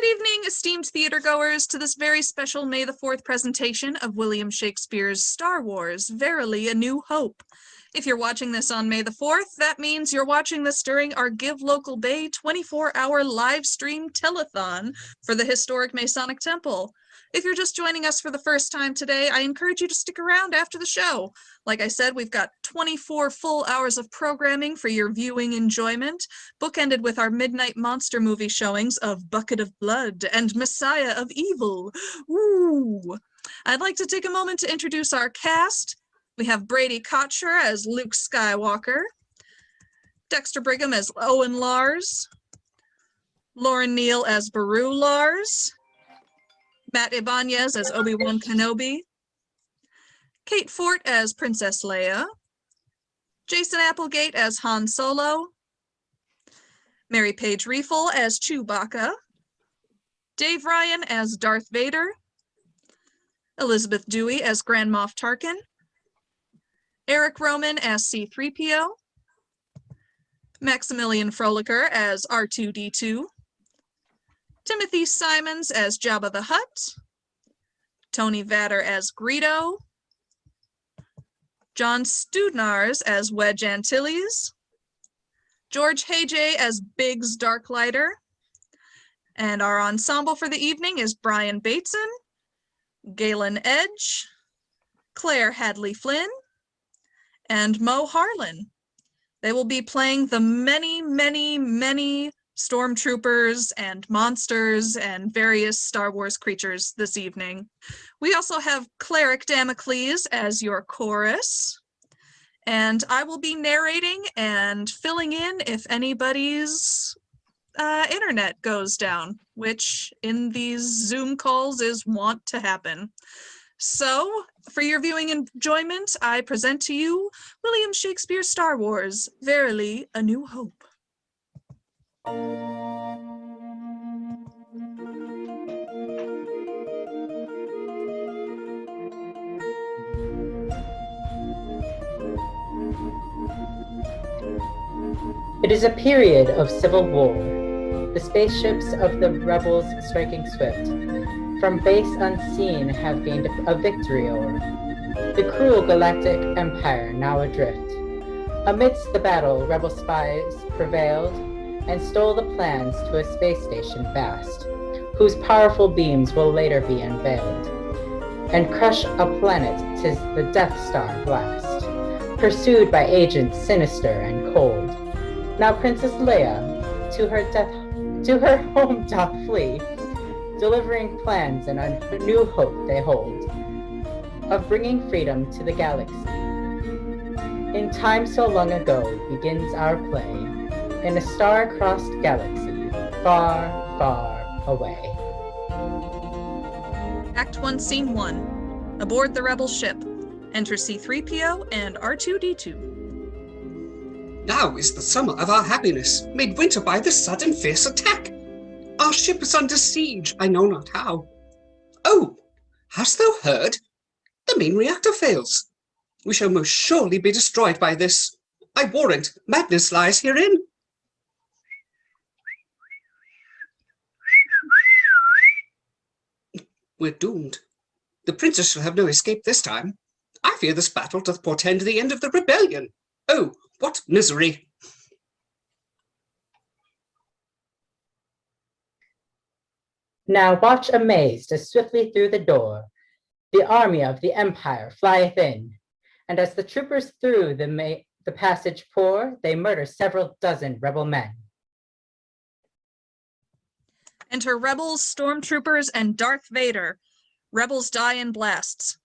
Good evening, esteemed theatergoers, to this very special May the 4th presentation of William Shakespeare's Star Wars, Verily a New Hope. If you're watching this on May the 4th, that means you're watching this during our Give Local Bay 24-hour live stream telethon for the historic Masonic Temple. If you're just joining us for the first time today, I encourage you to stick around after the show. Like I said, we've got 24 full hours of programming for your viewing enjoyment, bookended with our midnight monster movie showings of Bucket of Blood and Messiah of Evil. Ooh! I'd like to take a moment to introduce our cast. We have Brady Kotscher as Luke Skywalker, Dexter Brigham as Owen Lars, Lauren Neal as Beru Lars, Matt Ibanez as Obi-Wan Kenobi, Kate Fort as Princess Leia, Jason Applegate as Han Solo, Mary Page Riefel as Chewbacca, Dave Ryan as Darth Vader, Elizabeth Dewey as Grand Moff Tarkin, Eric Roman as C-3PO, Maximilian Frolicker as R2-D2, Timothy Simons as Jabba the Hutt, Tony Vader as Greedo, John Studnars as Wedge Antilles, George Hajay as Biggs Darklighter, and our ensemble for the evening is Brian Bateson, Galen Edge, Claire Hadley Flynn, and Mo Harlan. They will be playing the many stormtroopers and monsters and various Star Wars creatures this evening. We also have Cleric Damocles as your chorus, and I will be narrating and filling in if anybody's internet goes down, which in these Zoom calls is wont to happen. So, for your viewing enjoyment, I present to you William Shakespeare's Star Wars, Verily a New Hope. It is a period of civil war, the spaceships of the rebels striking swift, from base unseen have gained a victory o'er the cruel galactic empire now adrift. Amidst the battle, rebel spies prevailed and stole the plans to a space station vast, whose powerful beams will later be unveiled, and crush a planet 'tis the Death Star blast, pursued by agents sinister and cold. Now Princess Leia to her home doth flee, delivering plans and a new hope they hold, of bringing freedom to the galaxy. In time so long ago begins our play, in a star-crossed galaxy, far, far away. Act 1, Scene 1. Aboard the rebel ship. Enter C-3PO and R2-D2. Now is the summer of our happiness, made winter by this sudden fierce attack. Our ship is under siege, I know not how. Oh, hast thou heard? The main reactor fails. We shall most surely be destroyed by this. I warrant madness lies herein. We're doomed. The princess shall have no escape this time. I fear this battle doth portend the end of the rebellion. Oh, what misery! Now watch amazed as swiftly through the door the army of the empire flieth in, and as the troopers through the passage pour, they murder several dozen rebel men. Enter rebels, stormtroopers, and Darth Vader. Rebels die in blasts.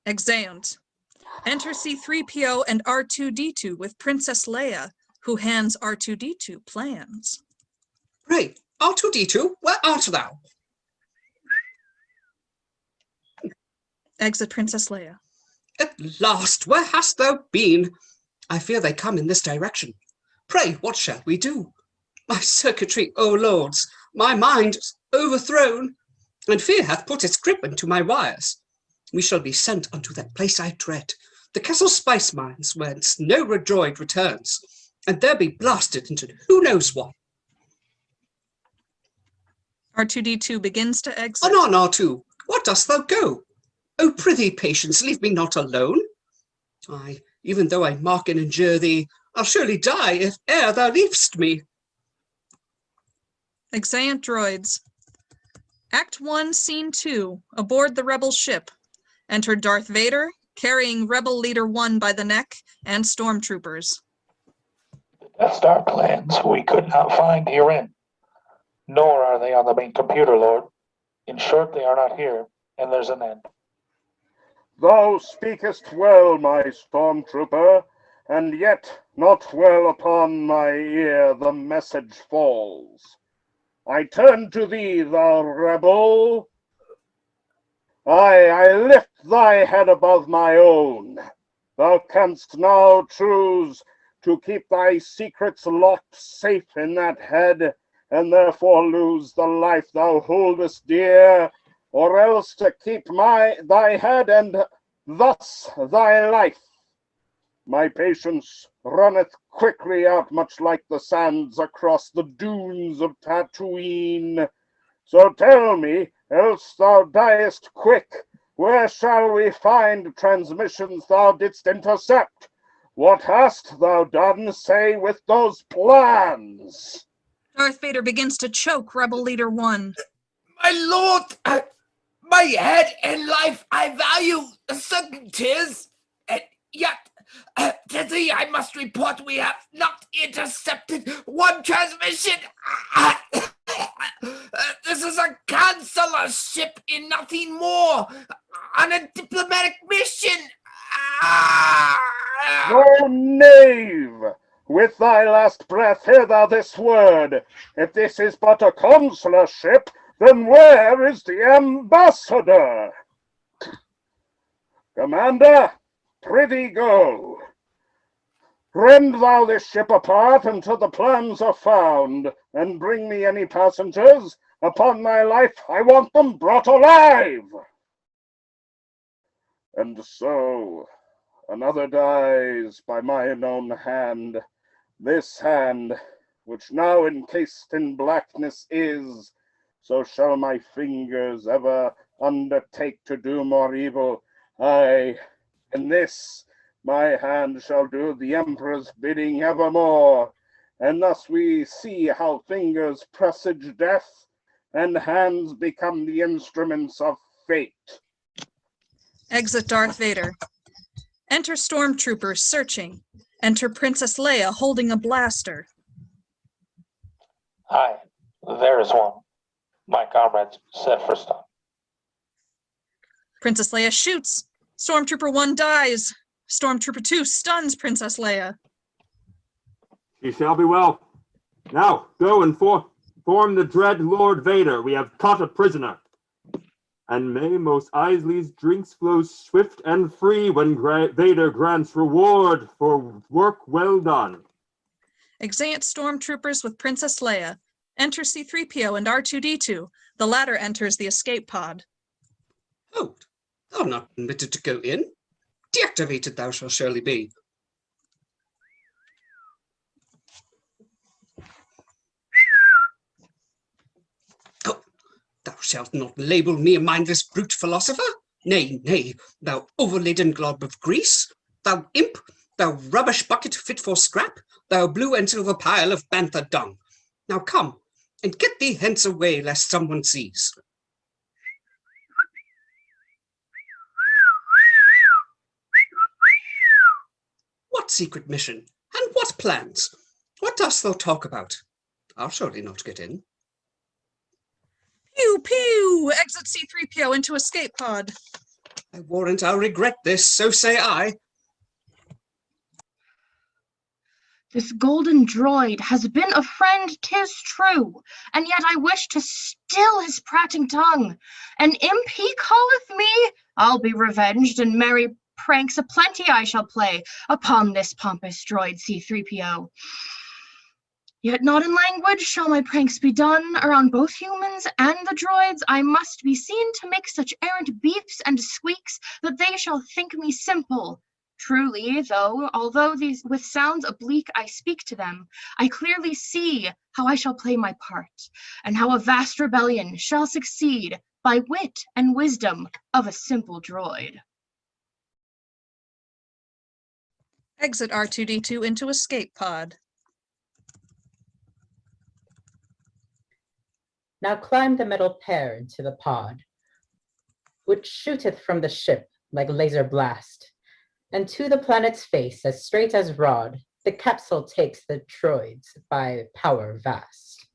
Exeunt. Enter C-3PO and R2-D2 with Princess Leia, who hands R2-D2 plans. Pray, R2-D2, where art thou? Exit Princess Leia. At last, where hast thou been? I fear they come in this direction. Pray, what shall we do? My circuitry, O lords, my mind is overthrown, and fear hath put its grip into my wires. We shall be sent unto that place I dread, the Castle Spice Mines, whence no droid returns, and there be blasted into who knows what. R2-D2 begins to exit. Anon, R2, what dost thou go? O prithee, patience, leave me not alone. Ay, even though I mock and injure thee, I'll surely die if e'er thou leav'st me. Exeunt droids. Act 1, Scene 2. Aboard the rebel ship. Enter Darth Vader, carrying Rebel Leader 1 by the neck, and stormtroopers. The Death Star plans we could not find herein, nor are they on the main computer, Lord. In short, they are not here, and there's an end. Thou speakest well, my stormtrooper, and yet not well upon my ear the message falls. I turn to thee, thou rebel. I lift thy head above my own. Thou canst now choose to keep thy secrets locked safe in that head, and therefore lose the life thou holdest dear, or else to keep thy head and thus thy life. My patience runneth quickly out, much like the sands across the dunes of Tatooine. So tell me, else thou diest quick, where shall we find transmissions thou didst intercept? What hast thou done, say, with those plans? Darth Vader begins to choke Rebel Leader 1. My lord, my head and life I value, certain 'tis, and yet to thee I must report we have not intercepted one transmission. This is a consular ship in nothing more, on a diplomatic mission. O knave! With thy last breath hear thou this word. If this is but a consular ship, then where is the ambassador? Commander, prithee go. Rend thou this ship apart until the plans are found, and bring me any passengers. Upon my life, I want them brought alive. And so, another dies by mine own hand. This hand, which now encased in blackness is, so shall my fingers ever undertake to do more evil. Aye, in this my hand shall do the Emperor's bidding evermore. And thus we see how fingers presage death, and hands become the instruments of fate. Exit Darth Vader. Enter stormtroopers searching. Enter Princess Leia holding a blaster. Aye, there is one. My comrades set for stun. Princess Leia shoots. Stormtrooper 1 dies. Stormtrooper 2 stuns Princess Leia. She shall be well. Now, go and form the dread Lord Vader. We have caught a prisoner. And may Mos Eisley's drinks flow swift and free when Vader grants reward for work well done. Exeunt stormtroopers with Princess Leia. Enter C-3PO and R2-D2. The latter enters the escape pod. Hold, thou art not permitted to go in. Deactivated thou shalt surely be. Oh, thou shalt not label me a mindless brute philosopher. Nay, nay, thou overladen glob of grease, thou imp, thou rubbish bucket fit for scrap, thou blue and silver pile of bantha dung. Now come, and get thee hence away, lest someone sees. What secret mission, and what plans? What dost thou talk about? I'll surely not get in. Pew, pew! Exit C-3PO into escape pod. I warrant I'll regret this, so say I. This golden droid has been a friend, 'tis true, and yet I wish to still his prating tongue. An imp he calleth me, I'll be revenged, and merry pranks aplenty I shall play upon this pompous droid C-3PO. Yet not in language shall my pranks be done, around both humans and the droids I must be seen to make such errant beeps and squeaks that they shall think me simple, Truly, though, although these with sounds oblique I speak to them, I clearly see how I shall play my part, and how a vast rebellion shall succeed by wit and wisdom of a simple droid. Exit R2-D2 into escape pod. Now climb the middle pair into the pod, which shooteth from the ship like laser blast, and to the planet's face as straight as rod, the capsule takes the droids by power vast.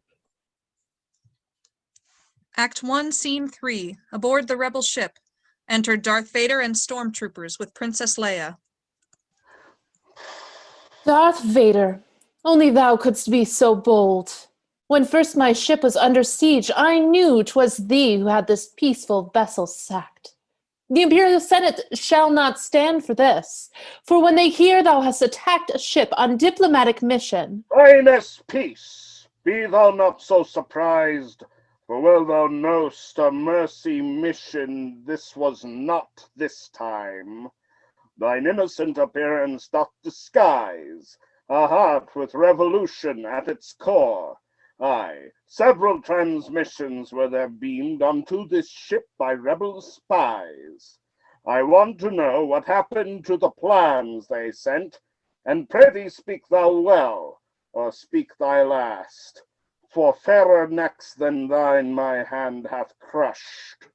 Act 1, Scene 3. Aboard the rebel ship. Enter Darth Vader and stormtroopers with Princess Leia. Darth Vader, only thou couldst be so bold. When first my ship was under siege, I knew 'twas thee who had this peaceful vessel sacked. The Imperial Senate shall not stand for this, for when they hear thou hast attacked a ship on diplomatic mission. Highness, peace! Be thou not so surprised, for well thou know'st a mercy mission this was not this time. Thine innocent appearance doth disguise a heart with revolution at its core. Aye, several transmissions were there beamed unto this ship by rebel spies. I want to know what happened to the plans they sent, and prithee speak thou well, or speak thy last, for fairer necks than thine my hand hath crushed.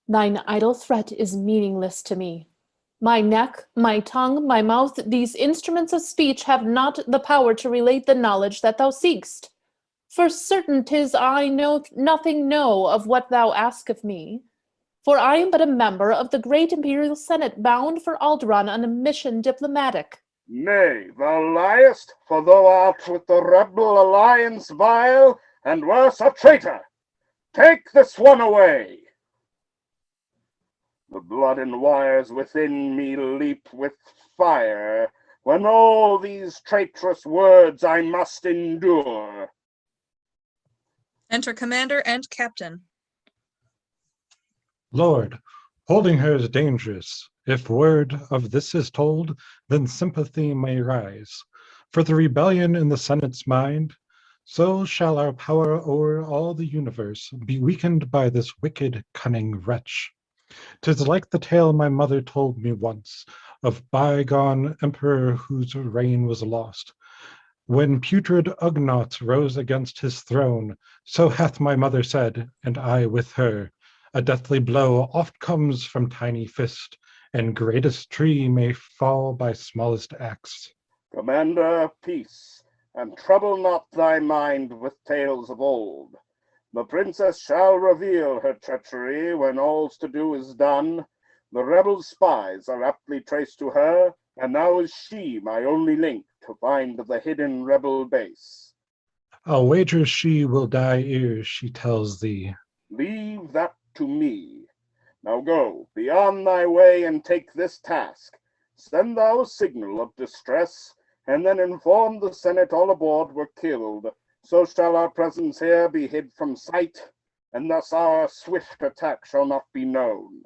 Thine idle threat is meaningless to me. My neck, my tongue, my mouth, these instruments of speech have not the power to relate the knowledge that thou seekst. For certain 'tis I nothing know of what thou ask of me. For I am but a member of the great Imperial Senate bound for Alderaan on a mission diplomatic. Nay, thou liest, for thou art with the rebel alliance vile, and worse a traitor. Take this one away. The blood and wires within me leap with fire, when all these traitorous words I must endure. Enter Commander and Captain. Lord, holding her is dangerous. If word of this is told, then sympathy may rise. For the rebellion in the Senate's mind, so shall our power o'er all the universe be weakened by this wicked, cunning wretch. 'Tis like the tale my mother told me once, of bygone emperor whose reign was lost. When putrid Ugnaught rose against his throne, so hath my mother said, and I with her, a deathly blow oft comes from tiny fist, and greatest tree may fall by smallest axe. Commander, peace, and trouble not thy mind with tales of old. The princess shall reveal her treachery when all's to do is done. The rebel spies are aptly traced to her, and now is she my only link to find the hidden rebel base. I'll wager she will die ere she tells thee. Leave that to me. Now go, be on thy way and take this task. Send thou a signal of distress, and then inform the Senate all aboard were killed. So shall our presence here be hid from sight, and thus our swift attack shall not be known.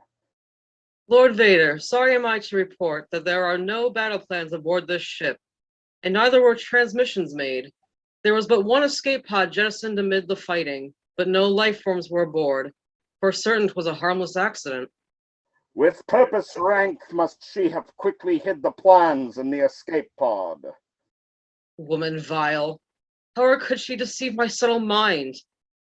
Lord Vader, sorry am I to report that there are no battle plans aboard this ship, and neither were transmissions made. There was but one escape pod jettisoned amid the fighting, but no life forms were aboard. For certain 'twas a harmless accident. With purpose rank must she have quickly hid the plans in the escape pod. Woman vile, however could she deceive my subtle mind?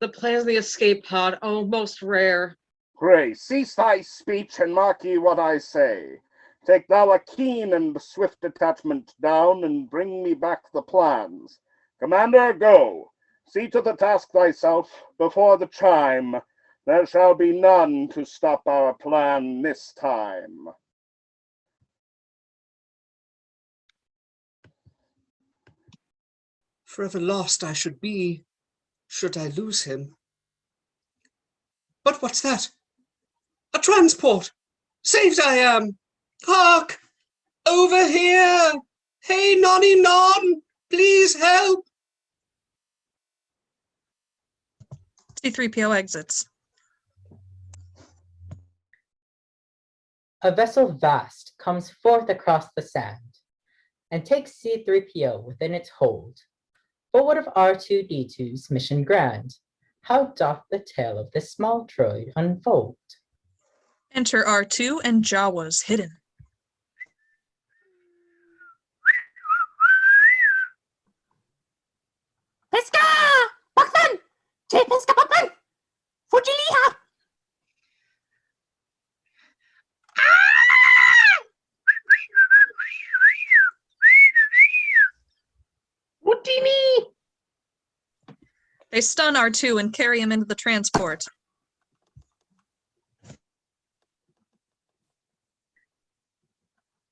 The plans in the escape pod, oh, most rare. Pray, cease thy speech and mark ye what I say. Take thou a keen and swift detachment down, and bring me back the plans. Commander, go. See to the task thyself before the chime. There shall be none to stop our plan this time. Forever lost I should be, should I lose him. But what's that? A transport! Saved I am! Hark! Over here! Hey, nonny non! Please help! C-3PO exits. A vessel vast comes forth across the sand, and takes C-3PO within its hold. But what of R2-D2's mission grand? How doth the tale of this small droid unfold? Enter R2 and Jawas hidden. Pesca! Baktan! Che pesca baktan! Fujiliha! Wutini! They stun R2 and carry him into the transport.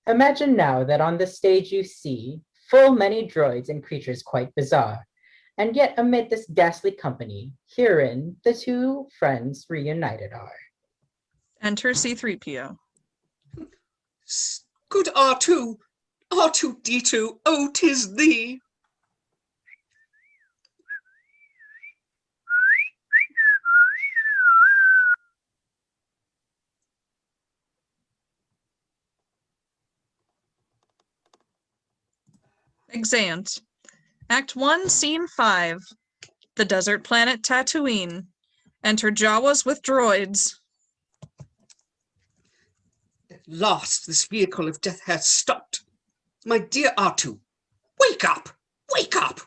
Imagine now that on the stage you see full many droids and creatures quite bizarre, and yet amid this ghastly company, herein the two friends reunited are. Enter C-3PO. Good R2, R2-D2, oh, 'tis thee. Exeunt. Act 1, Scene 5. The desert planet Tatooine. Enter Jawas with droids. At last this vehicle of death has stopped. My dear R2, wake up! Wake up!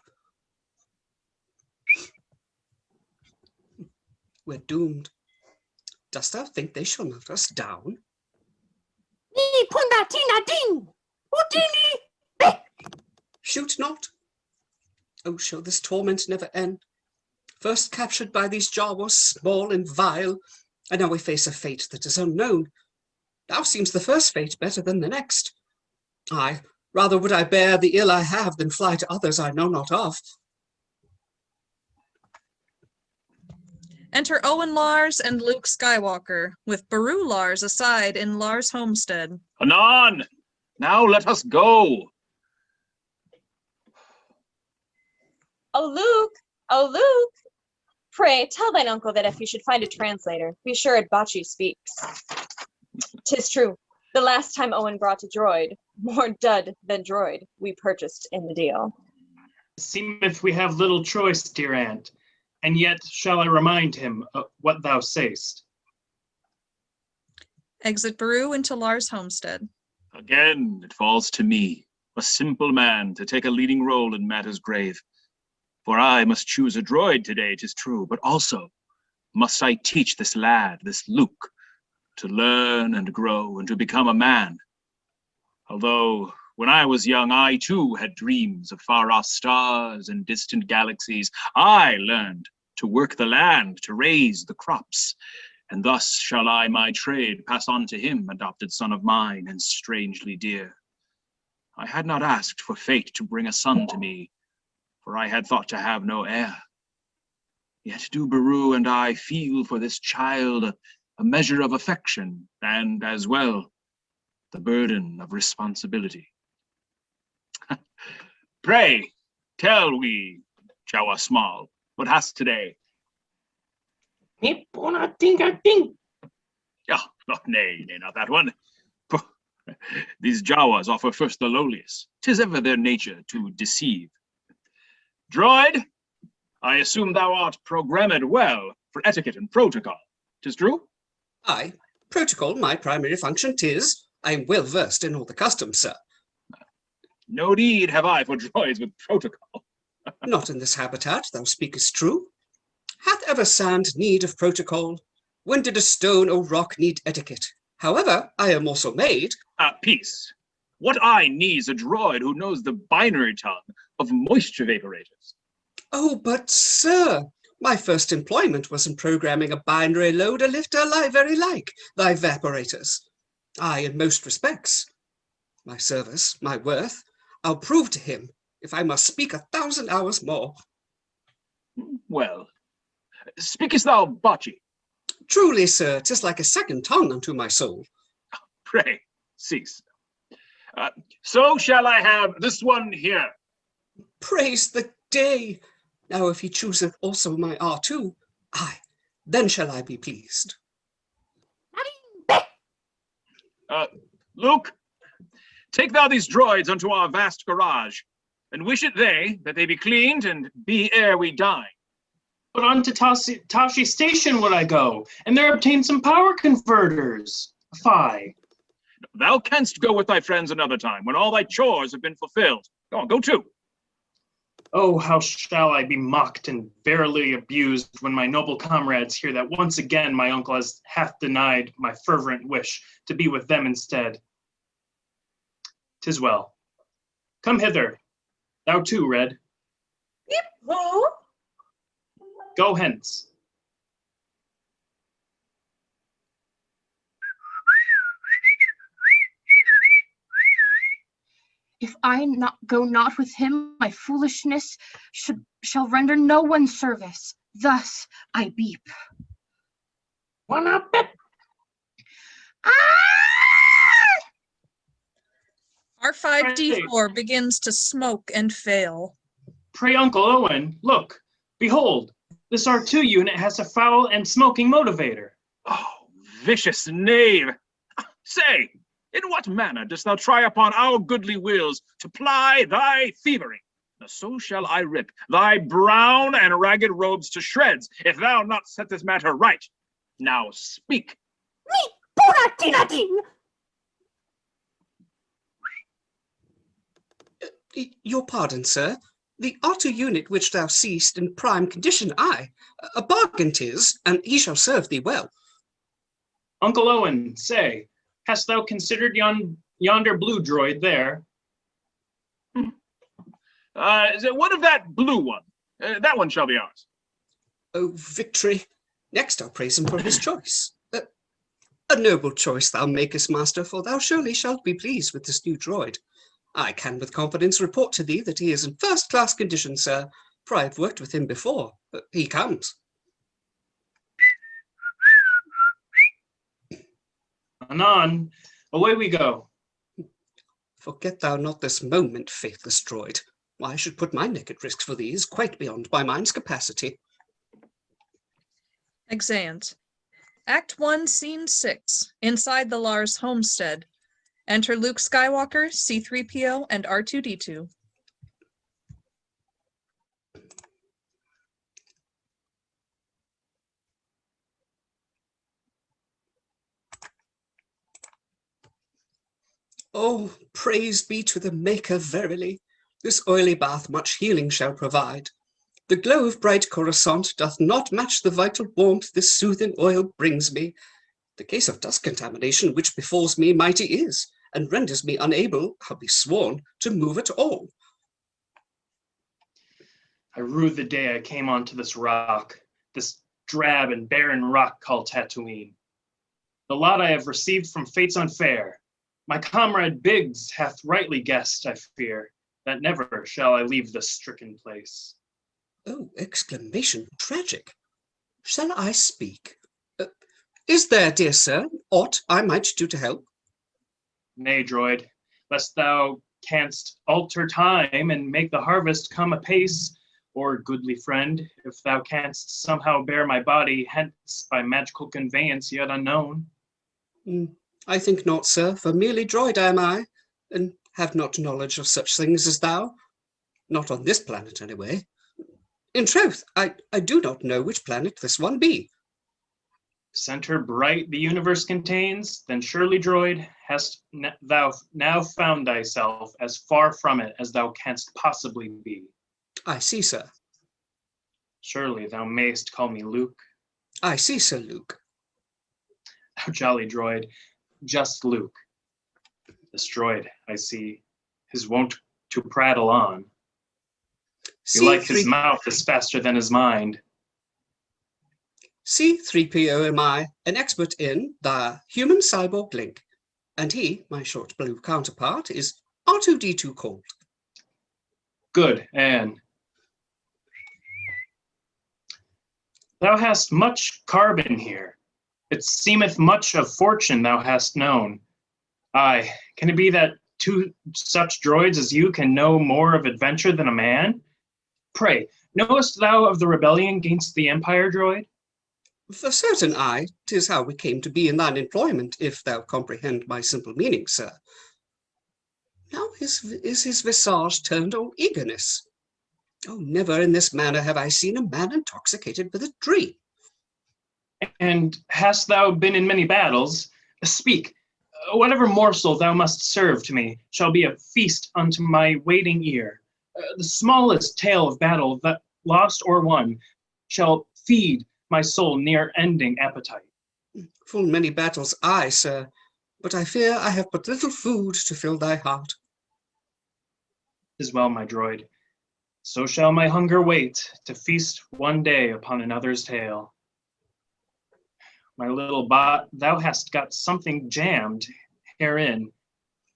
We're doomed. Dost thou think they shall melt us down? Ni punda tina ding! Wutini! Shoot not. Oh, shall this torment never end? First captured by these Jawas, small and vile, and now we face a fate that is unknown. Now seems the first fate better than the next. Aye, rather would I bear the ill I have than fly to others I know not of. Enter Owen Lars and Luke Skywalker, with Beru Lars aside in Lars' homestead. Anon! Now let us go! Oh, Luke! Oh, Luke! Pray, tell thine uncle that if he should find a translator, be sure Adbachi speaks. 'Tis true, the last time Owen brought a droid, more dud than droid, we purchased in the deal. Seemeth we have little choice, dear aunt, and yet shall I remind him of what thou say'st. Exit Beru into Lars' homestead. Again, it falls to me, a simple man, to take a leading role in matters grave. For I must choose a droid today, 'tis true, but also must I teach this lad, this Luke, to learn and grow and to become a man. Although, when I was young, I too had dreams of far-off stars and distant galaxies. I learned to work the land, to raise the crops, and thus shall I my trade pass on to him, adopted son of mine and strangely dear. I had not asked for fate to bring a son to me, for I had thought to have no heir. Yet do Beru and I feel for this child a measure of affection, and as well, the burden of responsibility. Pray, tell we, Jawa Small, what hast today? Nipona dinga ding! Oh, nay, not that one. These Jawas offer first the lowliest. 'Tis ever their nature to deceive. Droid, I assume thou art programmed well for etiquette and protocol. 'Tis true? Aye, protocol my primary function 'tis. I am well versed in all the customs, sir. No need have I for droids with protocol. Not in this habitat, thou speakest true. Hath ever sand need of protocol? When did a stone or rock need etiquette? However, I am also made. Peace. What I need is a droid who knows the binary tongue of moisture vaporators. Oh, but sir, my first employment was in programming a binary loader lifter very like thy vaporators. Aye, in most respects. My service, my worth, I'll prove to him if I must speak 1,000 hours more. Well, speakest thou Bachi? Truly, sir, 'tis like a second tongue unto my soul. Pray, cease. So shall I have this one here? Praise the day! Now if he chooseth also my R2, aye, then shall I be pleased. Luke, take thou these droids unto our vast garage, and wish it that they be cleaned and be ere we dine. But unto Tashi Station would I go, and there obtain some power converters. Fie. Thou canst go with thy friends another time, when all thy chores have been fulfilled. Go on, go too. Oh, how shall I be mocked and verily abused when my noble comrades hear that once again my uncle hath denied my fervent wish to be with them instead. 'Tis well. Come hither. Thou too, Red. Who? Go hence. If I go not with him, my foolishness shall render no one service. Thus I beep. Wanna bet? R5D4 begins to smoke and fail. Pray, Uncle Owen, look, behold, this R2 unit has a foul and smoking motivator. Oh, vicious knave! Say, in what manner dost thou try upon our goodly wills to ply thy thievery? So shall I rip thy brown and ragged robes to shreds, if thou not set this matter right. Now speak. Your pardon, sir. The R2 unit which thou seest in prime condition, aye. A bargain 'tis, and he shall serve thee well. Uncle Owen, say, hast thou considered yonder blue droid there? What of that blue one? That one shall be ours. Oh, victory. Next I'll praise him for his choice. A noble choice thou makest, master, for thou surely shalt be pleased with this new droid. I can with confidence report to thee that he is in first-class condition, sir, for I have worked with him before. He comes. Anon, away we go. Forget thou not this moment, faithless droid. Why I should put my neck at risk for thee is quite beyond my mind's capacity. Exeunt. Act 1, Scene 6. Inside the Lars homestead. Enter Luke Skywalker, C-3PO, and R2-D2. Oh, praise be to the Maker verily. This oily bath much healing shall provide. The glow of bright Coruscant doth not match the vital warmth this soothing oil brings me. The case of dust contamination which befalls me mighty is, and renders me unable, I'll be sworn, to move at all. I rue the day I came onto this rock, this drab and barren rock called Tatooine. The lot I have received from fates unfair. My comrade Biggs hath rightly guessed, I fear, that never shall I leave this stricken place. Oh, exclamation tragic. Shall I speak? Is there, dear sir, aught I might do to help? Nay, droid, lest thou canst alter time and make the harvest come apace, or, goodly friend, if thou canst somehow bear my body hence by magical conveyance yet unknown. I think not, sir, for merely droid am I, and have not knowledge of such things as thou. Not on this planet, anyway. In truth, I do not know which planet this one be. Center bright the universe contains, then surely, droid, hast thou now found thyself as far from it as thou canst possibly be. I see, sir. Surely thou mayst call me Luke. I see, Sir Luke. Oh, jolly droid, just Luke. This droid, I see, is wont to prattle on. Belike his mouth is faster than his mind. C-3PO am I, an expert in the human cyborg link, and he, my short blue counterpart, is R2-D2 called. Good, Anne. Thou hast much carbon here. It seemeth much of fortune thou hast known. Aye, can it be that two such droids as you can know more of adventure than a man? Pray, knowest thou of the rebellion against the Empire, droid? For certain, 'tis how we came to be in thine employment, if thou comprehend my simple meaning, sir. Now is his visage turned all eagerness. Oh, never in this manner have I seen a man intoxicated with a dream. And hast thou been in many battles? Speak. Whatever morsel thou must serve to me shall be a feast unto my waiting ear. The smallest tale of battle that lost or won shall feed my soul near ending appetite. Full many battles I, sir, but I fear I have but little food to fill thy heart. 'Tis well, my droid. So shall my hunger wait to feast one day upon another's tale. My little bot, thou hast got something jammed herein.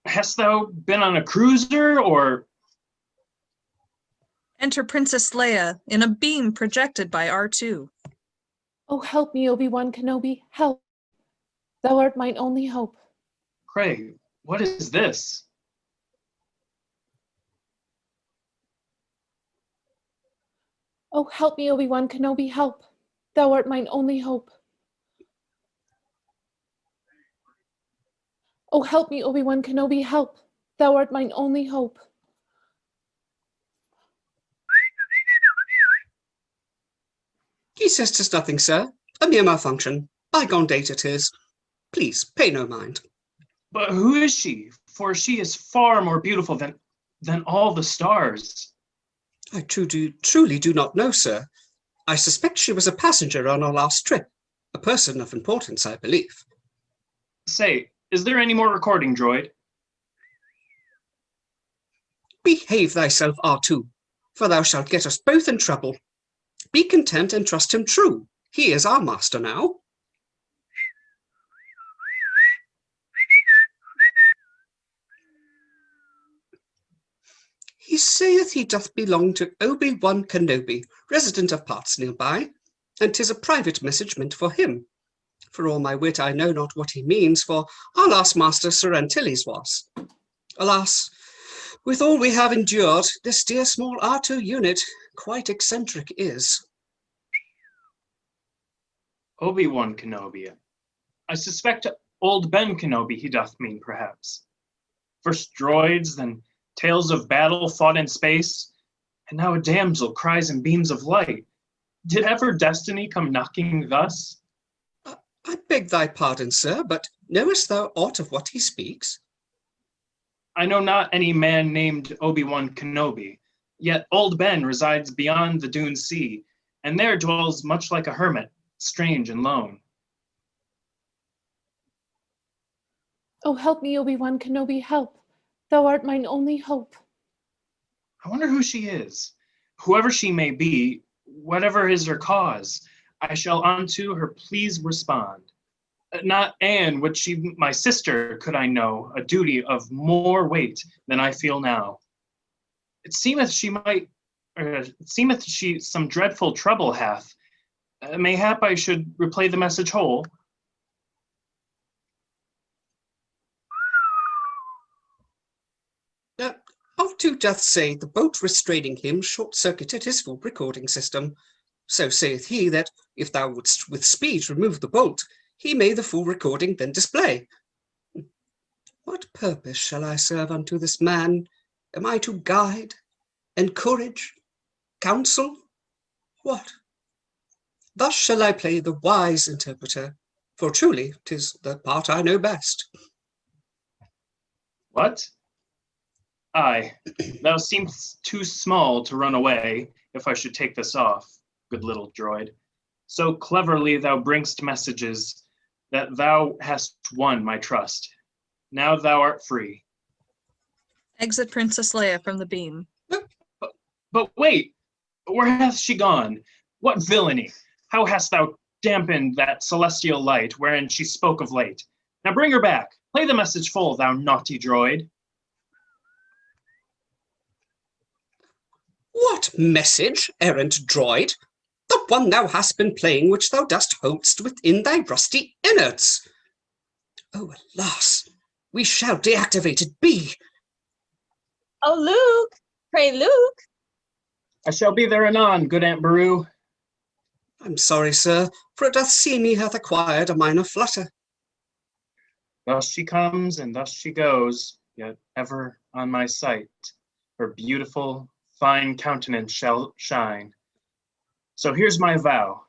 Hast thou been on a cruiser, or? Enter Princess Leia in a beam projected by R2. Oh, help me, Obi-Wan Kenobi, help. Thou art mine only hope. Pray, what is this? Oh, help me, Obi-Wan Kenobi, help. Thou art mine only hope. Oh, help me, Obi-Wan Kenobi, help. Thou art mine only hope. He says 'tis nothing, sir. A mere malfunction. Bygone date 'tis. Please, pay no mind. But who is she? For she is far more beautiful than all the stars. I truly do not know, sir. I suspect she was a passenger on our last trip. A person of importance, I believe. Say, is there any more recording, droid? Behave thyself, R2, for thou shalt get us both in trouble. Be content and trust him true. He is our master now. He saith he doth belong to Obi-Wan Kenobi, resident of parts nearby, and 'tis a private message meant for him. For all my wit, I know not what he means, for our last master Sir Antilles was. Alas, with all we have endured, this dear small R2 unit quite eccentric is. Obi-Wan Kenobi. I suspect old Ben Kenobi he doth mean, perhaps. First droids, then tales of battle fought in space, and now a damsel cries in beams of light. Did ever destiny come knocking thus? I beg thy pardon, sir, but knowest thou aught of what he speaks? I know not any man named Obi-Wan Kenobi, yet old Ben resides beyond the Dune Sea, and there dwells much like a hermit, strange and lone. Oh, help me, Obi-Wan Kenobi, help. Thou art mine only hope. I wonder who she is. Whoever she may be, whatever is her cause, I shall unto her please respond. Not Anne, would she my sister, could I know a duty of more weight than I feel now. It seemeth she some dreadful trouble hath. Mayhap I should replay the message whole. R2 doth say the bolt restraining him short-circuited his full recording system. So saith he that if thou wouldst with speed remove the bolt, he may the full recording then display. What purpose shall I serve unto this man? Am I to guide, encourage, counsel? What? Thus shall I play the wise interpreter, for truly 'tis the part I know best. What? Aye, thou seemst too small to run away, if I should take this off, good little droid. So cleverly thou bringst messages that thou hast won my trust. Now thou art free. Exit Princess Leia from the beam. But wait, where hath she gone? What villainy? How hast thou dampened that celestial light wherein she spoke of late? Now bring her back. Play the message full, thou naughty droid. What message, errant droid? The one thou hast been playing, which thou dost holdst within thy rusty innards. Oh, alas, we shall deactivate it be. Oh, Luke! Pray, Luke! I shall be there anon, good Aunt Beru. I'm sorry, sir, for it doth seem he hath acquired a minor flutter. Thus she comes and thus she goes, yet ever on my sight her beautiful, fine countenance shall shine. So here's my vow.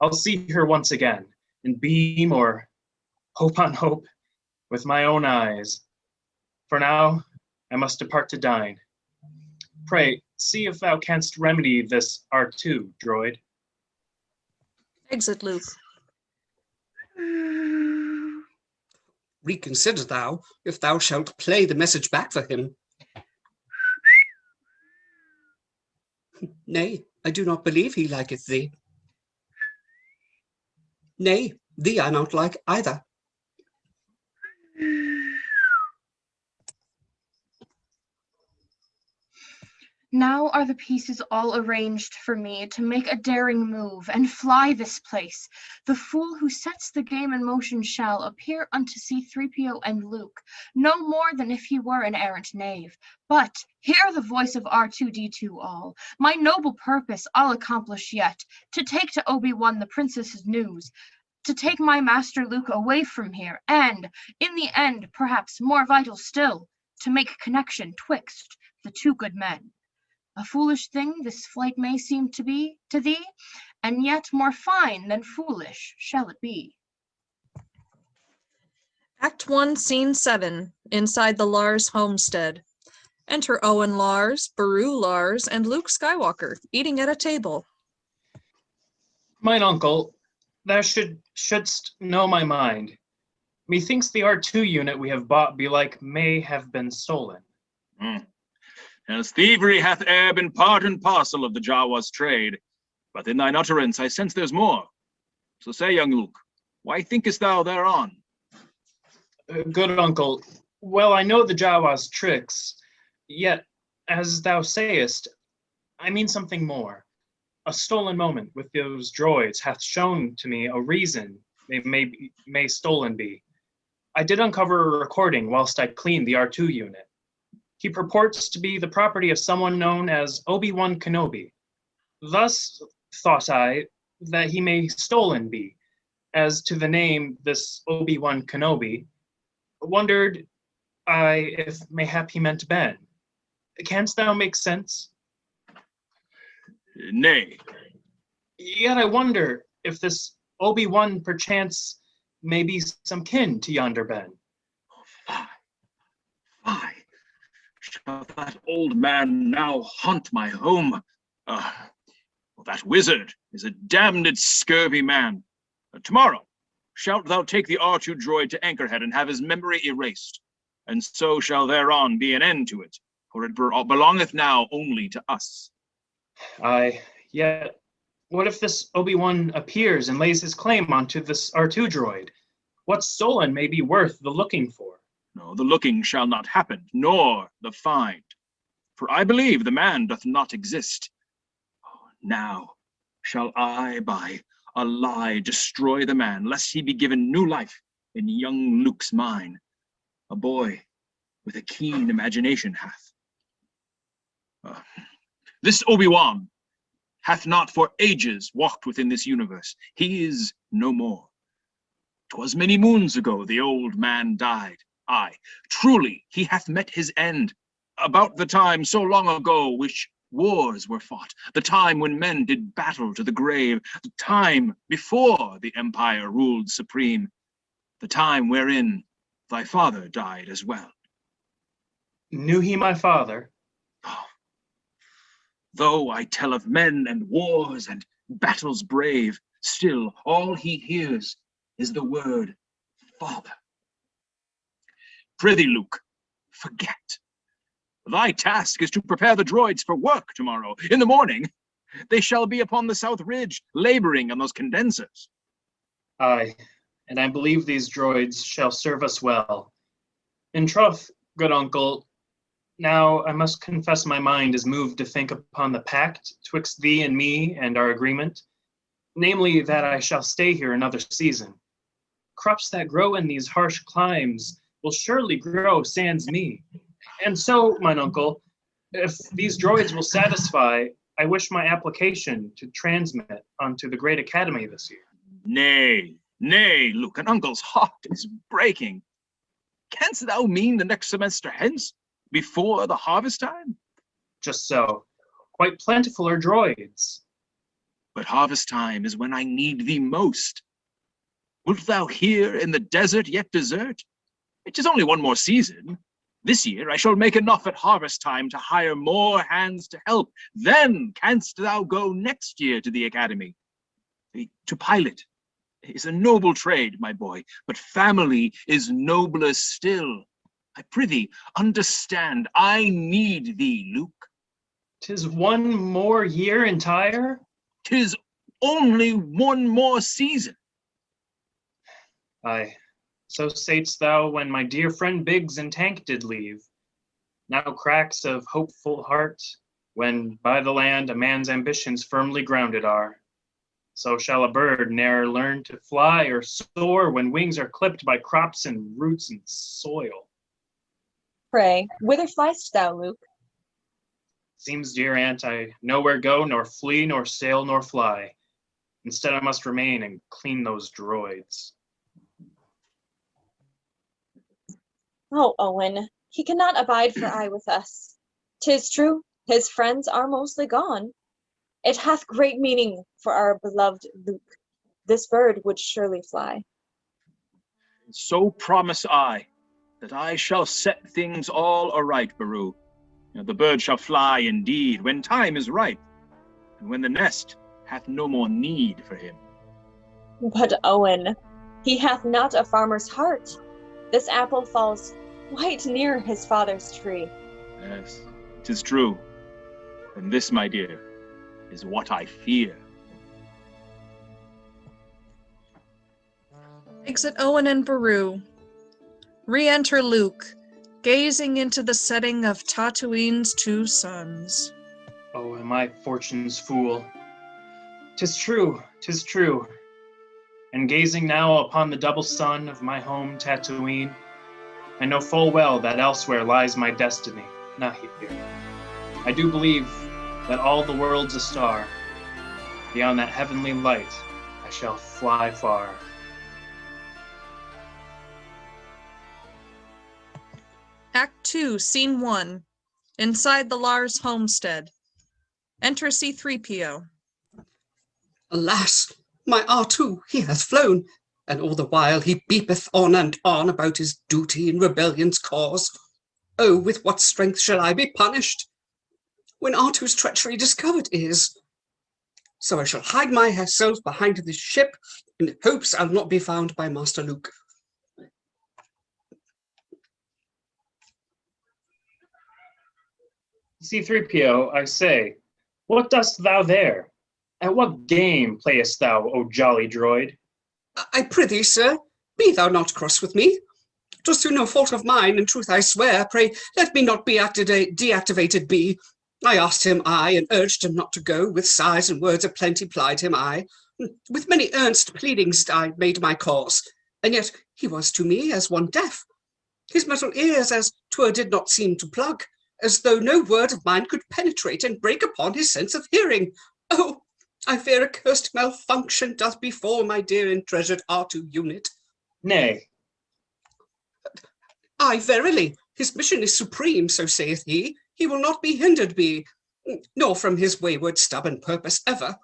I'll see her once again, and beam or hope on hope with my own eyes. For now, I must depart to dine. Pray, see if thou canst remedy this R2, droid. Exit Luke. Reconsider thou, if thou shalt play the message back for him. Nay, I do not believe he liketh thee. Nay, thee I not like either. Now are the pieces all arranged for me to make a daring move and fly this place. The fool who sets the game in motion shall appear unto C-3PO and Luke, no more than if he were an errant knave. But hear the voice of R2-D2 all. My noble purpose I'll accomplish yet, to take to Obi-Wan the princess's news, to take my master Luke away from here, and, in the end, perhaps more vital still, to make connection twixt the two good men. A foolish thing this flight may seem to be to thee, and yet more fine than foolish shall it be. Act 1, Scene 7, inside the Lars homestead. Enter Owen Lars, Beru Lars, and Luke Skywalker, eating at a table. Mine uncle, thou shouldst know my mind. Methinks the R2 unit we have bought belike may have been stolen. As thievery hath e'er been part and parcel of the Jawa's trade, but in thine utterance I sense there's more. So say, young Luke, why thinkest thou thereon? Good uncle, well I know the Jawa's tricks, yet, as thou sayest, I mean something more. A stolen moment with those droids hath shown to me a reason they may stolen be. I did uncover a recording whilst I cleaned the R2 unit. He purports to be the property of someone known as Obi-Wan Kenobi. Thus thought I that he may stolen be. As to the name, this Obi-Wan Kenobi, wondered I if mayhap he meant Ben. Canst thou make sense? Nay. Yet I wonder if this Obi-Wan perchance may be some kin to yonder Ben. Fie. Shall that old man now haunt my home? That wizard is a damned scurvy man. Tomorrow shalt thou take the R2 droid to Anchorhead and have his memory erased, and so shall thereon be an end to it, for it belongeth now only to us. Aye, yet what if this Obi-Wan appears and lays his claim onto this R2 droid? What's stolen may be worth the looking for. No, the looking shall not happen, nor the find. For I believe the man doth not exist. Now shall I by a lie destroy the man, lest he be given new life in young Luke's mind. A boy with a keen imagination hath. This Obi-Wan hath not for ages walked within this universe. He is no more. 'Twas many moons ago the old man died. Aye, truly he hath met his end, about the time so long ago which wars were fought, the time when men did battle to the grave, the time before the empire ruled supreme, the time wherein thy father died as well. Knew he my father? Though I tell of men and wars and battles brave, still all he hears is the word father. Prithee, Luke, forget. Thy task is to prepare the droids for work tomorrow. In the morning, they shall be upon the South Ridge, laboring on those condensers. Aye, and I believe these droids shall serve us well. In troth, good uncle, now I must confess my mind is moved to think upon the pact twixt thee and me and our agreement, namely that I shall stay here another season. Crops that grow in these harsh climes will surely grow sans me. And so, mine uncle, if these droids will satisfy, I wish my application to transmit unto the great academy this year. Nay, nay, Luke, an uncle's heart is breaking. Canst thou mean the next semester hence, before the harvest time? Just so. Quite plentiful are droids. But harvest time is when I need thee most. Wilt thou here in the desert yet desert? It is only one more season. This year I shall make enough at harvest time to hire more hands to help. Then canst thou go next year to the academy. To pilot is a noble trade, my boy, but family is nobler still. I prithee, understand, I need thee, Luke. 'Tis one more year entire? 'Tis only one more season. Aye, so saidst thou when my dear friend Biggs and Tank did leave. Now cracks of hopeful heart, when by the land a man's ambitions firmly grounded are. So shall a bird ne'er learn to fly or soar when wings are clipped by crops and roots and soil. Pray, whither fliest thou, Luke? Seems, dear aunt, I nowhere go, nor flee, nor sail, nor fly. Instead I must remain and clean those droids. Oh, Owen, he cannot abide for aye with us. 'Tis true, his friends are mostly gone. It hath great meaning for our beloved Luke. This bird would surely fly. So promise I, that I shall set things all aright, Baru. The bird shall fly indeed, when time is ripe, and when the nest hath no more need for him. But Owen, he hath not a farmer's heart. This apple falls quite near his father's tree. Yes, 'tis true. And this, my dear, is what I fear. Exit Owen and Baru. Re-enter Luke, gazing into the setting of Tatooine's two suns. Oh, am I fortune's fool? 'Tis true, 'tis true. And gazing now upon the double sun of my home Tatooine, I know full well that elsewhere lies my destiny, not here. I do believe that all the world's a star. Beyond that heavenly light, I shall fly far. Act 2, Scene 1. Inside the Lars homestead. Enter C-3PO. Alas, my R2, he hath flown, and all the while he beepeth on and on about his duty in rebellion's cause. Oh, with what strength shall I be punished, when R2's treachery discovered is? So I shall hide myself behind this ship, in hopes I'll not be found by Master Luke. C-3PO, I say, what dost thou there? At what game playest thou, O jolly droid? I prithee, sir, be thou not cross with me. 'Twas through no fault of mine, in truth I swear. Pray, let me not be deactivated be. I asked him, and urged him not to go. With sighs and words of plenty plied him, with many earnest pleadings I made my cause, and yet he was to me as one deaf. His metal ears as 'twere did not seem to plug, as though no word of mine could penetrate and break upon his sense of hearing. Oh, I fear a cursed malfunction doth befall my dear and treasured R2 unit. Nay. Aye, verily, his mission is supreme, so saith he. He will not be hindered be, nor from his wayward stubborn purpose ever.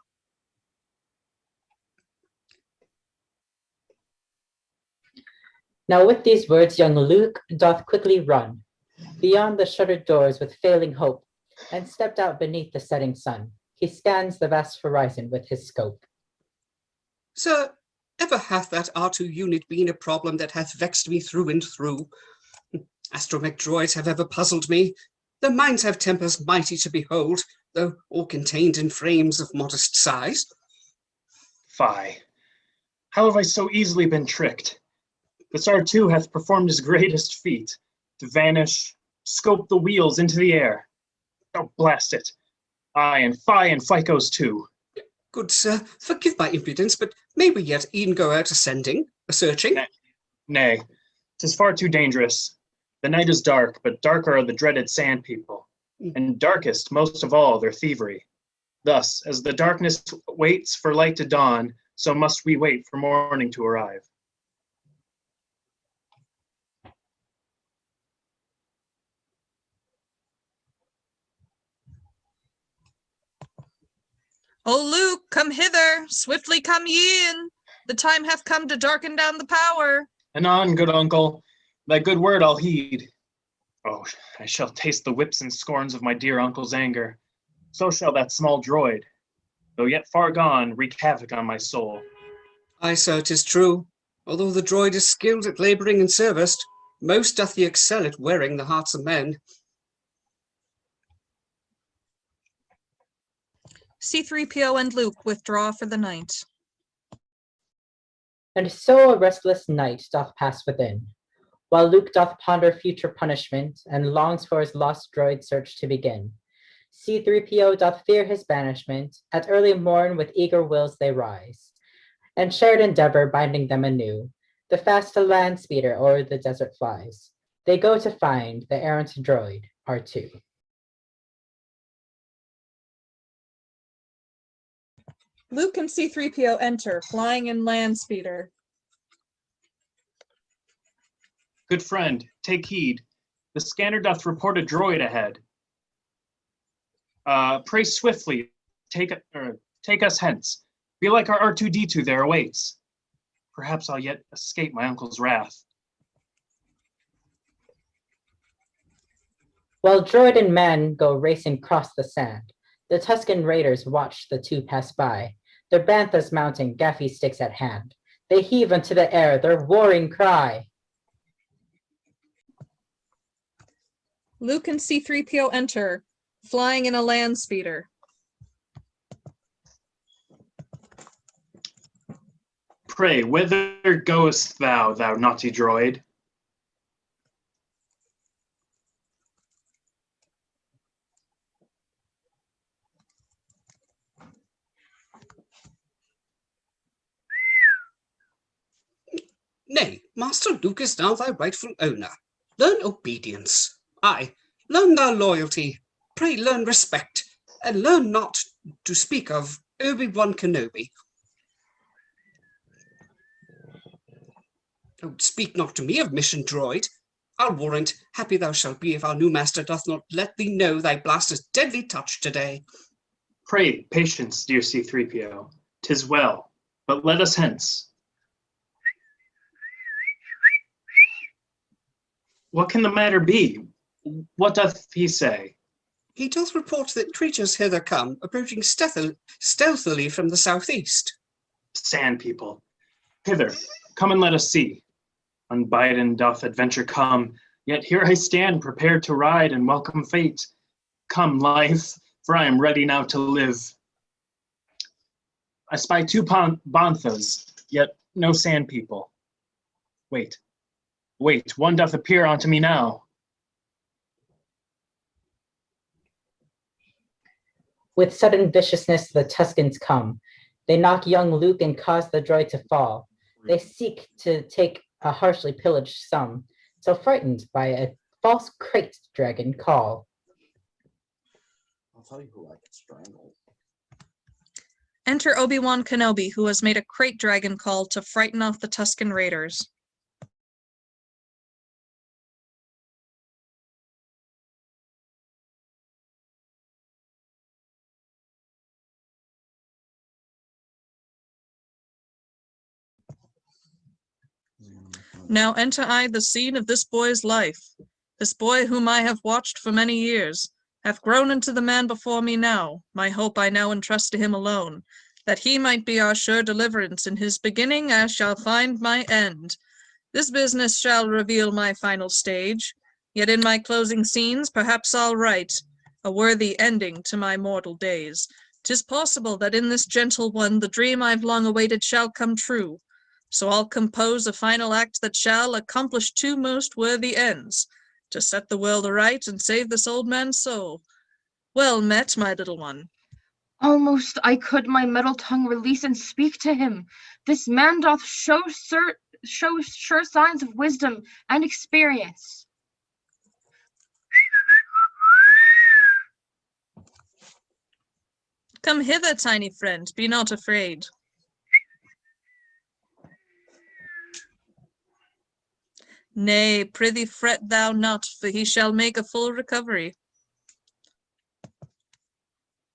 Now with these words young Luke doth quickly run, beyond the shuttered doors with failing hope, and stepped out beneath the setting sun. He scans the vast horizon with his scope. Sir, ever hath that R2 unit been a problem that hath vexed me through and through. Astromech droids have ever puzzled me. Their minds have tempers mighty to behold, though all contained in frames of modest size. Fie, how have I so easily been tricked? This R2 hath performed his greatest feat, to vanish, scope the wheels into the air. Oh, blast it. Aye, and fie and ficos too. Good sir, forgive my impudence, but may we yet e'en go out a-searching? Nay, 'tis far too dangerous. The night is dark, but darker are the dreaded sand people, and darkest, most of all, their thievery. Thus, as the darkness waits for light to dawn, so must we wait for morning to arrive. O Luke, come hither, swiftly come ye in. The time hath come to darken down the power. Anon, good uncle, thy good word I'll heed. Oh, I shall taste the whips and scorns of my dear uncle's anger. So shall that small droid, though yet far gone, wreak havoc on my soul. Aye, sir, 'tis true. Although the droid is skilled at labouring in service, most doth he excel at wearing the hearts of men. C-3PO and Luke withdraw for the night. And so a restless night doth pass within, while Luke doth ponder future punishment, and longs for his lost droid search to begin. C-3PO doth fear his banishment, at early morn with eager wills they rise, and shared endeavor binding them anew, the fast land speeder o'er the desert flies. They go to find the errant droid, R2. Luke and C-3PO enter, flying in land speeder. Good friend, take heed. The scanner doth report a droid ahead. Pray swiftly, take us hence. Be like our R2-D2 there awaits. Perhaps I'll yet escape my uncle's wrath. While droid and man go racing across the sand, the Tusken Raiders watch the two pass by, their banthas mounting, gaffy sticks at hand. They heave into the air their warring cry. Luke and C-3PO enter, flying in a land speeder. Pray, whither goest thou, thou naughty droid? Nay, Master Luke is now thy rightful owner. Learn obedience. Aye, learn thou loyalty. Pray learn respect, and learn not to speak of Obi-Wan Kenobi. Oh, speak not to me of mission droid. I'll warrant happy thou shalt be if our new master doth not let thee know thy blaster's deadly touch today. Pray, patience, dear C-3PO. 'Tis well, but let us hence. What can the matter be? What doth he say? He doth report that creatures hither come, approaching stealthily from the southeast. Sand people. Hither, come and let us see. Unbidden doth adventure come, yet here I stand, prepared to ride and welcome fate. Come, life, for I am ready now to live. I spy two banthas, yet no sand people. Wait, one doth appear unto me now. With sudden viciousness the Tuskens come. They knock young Luke and cause the droid to fall. They seek to take a harshly pillaged sum, so frightened by a false crate dragon call. I'll tell you who I can strangle. Enter Obi-Wan Kenobi, who has made a crate dragon call to frighten off the Tusken Raiders. Now enter I the scene of this boy's life. This boy whom I have watched for many years, hath grown into the man before me now. My hope I now entrust to him alone, that he might be our sure deliverance in his beginning as shall find my end. This business shall reveal my final stage, yet in my closing scenes perhaps I'll write a worthy ending to my mortal days. 'Tis possible that in this gentle one the dream I've long awaited shall come true. So I'll compose a final act that shall accomplish two most worthy ends, to set the world aright and save this old man's soul. Well met, my little one. Almost I could my metal tongue release and speak to him. This man doth show sure signs of wisdom and experience. Come hither, tiny friend, be not afraid. Nay, prithee fret thou not, for he shall make a full recovery.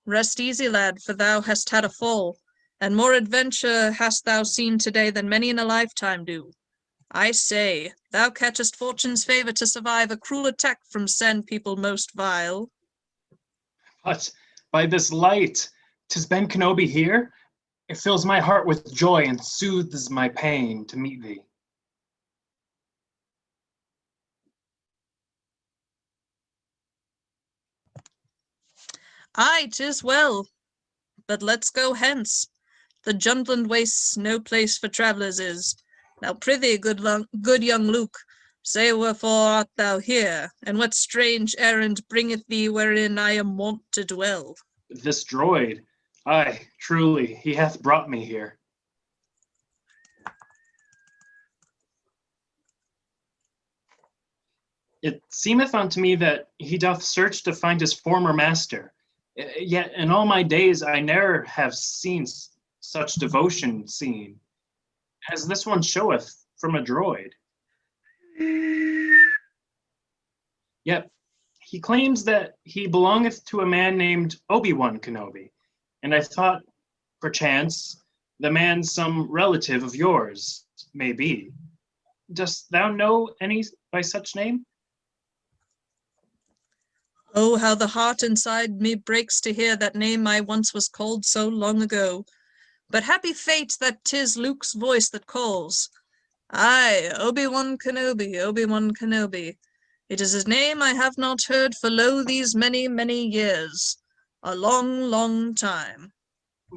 Rest easy, lad, for thou hast had a fall, and more adventure hast thou seen today than many in a lifetime do. I say, thou catchest fortune's favour to survive a cruel attack from sand people most vile. But by this light, 'tis Ben Kenobi here. It fills my heart with joy and soothes my pain to meet thee. Aye, 'tis well, but let's go hence. The Juntland wastes no place for travellers is. Now prithee, good young Luke, say wherefore art thou here, and what strange errand bringeth thee wherein I am wont to dwell? This droid, aye, truly, he hath brought me here. It seemeth unto me that he doth search to find his former master. Yet in all my days I ne'er have seen such devotion seen, as this one showeth from a droid. Yet he claims that he belongeth to a man named Obi-Wan Kenobi, and I thought, perchance, the man some relative of yours may be. Dost thou know any by such name? Oh, how the heart inside me breaks to hear that name I once was called so long ago. But happy fate that 'tis Luke's voice that calls. Aye, Obi-Wan Kenobi, Obi-Wan Kenobi. It is his name I have not heard for lo these many, many years. A long, long time.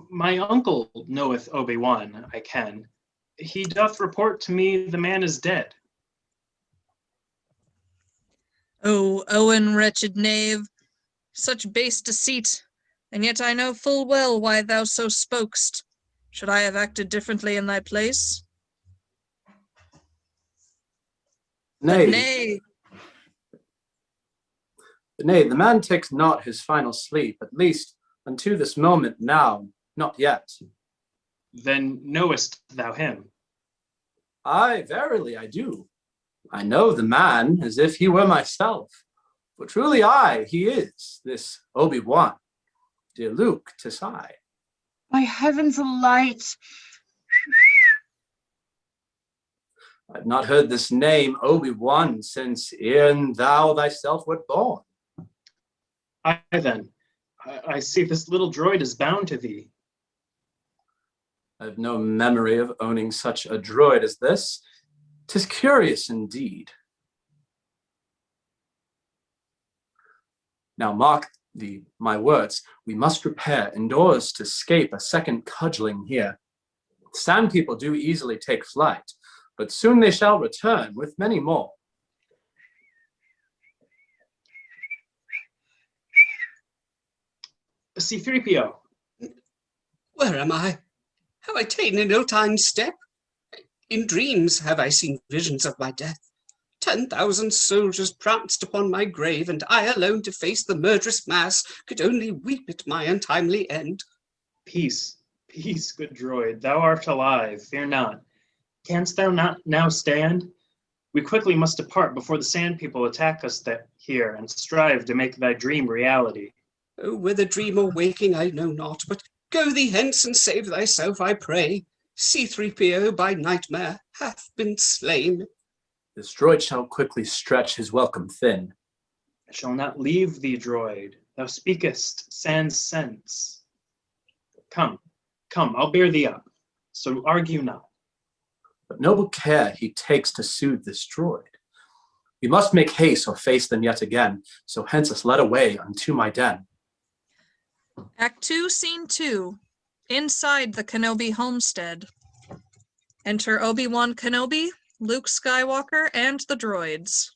My uncle knoweth Obi-Wan, I ken. He doth report to me the man is dead. O Owen, wretched knave, such base deceit, and yet I know full well why thou so spokest. Should I have acted differently in thy place? Nay, Nay, the man takes not his final sleep, at least unto this moment now, not yet. Then knowest thou him? Aye, verily I do. I know the man as if he were myself. For truly he is, this Obi-Wan. Dear Luke, 'tis I. By heaven's light. I've not heard this name Obi-Wan since e'en thou thyself wert born. Aye then, I see this little droid is bound to thee. I have no memory of owning such a droid as this. 'Tis curious indeed. Now mark my words, we must repair indoors to escape a second cudgeling here. Sand people do easily take flight, but soon they shall return with many more. C-3PO. Where am I? Have I ta'en an ill-timed step? In dreams have I seen visions of my death. 10,000 soldiers pranced upon my grave, and I alone to face the murderous mass could only weep at my untimely end. Peace, peace, good droid, thou art alive, fear not. Canst thou not now stand? We quickly must depart before the sand people attack us here and strive to make thy dream reality. Oh, whether dream or waking I know not, but go thee hence and save thyself, I pray. C-3PO by nightmare hath been slain. This droid shall quickly stretch his welcome thin. I shall not leave thee, droid. Thou speakest sans sense. Come, I'll bear thee up. So argue not. But noble care he takes to soothe this droid. We must make haste or face them yet again, so hence us led away unto my den. Act 2, Scene 2. Inside the Kenobi homestead. Enter Obi-Wan Kenobi, Luke Skywalker, and the droids.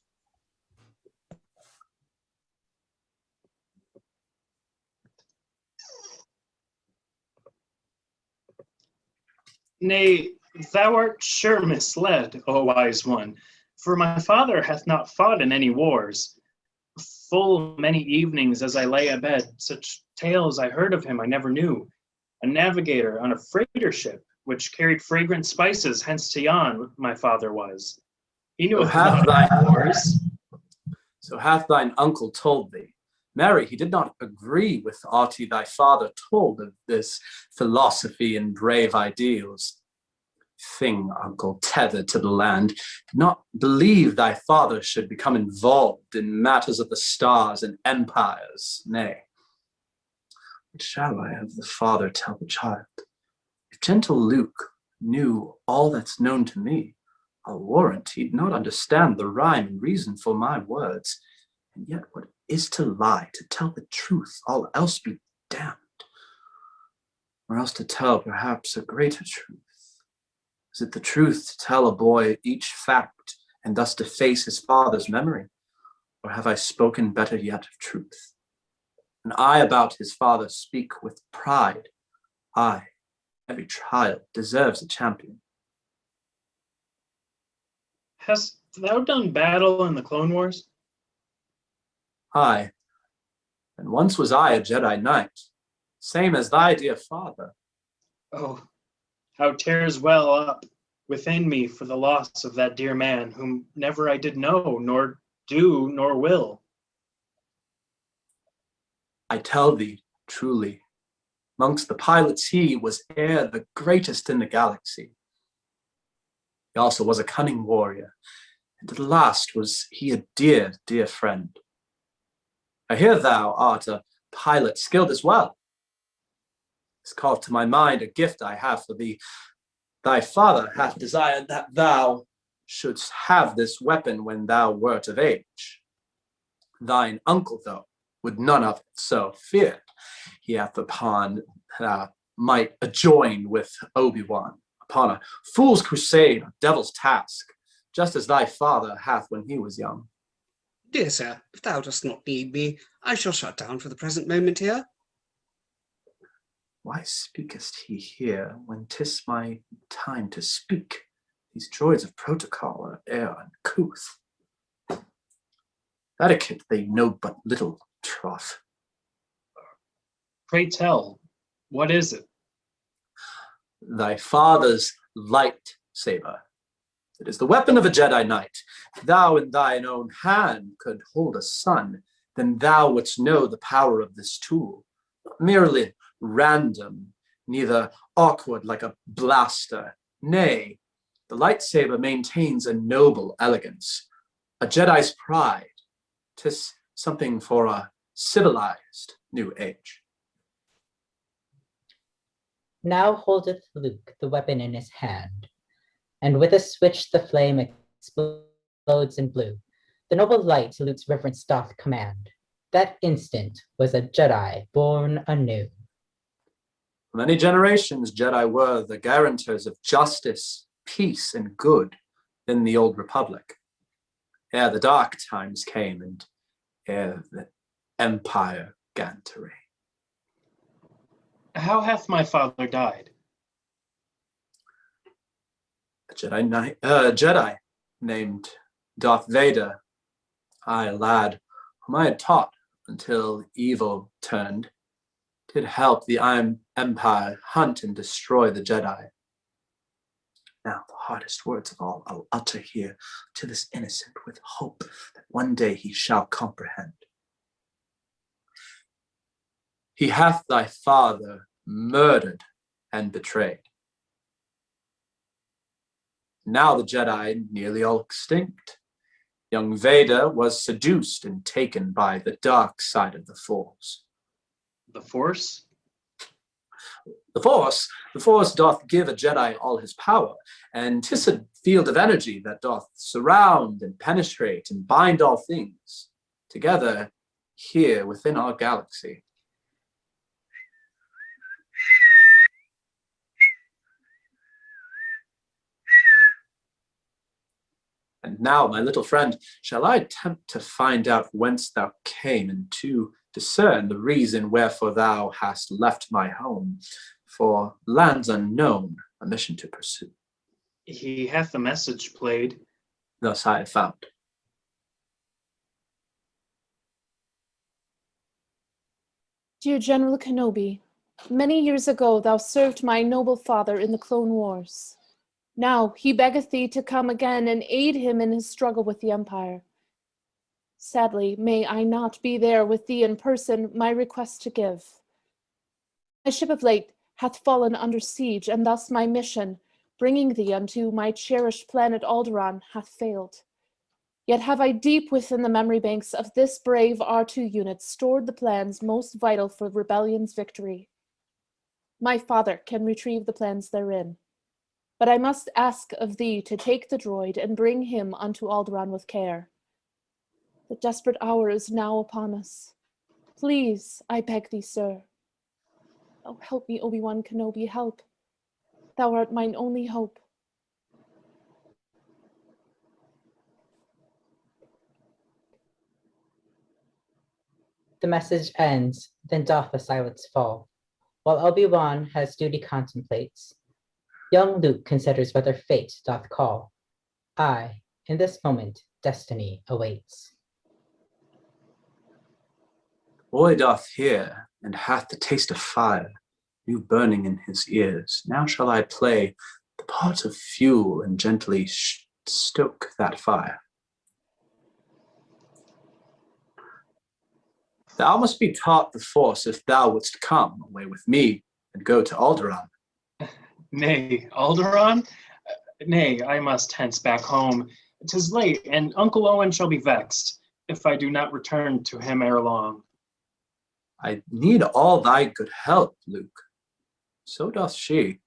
Nay, thou art sure misled, O wise one, for my father hath not fought in any wars. full many evenings as I lay abed. Such tales I heard of him I never knew. A navigator on a freighter ship, which carried fragrant spices hence to yon, my father was. He knew about wars. So hath thine uncle told thee. Mary, he did not agree with aught he thy father told of this philosophy and brave ideals. Thing, uncle, tethered to the land, did not believe thy father should become involved in matters of the stars and empires. Nay, what shall I of the father tell the child? If gentle Luke knew all that's known to me, I'll warrant he'd not understand the rhyme and reason for my words. And yet what is to lie, to tell the truth, all else be damned? Or else to tell perhaps a greater truth. Is it the truth to tell a boy each fact and thus deface his father's memory? Or have I spoken better yet of truth? And I about his father speak with pride. I, every child, deserves a champion. Hast thou done battle in the Clone Wars? Aye, and once was I a Jedi Knight, same as thy dear father. Oh, how tears well up within me for the loss of that dear man, whom never I did know, nor do, nor will. I tell thee truly, mongst the pilots he was e'er the greatest in the galaxy. He also was a cunning warrior, and at the last was he a dear, dear friend. I hear thou art a pilot skilled as well. It's called to my mind a gift I have for thee. Thy father hath desired that thou shouldst have this weapon when thou wert of age. Thine uncle, though, would none of it, so feared he hath upon might adjoin with Obi-Wan upon a fool's crusade, a devil's task, just as thy father hath when he was young. Dear sir, if thou dost not need me, I shall shut down for the present moment here. Why speakest he here when 'tis my time to speak? These droids of protocol are e'er uncouth. Etiquette they know but little, troth. Pray tell, what is it? Thy father's lightsaber. It is the weapon of a Jedi Knight. If thou in thine own hand could hold a son, then thou wouldst know the power of this tool. Not merely random, neither awkward like a blaster. Nay, the lightsaber maintains a noble elegance, a Jedi's pride. 'Tis something for a civilized new age. Now holdeth Luke the weapon in his hand, and with a switch the flame explodes in blue. The noble light Luke's reverence doth command. That instant was a Jedi born anew. For many generations, Jedi were the guarantors of justice, peace, and good in the Old Republic. Ere the dark times came and ere the Empire began to reign. How hath my father died? A Jedi named Darth Vader, I, a lad whom I had taught until evil turned, did help the Empire hunt and destroy the Jedi. Now the hardest words of all I'll utter here to this innocent with hope that one day he shall comprehend. He hath thy father murdered and betrayed. Now the Jedi nearly all extinct. Young Vader was seduced and taken by the dark side of the Force. The Force? The Force doth give a Jedi all his power, and 'tis a field of energy that doth surround and penetrate and bind all things together here within our galaxy. And now, my little friend, shall I attempt to find out whence thou came, and to discern the reason wherefore thou hast left my home, for lands unknown, a mission to pursue. He hath the message played. Thus I have found. Dear General Kenobi, many years ago thou served my noble father in the Clone Wars. Now he beggeth thee to come again and aid him in his struggle with the Empire. Sadly, may I not be there with thee in person, my request to give. My ship of late hath fallen under siege, and thus my mission, bringing thee unto my cherished planet Alderaan, hath failed. Yet have I deep within the memory banks of this brave R2 unit stored the plans most vital for Rebellion's victory. My father can retrieve the plans therein, but I must ask of thee to take the droid and bring him unto Alderaan with care. The desperate hour is now upon us. Please, I beg thee, sir. Oh, help me, Obi-Wan Kenobi, help. Thou art mine only hope. The message ends, then doth the silence fall, while Obi-Wan has duty contemplates. Young Luke considers whether fate doth call. Aye, in this moment, destiny awaits. Boy doth hear, and hath the taste of fire, new burning in his ears. Now shall I play the part of fuel and gently stoke that fire. Thou must be taught the force if thou wouldst come away with me and go to Alderaan. Nay, Alderaan? Nay, I must hence back home. 'Tis late, and Uncle Owen shall be vexed if I do not return to him ere long. I need all thy good help, Luke. So doth she.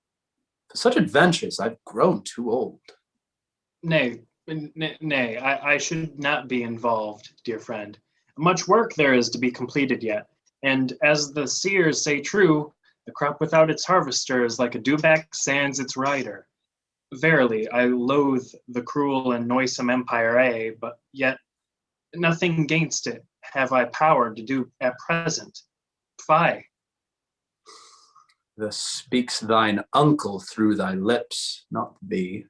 For such adventures I've grown too old. Nay, I should not be involved, dear friend. Much work there is to be completed yet, and as the seers say true, the crop without its harvester is like a dewback sans its rider. Verily, I loathe the cruel and noisome Empire, but yet nothing gainst it have I power to do at present. Fie. Thus speaks thine uncle through thy lips, not thee.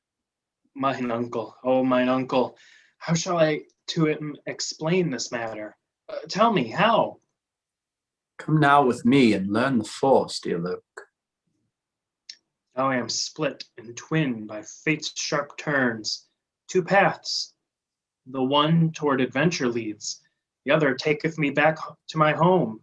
Mine uncle, oh mine uncle, how shall I to him explain this matter? Tell me, how? Come now with me and learn the force, dear Luke. Now I am split in twin by fate's sharp turns. Two paths. The one toward adventure leads, the other taketh me back to my home.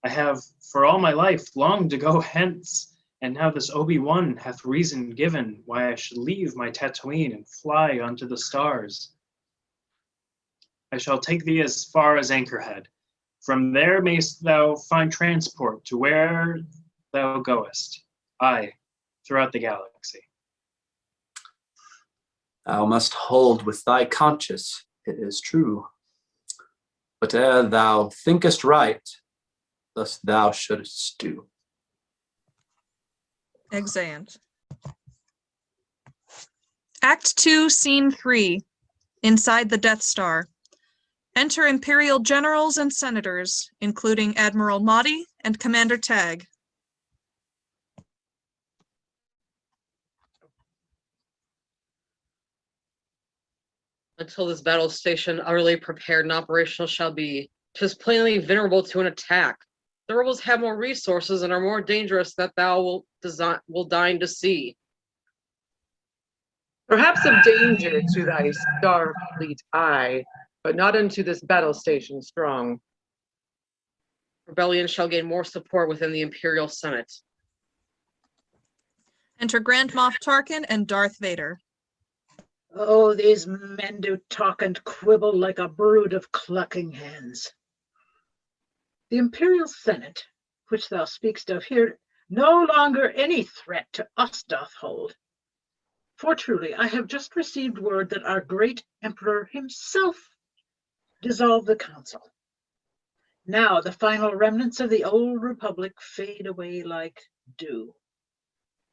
I have, for all my life, longed to go hence, and now this Obi-Wan hath reason given why I should leave my Tatooine and fly unto the stars. I shall take thee as far as Anchorhead. From there mayst thou find transport to where thou goest, aye, throughout the galaxy. Thou must hold with thy conscience, it is true. But ere thou thinkest right, thus thou shouldst do. Exeunt. Act 2, Scene 3. Inside the Death Star. Enter Imperial generals and senators, including Admiral Motti and Commander Tagg. Until this battle station utterly prepared and operational shall be, 'tis plainly vulnerable to an attack. The rebels have more resources and are more dangerous that thou will deign to see. Perhaps of danger to thy star fleet eye, but not unto this battle station strong. Rebellion shall gain more support within the Imperial Senate. Enter Grand Moff Tarkin and Darth Vader. Oh, these men do talk and quibble like a brood of clucking hens. The Imperial Senate, which thou speakst of here, no longer any threat to us doth hold. For truly, I have just received word that our great Emperor himself dissolved the council. Now the final remnants of the old republic fade away like dew.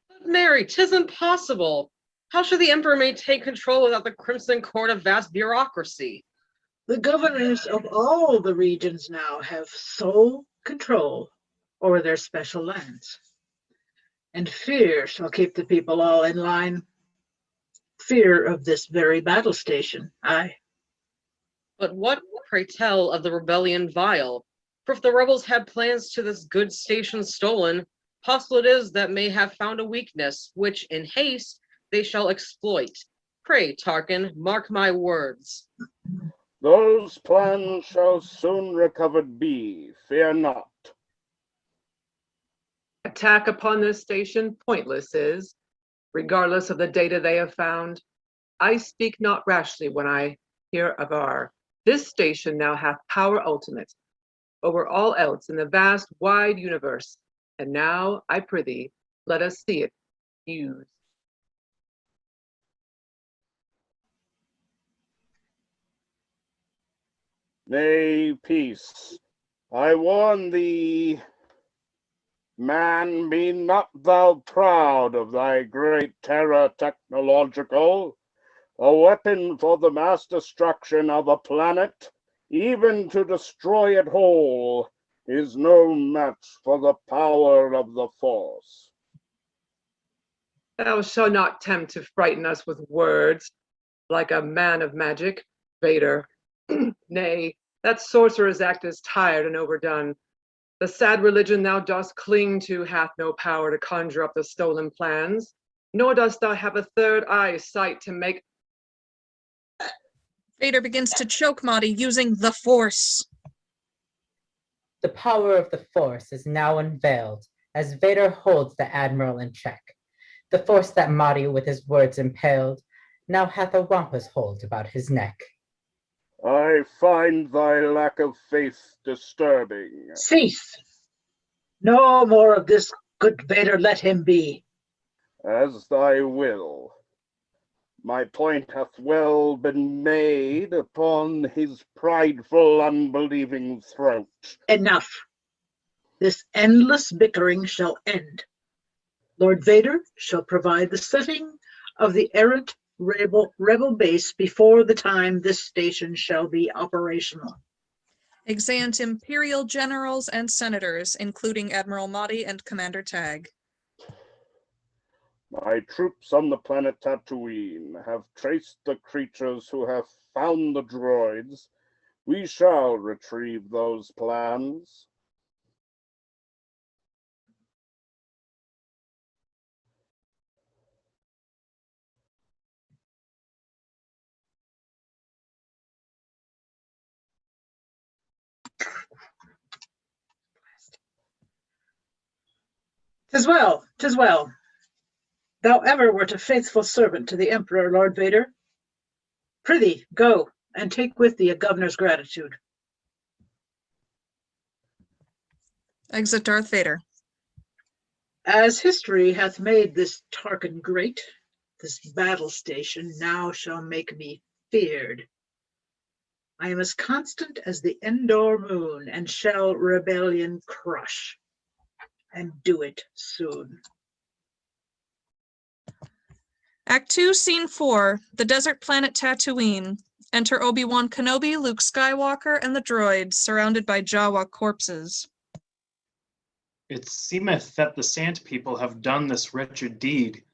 But Mary, 'tis impossible. How should the Emperor maintain control without the Crimson Court of vast bureaucracy? The governors of all the regions now have sole control over their special lands. And fear shall keep the people all in line. Fear of this very battle station, aye. But what, pray tell, of the rebellion vile? For if the rebels had plans to this good station stolen, possible it is that may have found a weakness, which in haste they shall exploit. Pray, Tarkin, mark my words. Those plans shall soon recovered be, fear not. Attack upon this station pointless is, regardless of the data they have found. I speak not rashly when I hear avar. This station now hath power ultimate over all else in the vast wide universe, and now, I prithee, let us see it used. Nay, peace. I warn thee, man, be not thou proud of thy great terror technological, a weapon for the mass destruction of a planet, even to destroy it whole, is no match for the power of the Force. Thou shalt not tempt to frighten us with words, like a man of magic, Vader. Nay, that sorcerer's act is tired and overdone. The sad religion thou dost cling to hath no power to conjure up the stolen plans, nor dost thou have a third eye sight to make. Vader begins to choke Mahdi using the Force. The power of the Force is now unveiled as Vader holds the Admiral in check. The Force that Mahdi with his words impaled now hath a wampus hold about his neck. I find thy lack of faith disturbing. Cease! No more of this, good Vader, let him be. As thy will. My point hath well been made upon his prideful, unbelieving throat. Enough. This endless bickering shall end. Lord Vader shall provide the setting of the errant rebel base before the time this station shall be operational. Exeunt Imperial generals and senators, including Admiral Mahdi and Commander Tag. My troops on the planet Tatooine have traced the creatures who have found the droids. We shall retrieve those plans. Tis well, tis well. Thou ever wert a faithful servant to the Emperor, Lord Vader. Prithee, go, and take with thee a governor's gratitude. Exit Darth Vader. As history hath made this Tarkin great, this battle station now shall make me feared. I am as constant as the Endor moon, and shall rebellion crush, and do it soon. Act 2, Scene 4, the desert planet Tatooine. Enter Obi-Wan Kenobi, Luke Skywalker, and the droids, surrounded by Jawa corpses. It seemeth that the Sand people have done this wretched deed.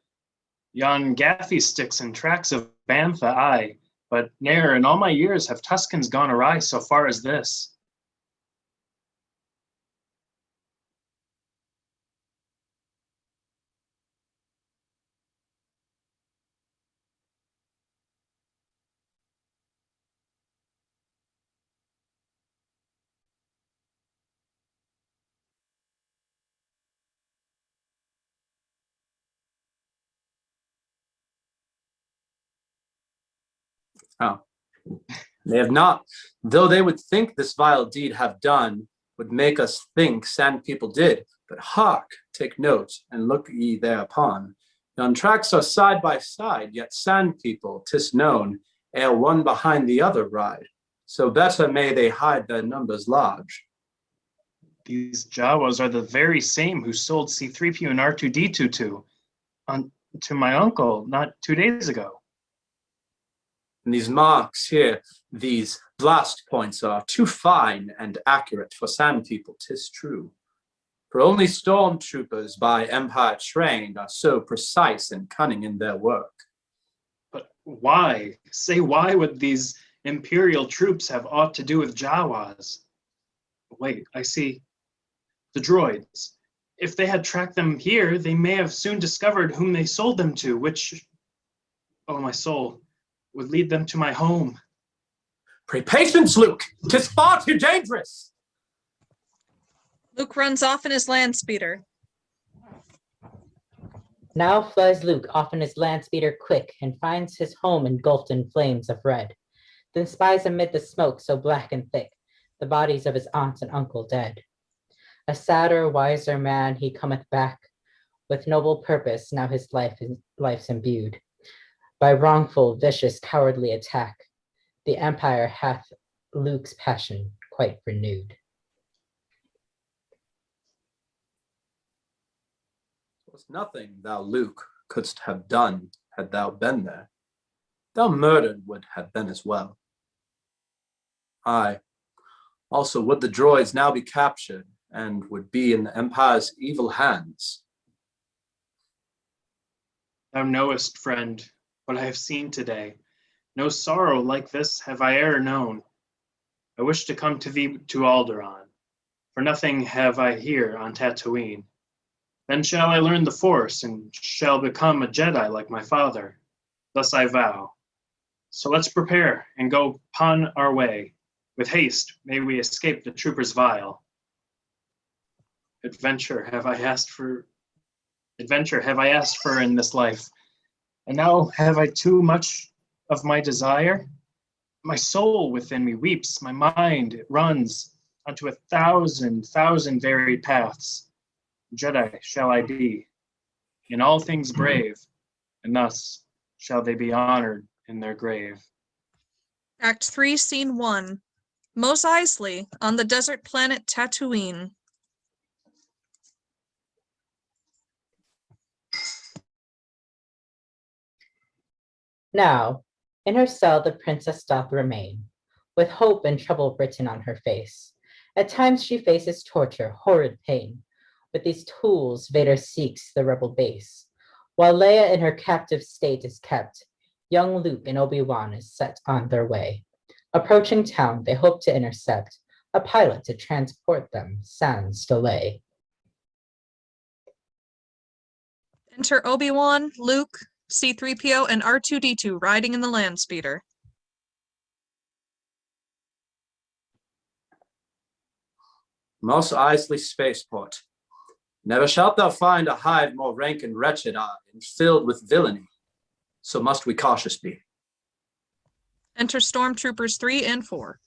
Yon Gaffy sticks and tracks of Bantha I, but ne'er in all my years have Tuscans gone awry so far as this. Oh. They have not, though they would think this vile deed have done, would make us think Sand people did. But hark, take note, and look ye thereupon. Yon tracks are side by side, yet Sand people, 'tis known, ere one behind the other ride. So better may they hide their numbers large. These Jawas are the very same who sold C-3PO and R2-D2 to my uncle not 2 days ago. And these marks here, these blast points are too fine and accurate for Sand people, 'tis true. For only stormtroopers by Empire trained are so precise and cunning in their work. But why? Say, why would these Imperial troops have aught to do with Jawas? Wait, I see. The droids. If they had tracked them here, they may have soon discovered whom they sold them to, which, oh my soul, would lead them to my home. Pray patience, Luke. 'Tis far too dangerous. Luke runs off in his land speeder. Now flies Luke off in his land speeder quick, and finds his home engulfed in flames of red. Then spies amid the smoke so black and thick the bodies of his aunt and uncle dead. A sadder, wiser man, he cometh back with noble purpose. Now his life's imbued by wrongful, vicious, cowardly attack. The empire hath Luke's passion quite renewed. Was nothing thou, Luke, couldst have done had thou been there. Thou murdered would have been as well. Aye, also would the droids now be captured and would be in the Empire's evil hands. Thou knowest, friend, what I have seen today. No sorrow like this have I e'er known. I wish to come to thee to Alderaan, for nothing have I here on Tatooine. Then shall I learn the Force, and shall become a Jedi like my father. Thus I vow. So let's prepare and go upon our way. With haste may we escape the troopers vile. Adventure have I asked for in this life, and now have I too much of my desire? My soul within me weeps, my mind it runs onto 1,000 varied paths. Jedi shall I be, in all things brave, and thus shall they be honored in their grave. Act 3, Scene 1. Mos Eisley on the desert planet Tatooine. Now, in her cell the princess doth remain, with hope and trouble written on her face. At times she faces torture, horrid pain. With these tools Vader seeks the rebel base. While Leia in her captive state is kept, young Luke and Obi-Wan is set on their way. Approaching town, they hope to intercept a pilot to transport them sans delay. Enter Obi-Wan, Luke, C-3PO, and R2-D2 riding in the land speeder. Mos Eisley Spaceport. Never shalt thou find a hive more rank and wretched, and filled with villainy. So must we cautious be. Enter Stormtroopers 3 and 4.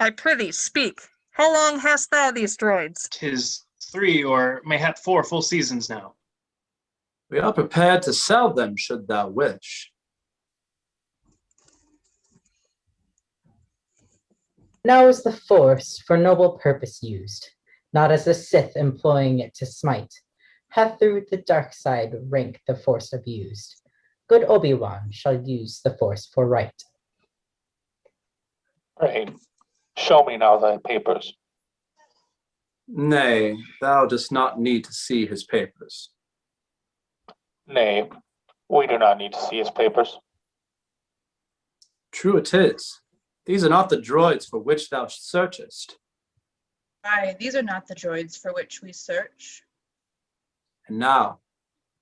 I prithee, speak. How long hast thou these droids? 'Tis 3 or mayhap 4 full seasons now. We are prepared to sell them should thou wish. Now is the Force for noble purpose used, not as the Sith employing it to smite, hath through the dark side rank the Force abused. Good Obi-Wan shall use the Force for right. Pray, show me now thy papers. Nay, thou dost not need to see his papers. Nay, we do not need to see his papers. True it is. These are not the droids for which thou searchest. Aye, these are not the droids for which we search. And now,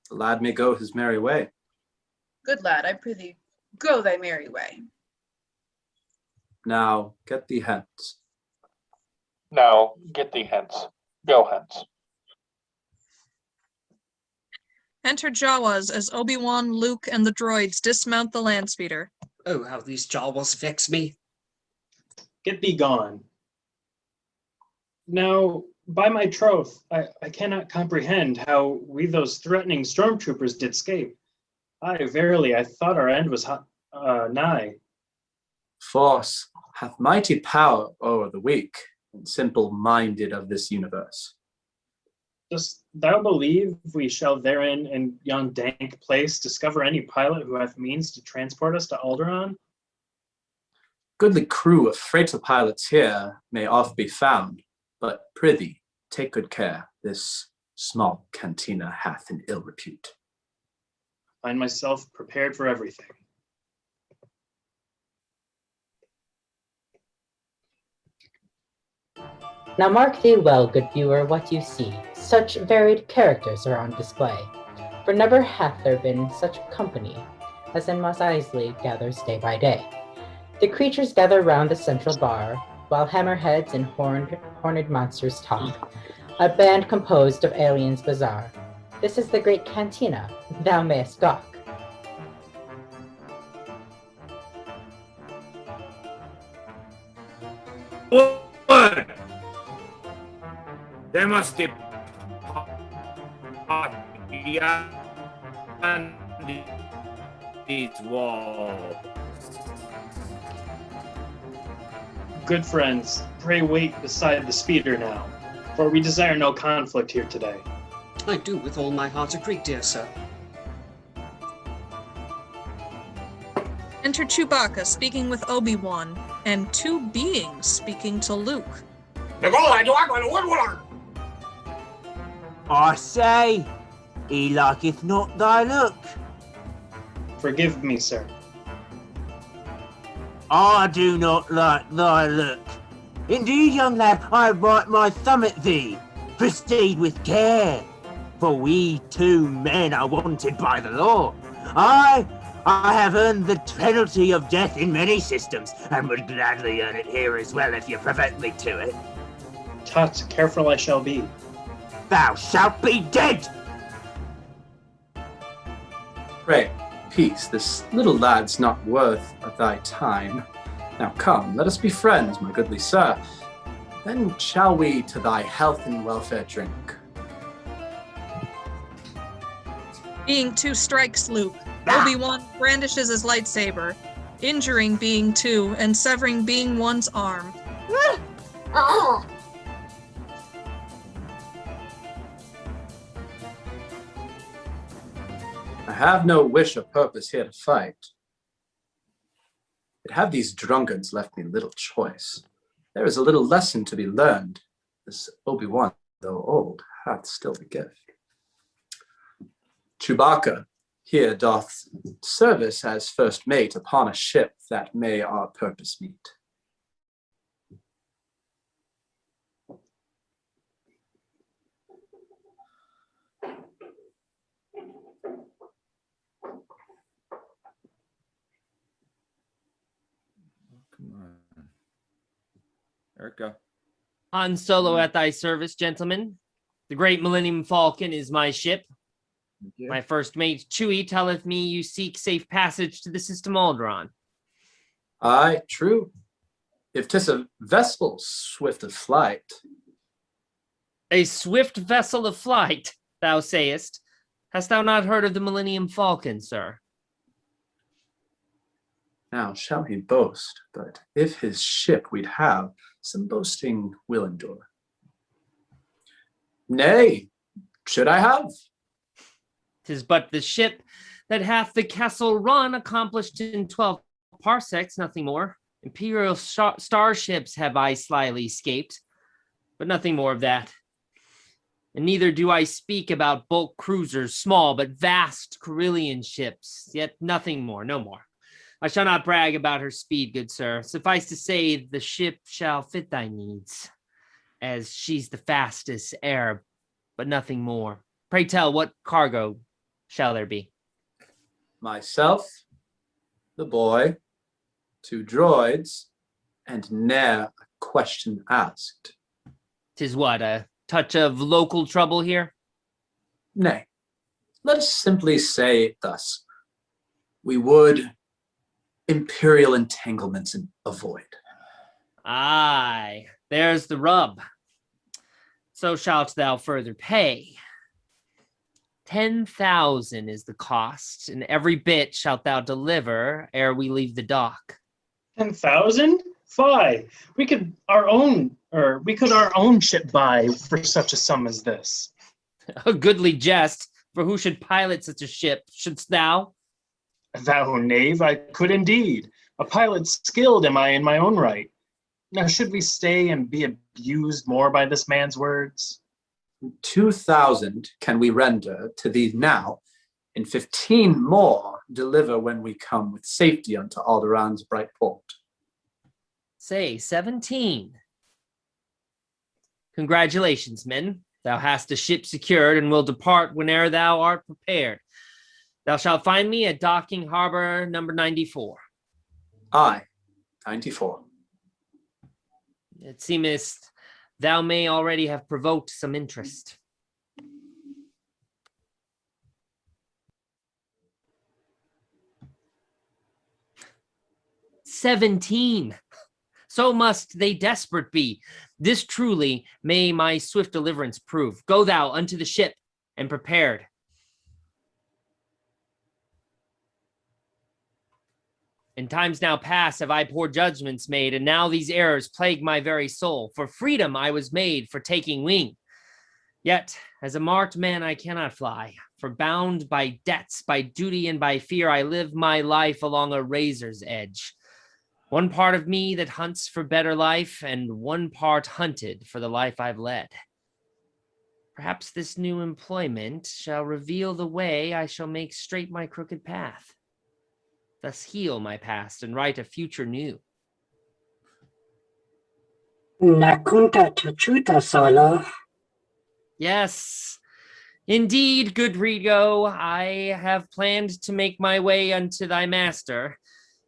the lad may go his merry way. Good lad, I prithee, go thy merry way. Now, get thee hence. Now, get thee hence. Go hence. Enter Jawas as Obi-Wan, Luke, and the droids dismount the land speeder. Oh, how these Jawas vex me. Get thee gone. Now, by my troth, I cannot comprehend how we those threatening stormtroopers did escape. Aye, verily, I thought our end was nigh. Force hath mighty power o'er the weak and simple-minded of this universe. Dost thou believe we shall therein in yon dank place discover any pilot who hath means to transport us to Alderaan? goodly crew of freighter pilots here may oft be found, but prithee, take good care. This small cantina hath an ill repute. I find myself prepared for everything. Now mark thee well, good viewer, what you see. Such varied characters are on display. For never hath there been such company as in Mos Eisley gathers day by day. The creatures gather round the central bar, while hammerheads and horned monsters talk. A band composed of aliens bizarre. This is the great cantina, thou mayest dock. What? There must be beyond these walls. Good friends, pray wait beside the speeder now, for we desire no conflict here today. I do with all my heart agree, dear sir. Enter Chewbacca speaking with Obi-Wan, and two beings speaking to Luke. I say, he liketh not thy look. Forgive me, sir. I do not like thy look. Indeed, young lad, I write my thumb at thee. Proceed with care, for we 2 men are wanted by the law. I have earned the penalty of death in many systems, and would gladly earn it here as well if you prevent me to it. Tut, careful I shall be. Thou shalt be dead! Pray, peace, this little lad's not worth of thy time. Now come, let us be friends, my goodly sir. Then shall we to thy health and welfare drink. Being 2 strikes Luke. Obi-Wan brandishes his lightsaber, injuring Being 2 and severing Being 1's arm. I have no wish or purpose here to fight. But have these drunkards left me little choice? There is a little lesson to be learned. This Obi-Wan, though old, hath still the gift. Chewbacca here doth service as first mate upon a ship that may our purpose meet. Come on. Erica. Han Solo at thy service, gentlemen. The great Millennium Falcon is my ship. My first mate, Chewie, telleth me you seek safe passage to the system Alderaan. Aye, true. If 'tis a vessel swift of flight. A swift vessel of flight, thou sayest. Hast thou not heard of the Millennium Falcon, sir? Now shall he boast, but if his ship we'd have, some boasting will endure. Nay, should I have? 'Tis but the ship that hath the Kessel Run accomplished in 12 parsecs, nothing more. Imperial starships have I slyly escaped, but nothing more of that. And neither do I speak about bulk cruisers, small but vast Carillion ships, yet nothing more, no more. I shall not brag about her speed, good sir. Suffice to say, the ship shall fit thy needs, as she's the fastest air, but nothing more. Pray tell, what cargo shall there be? Myself, the boy, 2 droids, and ne'er a question asked. 'Tis what, a touch of local trouble here? Nay, let us simply say it thus. We would imperial entanglements avoid. Aye, there's the rub. So shalt thou further pay. 10,000 is the cost, and every bit shalt thou deliver ere we leave the dock. 10,000? Fie! We could our own ship buy for such a sum as this. A goodly jest, for who should pilot such a ship? Shouldst thou? Thou knave, I could indeed. A pilot skilled am I in my own right. Now should we stay and be abused more by this man's words? 2,000 can we render to thee now, and 15 more deliver when we come with safety unto Alderon's bright port. Say 17. Congratulations, men. Thou hast a ship secured and will depart whene'er thou art prepared. Thou shalt find me at Docking Harbor number 94. Aye, 94. It seemeth thou may already have provoked some interest. "17. So must they desperate be. This truly may my swift deliverance prove. Go thou unto the ship and prepared." In times now past have I poor judgments made, and now these errors plague my very soul. For freedom I was made, for taking wing. Yet, as a marked man I cannot fly, for bound by debts, by duty, and by fear, I live my life along a razor's edge. One part of me that hunts for better life, and one part hunted for the life I've led. Perhaps this new employment shall reveal the way I shall make straight my crooked path, thus heal my past and write a future new. Nakunta tachuta solo. Yes, indeed, good Rigo, I have planned to make my way unto thy master.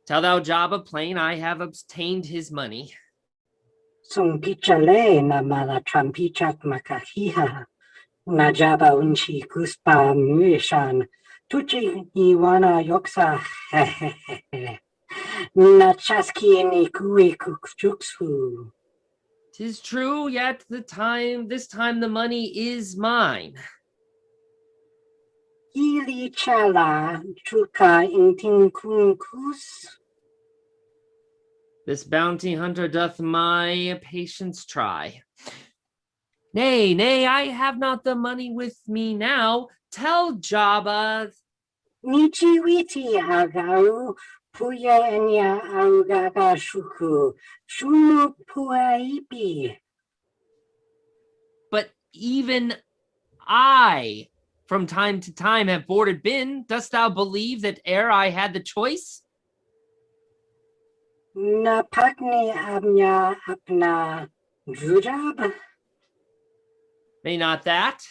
Tell thou Jabba plain I have obtained his money. Sung pichale na mala trampichak makahiha. Najaba unchi kuspa muishan. Tuchi iwana yoksa. Nachaski ni kui kukchuksu. 'Tis true, yet this time the money is mine. Ili chala chuka intinkunkus. This bounty hunter doth my patience try. Nay, nay, I have not the money with me now. Tell Jabba. Nichi witi agau. Puya enya augaga shuku. Shunu puaipi. But even I, from time to time, have boarded been. Dost thou believe that ere I had the choice? Napakni abnya apna jujab. May not that?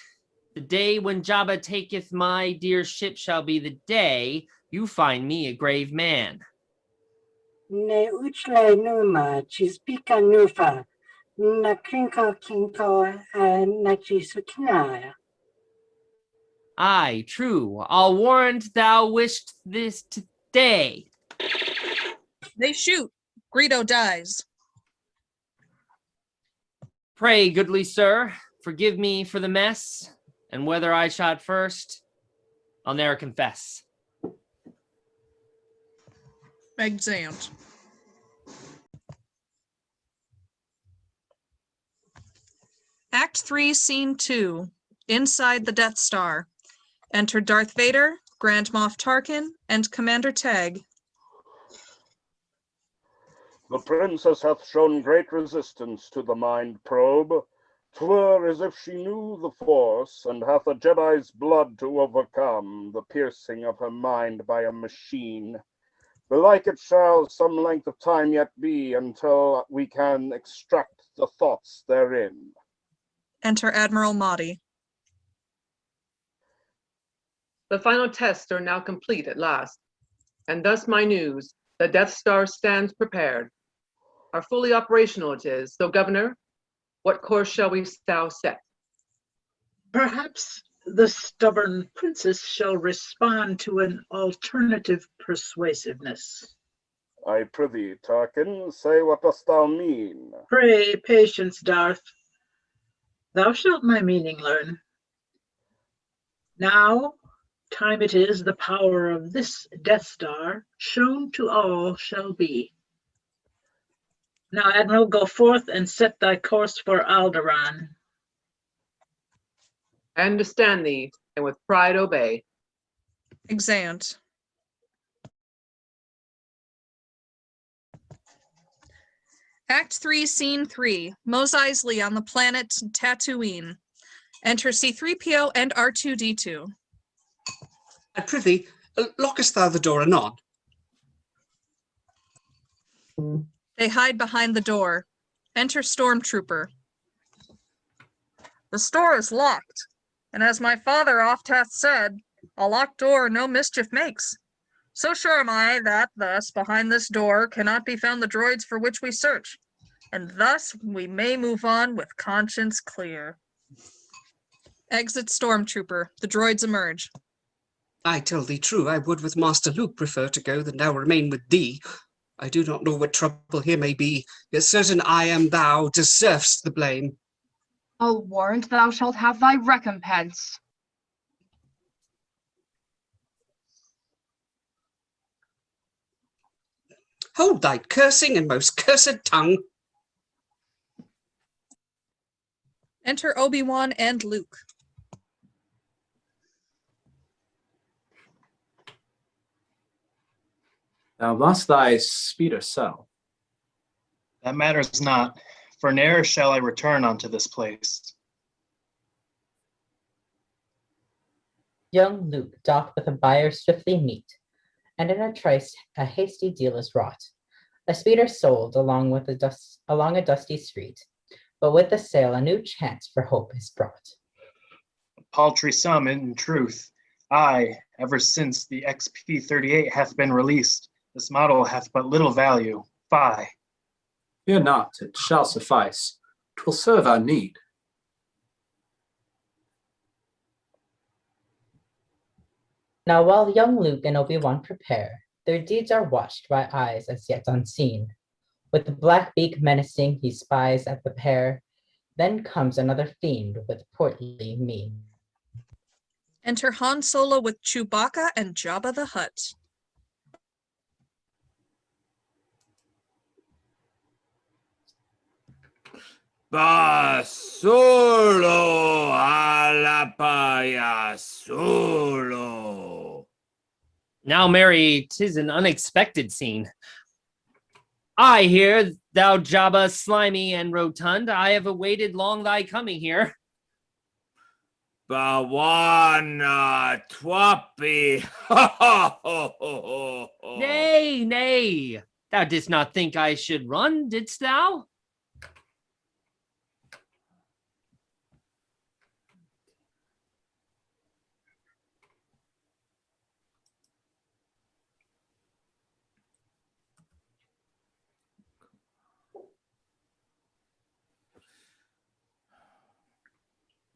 The day when Jabba taketh my dear ship shall be the day you find me a grave man. Ne uchle numa chispika nufa. Na kinko kinko nachisukina. Aye, true. I'll warrant thou wished this today. They shoot. Greedo dies. Pray, goodly sir, forgive me for the mess, and whether I shot first, I'll ne'er confess. Exeunt. Act 3, Scene 2. Inside the Death Star. Enter Darth Vader, Grand Moff Tarkin, and Commander Tag. The princess hath shown great resistance to the mind probe. 'Twere as if she knew the Force, and hath a Jedi's blood to overcome the piercing of her mind by a machine. Belike it shall some length of time yet be until we can extract the thoughts therein. Enter Admiral Mahdi. The final tests are now complete at last, and thus my news, the Death Star stands prepared. Are fully operational it is. So, Governor, what course shall we now set? Perhaps the stubborn princess shall respond to an alternative persuasiveness. I prithee, Tarkin, say what dost thou mean? Pray patience, Darth. Thou shalt my meaning learn. Now, time it is the power of this Death Star shown to all shall be. Now, Admiral, go forth and set thy course for Alderaan. I understand thee, and with pride obey. Exeunt. Act 3, Scene 3, Mos Eisley on the planet Tatooine. Enter C-3PO and R2-D2. I prithee, lockest thou the door anon? They hide behind the door. Enter Stormtrooper. The store is locked, and as my father oft hath said, a locked door no mischief makes. So sure am I that thus behind this door cannot be found the droids for which we search, and thus we may move on with conscience clear. Exit Stormtrooper. The droids emerge. I tell thee true, I would with Master Luke prefer to go than now remain with thee. I do not know what trouble here may be, yet certain I am thou deservest the blame. I'll warrant thou shalt have thy recompense. Hold thy cursing and most cursed tongue. Enter Obi-Wan and Luke. Now must thy speeder sell. That matters not, for ne'er shall I return unto this place. Young Luke doth with a buyer swiftly meet, and in a trice a hasty deal is wrought. A speeder sold along a dusty street, but with the sale a new chance for hope is brought. A paltry sum, in truth. Aye, ever since the XP-38 hath been released, this model hath but little value. Fie. Fear not, it shall suffice. 'Twill serve our need. Now while young Luke and Obi-Wan prepare, their deeds are watched by eyes as yet unseen. With the black beak menacing, he spies at the pair. Then comes another fiend with portly mien. Enter Han Solo with Chewbacca and Jabba the Hutt. Va solo alla paia solo. Now, Mary, 'tis an unexpected scene. I hear, thou Jabba, slimy and rotund, I have awaited long thy coming here. Bawana twapi. Nay, nay, thou didst not think I should run, didst thou?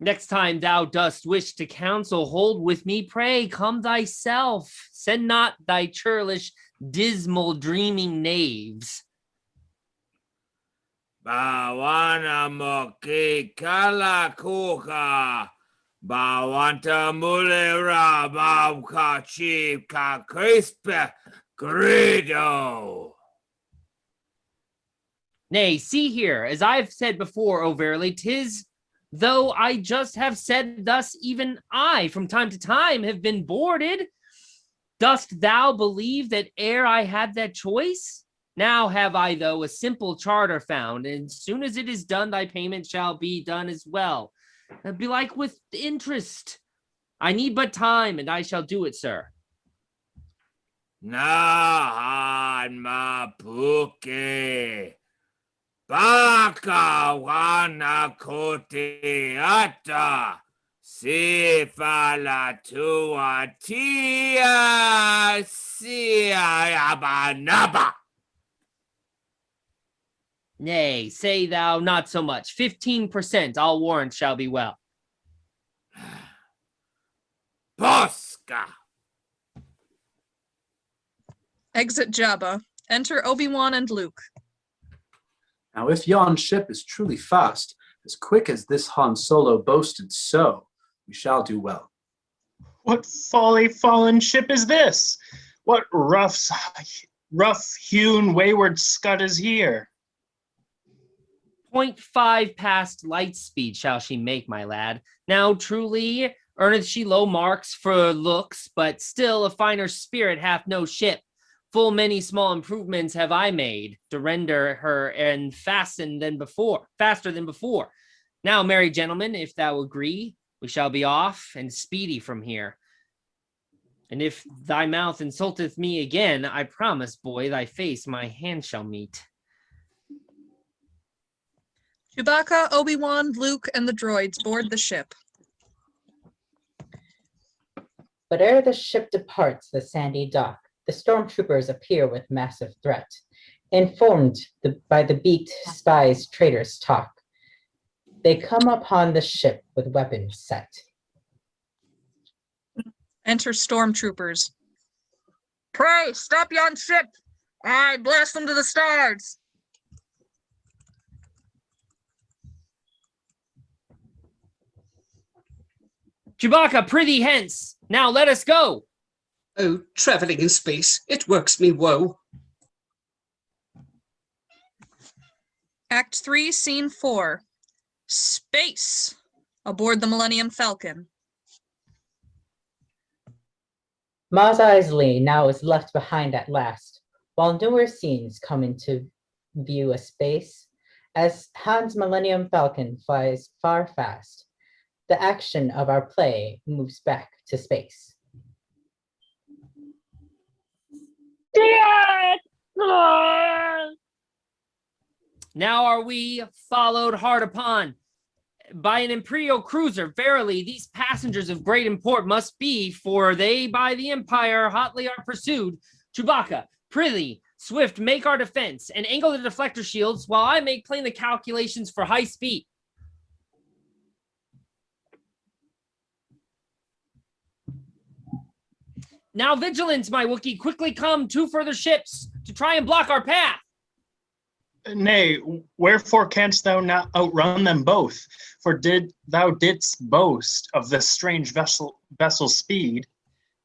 Next time thou dost wish to counsel, hold with me, pray, come thyself. Send not thy churlish, dismal, dreaming knaves. Bawana moki kala kuka. Bawanta mulera babka chief ka crispe grido. Nay, see here, as I've said before, O verily, 'tis though I just have said thus, even I from time to time have been boarded. Dost thou believe that ere I had that choice? Now have I, though, a simple charter found, and as soon as it is done, thy payment shall be done as well. Be like with interest. I need but time, and I shall do it, sir. Nahan mapuke. Baka wana kote ata. Sifala tua tia siayabanaba. Nay, say thou not so much. 15% I'll warrant shall be well. Posca. Exit Jabba. Enter Obi-Wan and Luke. Now if yon ship is truly fast, as quick as this Han Solo boasted so, we shall do well. What folly fallen ship is this? What rough-hewn wayward scud is here? 0.5 past light speed shall she make, my lad. Now truly earneth she low marks for looks, but still a finer spirit hath no ship. Full many small improvements have I made to render her and faster than before. Now, merry gentlemen, if thou agree, we shall be off and speedy from here. And if thy mouth insulteth me again, I promise, boy, thy face my hand shall meet. Chewbacca, Obi-Wan, Luke, and the droids board the ship. But ere the ship departs the sandy dock, the stormtroopers appear with massive threat. Informed by the beaked spies' traitors' talk, they come upon the ship with weapons set. Enter stormtroopers. Pray, stop yon ship! I blast them to the stars! Chewbacca, prithee hence! Now let us go! Oh, travelling in space, it works me woe. Act 3, Scene 4. Space! Aboard the Millennium Falcon. Maz Eisley now is left behind at last, while newer scenes come into view a space as Han's Millennium Falcon flies far fast. The action of our play moves back to space. Now are we followed hard upon by an imperial cruiser. Verily, these passengers of great import must be, for they by the Empire hotly are pursued. Chewbacca, prithee, swift, make our defense, and angle the deflector shields while I make plain the calculations for high speed. Now vigilance, my Wookiee, quickly come 2 further ships to try and block our path. Nay, wherefore canst thou not outrun them both? For thou didst boast of this strange vessel's speed.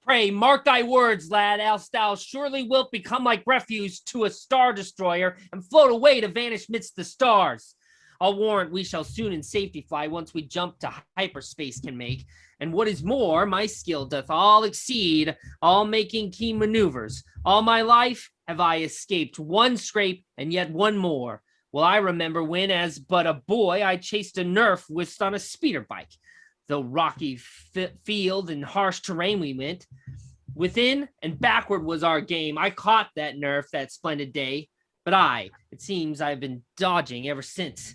Pray, mark thy words, lad, else thou surely wilt become like refuse to a star destroyer and float away to vanish midst the stars. I'll warrant we shall soon in safety fly once we jump to hyperspace can make. And what is more, my skill doth all exceed all making keen maneuvers. All my life have I escaped one scrape and yet one more. Well, I remember when, as but a boy, I chased a nerf whist on a speeder bike. Though rocky field and harsh terrain we went, within and backward was our game. I caught that nerf that splendid day, but it seems I've been dodging ever since.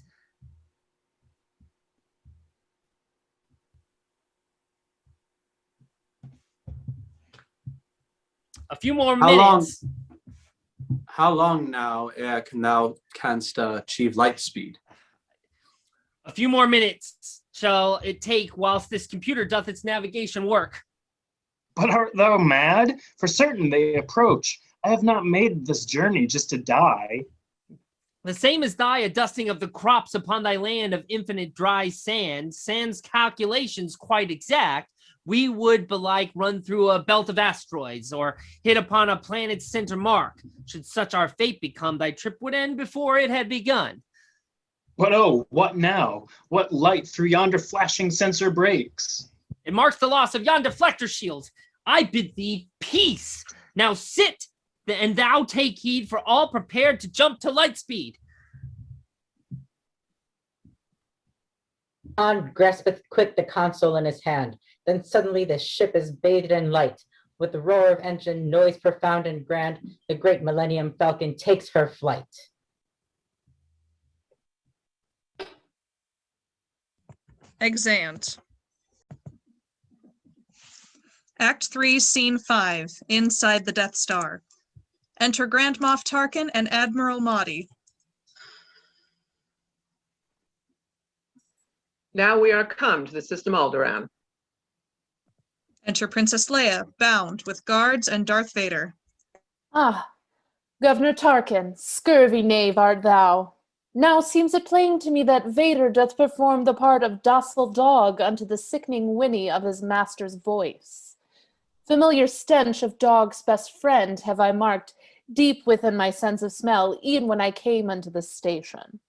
A few more minutes. How long now ere thou canst achieve light speed? A few more minutes shall it take whilst this computer doth its navigation work. But art thou mad? For certain they approach. I have not made this journey just to die. The same as thy adusting of the crops upon thy land of infinite dry sand, sans calculations quite exact, we would belike run through a belt of asteroids or hit upon a planet's center mark. Should such our fate become, thy trip would end before it had begun. But oh, what now? What light through yonder flashing sensor breaks? It marks the loss of yon deflector shields. I bid thee peace. Now sit, and thou take heed, for all prepared to jump to light speed. Han graspeth quick the console in his hand. Then suddenly the ship is bathed in light. With the roar of engine, noise profound and grand, the great Millennium Falcon takes her flight. Exeunt. Act 3, Scene 5, inside the Death Star. Enter Grand Moff Tarkin and Admiral Mahdi. Now we are come to the system Alderaan. Enter Princess Leia, bound, with guards and Darth Vader. Ah, Governor Tarkin, scurvy knave art thou. Now seems it plain to me that Vader doth perform the part of docile dog unto the sickening whinny of his master's voice. Familiar stench of dog's best friend have I marked deep within my sense of smell, e'en when I came unto the station.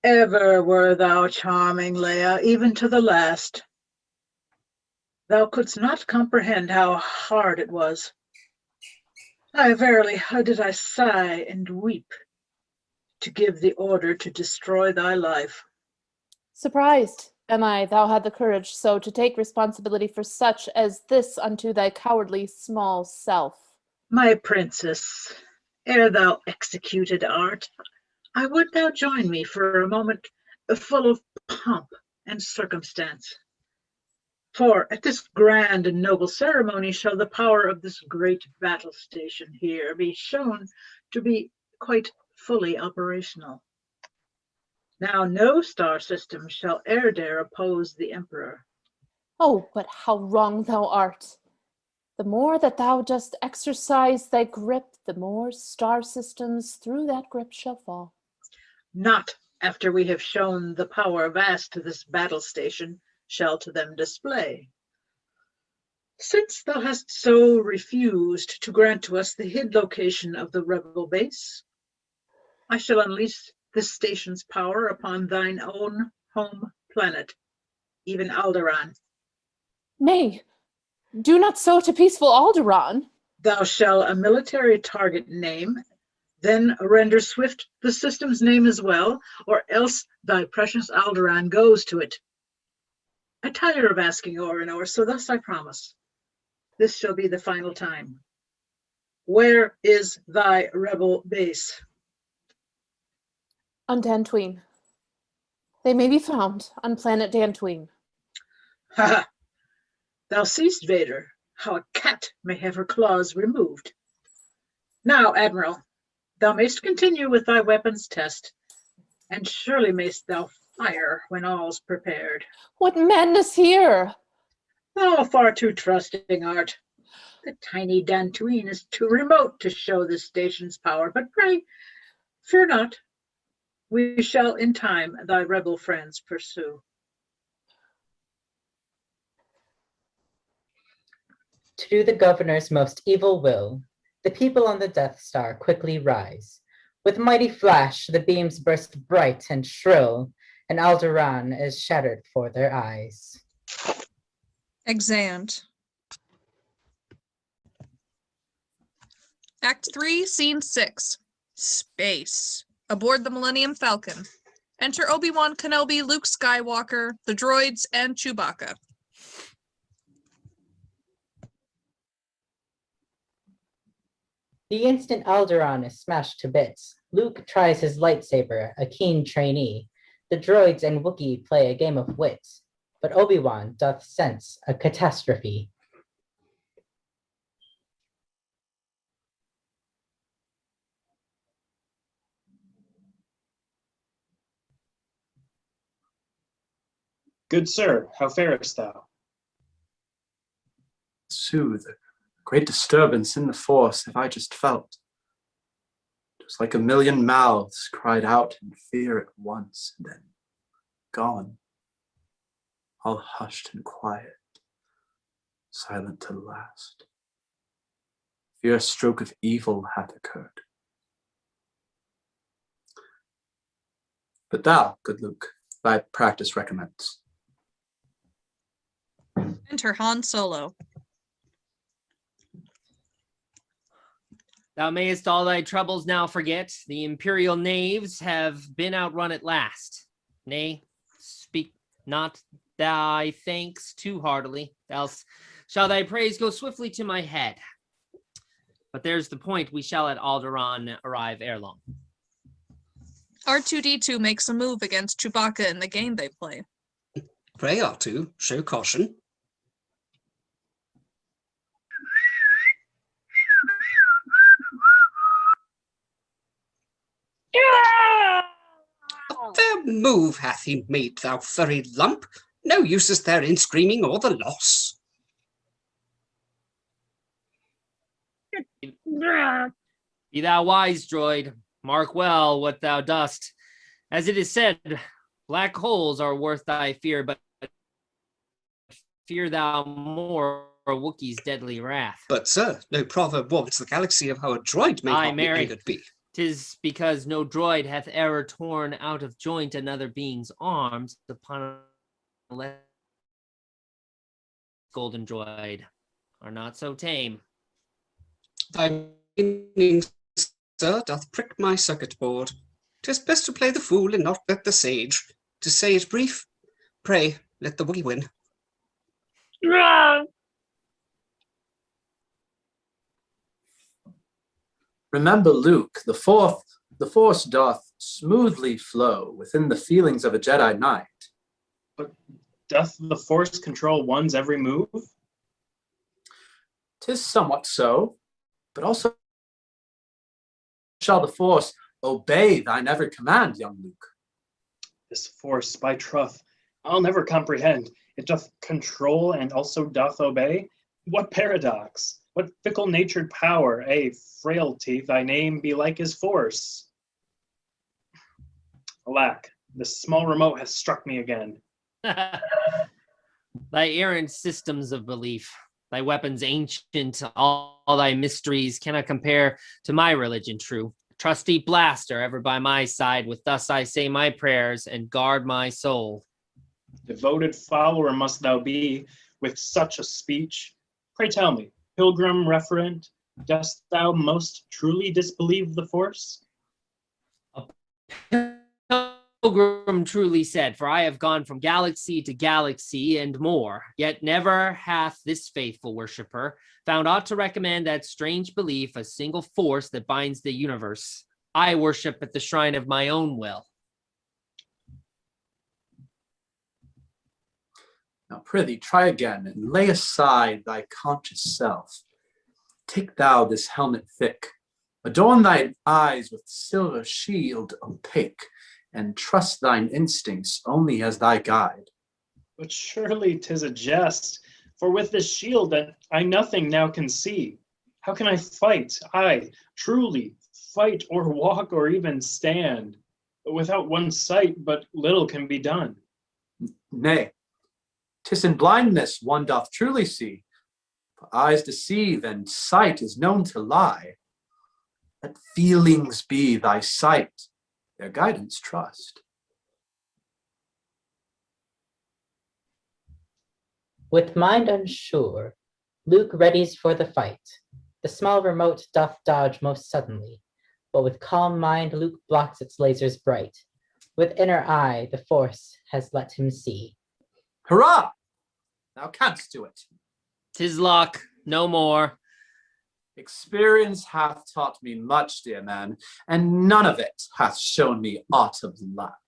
Ever were thou charming, Leia, even to the last. Thou couldst not comprehend how hard it was. Aye, verily, how did I sigh and weep to give the order to destroy thy life. Surprised am I thou had the courage so to take responsibility for such as this unto thy cowardly small self. My princess, ere thou executed art, I would thou join me for a moment full of pomp and circumstance. For at this grand and noble ceremony shall the power of this great battle station here be shown to be quite fully operational. Now no star system shall e'er dare oppose the emperor. Oh, but how wrong thou art! The more that thou dost exercise thy grip, the more star systems through that grip shall fall. Not after we have shown the power vast this battle station shall to them display. Since thou hast so refused to grant to us the hid location of the rebel base, I shall unleash this station's power upon thine own home planet, even Alderaan. Nay, do not so to peaceful Alderaan. Thou shalt a military target name, then render swift the system's name as well, or else thy precious Alderaan goes to it. I tire of asking o'er and o'er, so thus I promise. This shall be the final time. Where is thy rebel base? On Dantooine. They may be found on planet Dantooine. Ha ha! Thou seest, Vader, how a cat may have her claws removed. Now, Admiral, thou mayst continue with thy weapons test, and surely mayst thou fire when all's prepared. What madness here! Oh, far too trusting art. The tiny Dantooine is too remote to show this station's power, but pray, fear not. We shall in time thy rebel friends pursue. To do the governor's most evil will, the people on the Death Star quickly rise. With mighty flash, the beams burst bright and shrill, and Alderaan is shattered for their eyes. Exeunt. Act 3, Scene 6. Space. Aboard the Millennium Falcon. Enter Obi-Wan Kenobi, Luke Skywalker, the droids, and Chewbacca. The instant Alderaan is smashed to bits, Luke tries his lightsaber, a keen trainee. The droids and Wookiee play a game of wits, but Obi-Wan doth sense a catastrophe. Good sir, how farest thou? Soothe, great disturbance in the force have I just felt. It was like a million mouths cried out in fear at once, and then gone, all hushed and quiet, silent to the last. Fierce stroke of evil hath occurred. But thou, good Luke, thy practice recommends. Enter Han Solo. Thou mayest all thy troubles now forget. The imperial knaves have been outrun at last. Nay, speak not thy thanks too heartily, else shall thy praise go swiftly to my head. But there's the point, we shall at Alderaan arrive ere long. R2-D2 makes a move against Chewbacca in the game they play. Pray, R2, show caution. A fair move hath he made, thou furry lump. No use is there in screaming o'er the loss. Be thou wise, droid. Mark well what thou dost. As it is said, black holes are worth thy fear, but fear thou more Wookiee's deadly wrath. But, sir, no proverb warrants the galaxy of how a droid may not be angered be. 'Tis because no droid hath ever torn out of joint another being's arms upon a less golden droid are not so tame. Thy meaning, sir, doth prick my circuit board. 'Tis best to play the fool and not bet the sage. To say it brief, pray let the woogie win. Remember, Luke, the force doth smoothly flow within the feelings of a Jedi Knight. But doth the Force control one's every move? 'Tis somewhat so, but also shall the Force obey thine every command, young Luke. This Force, by troth, I'll never comprehend. It doth control and also doth obey? What paradox! What fickle-natured power, frailty, thy name be like as Force. Alack, this small remote has struck me again. Thy errant systems of belief, thy weapons ancient, all thy mysteries cannot compare to my religion true. Trusty blaster ever by my side, with thus I say my prayers and guard my soul. Devoted follower must thou be, with such a speech. Pray tell me, pilgrim referent, dost thou most truly disbelieve the Force? Pilgrim truly said, for I have gone from galaxy to galaxy and more, yet never hath this faithful worshipper found aught to recommend that strange belief, a single force that binds the universe. I worship at the shrine of my own will. Now prithee, try again, and lay aside thy conscious self. Take thou this helmet thick, adorn thine eyes with silver shield opaque, and trust thine instincts only as thy guide. But surely 'tis a jest, for with this shield that I nothing now can see. How can I fight, truly fight or walk or even stand? Without one sight, but little can be done. Nay, 'tis in blindness one doth truly see, for eyes deceive and sight is known to lie. Let feelings be thy sight, their guidance trust. With mind unsure, Luke readies for the fight. The small remote doth dodge most suddenly, but with calm mind Luke blocks its lasers bright. With inner eye the Force has let him see. Hurrah! Thou canst do it. 'Tis luck, no more. Experience hath taught me much, dear man, and none of it hath shown me aught of luck.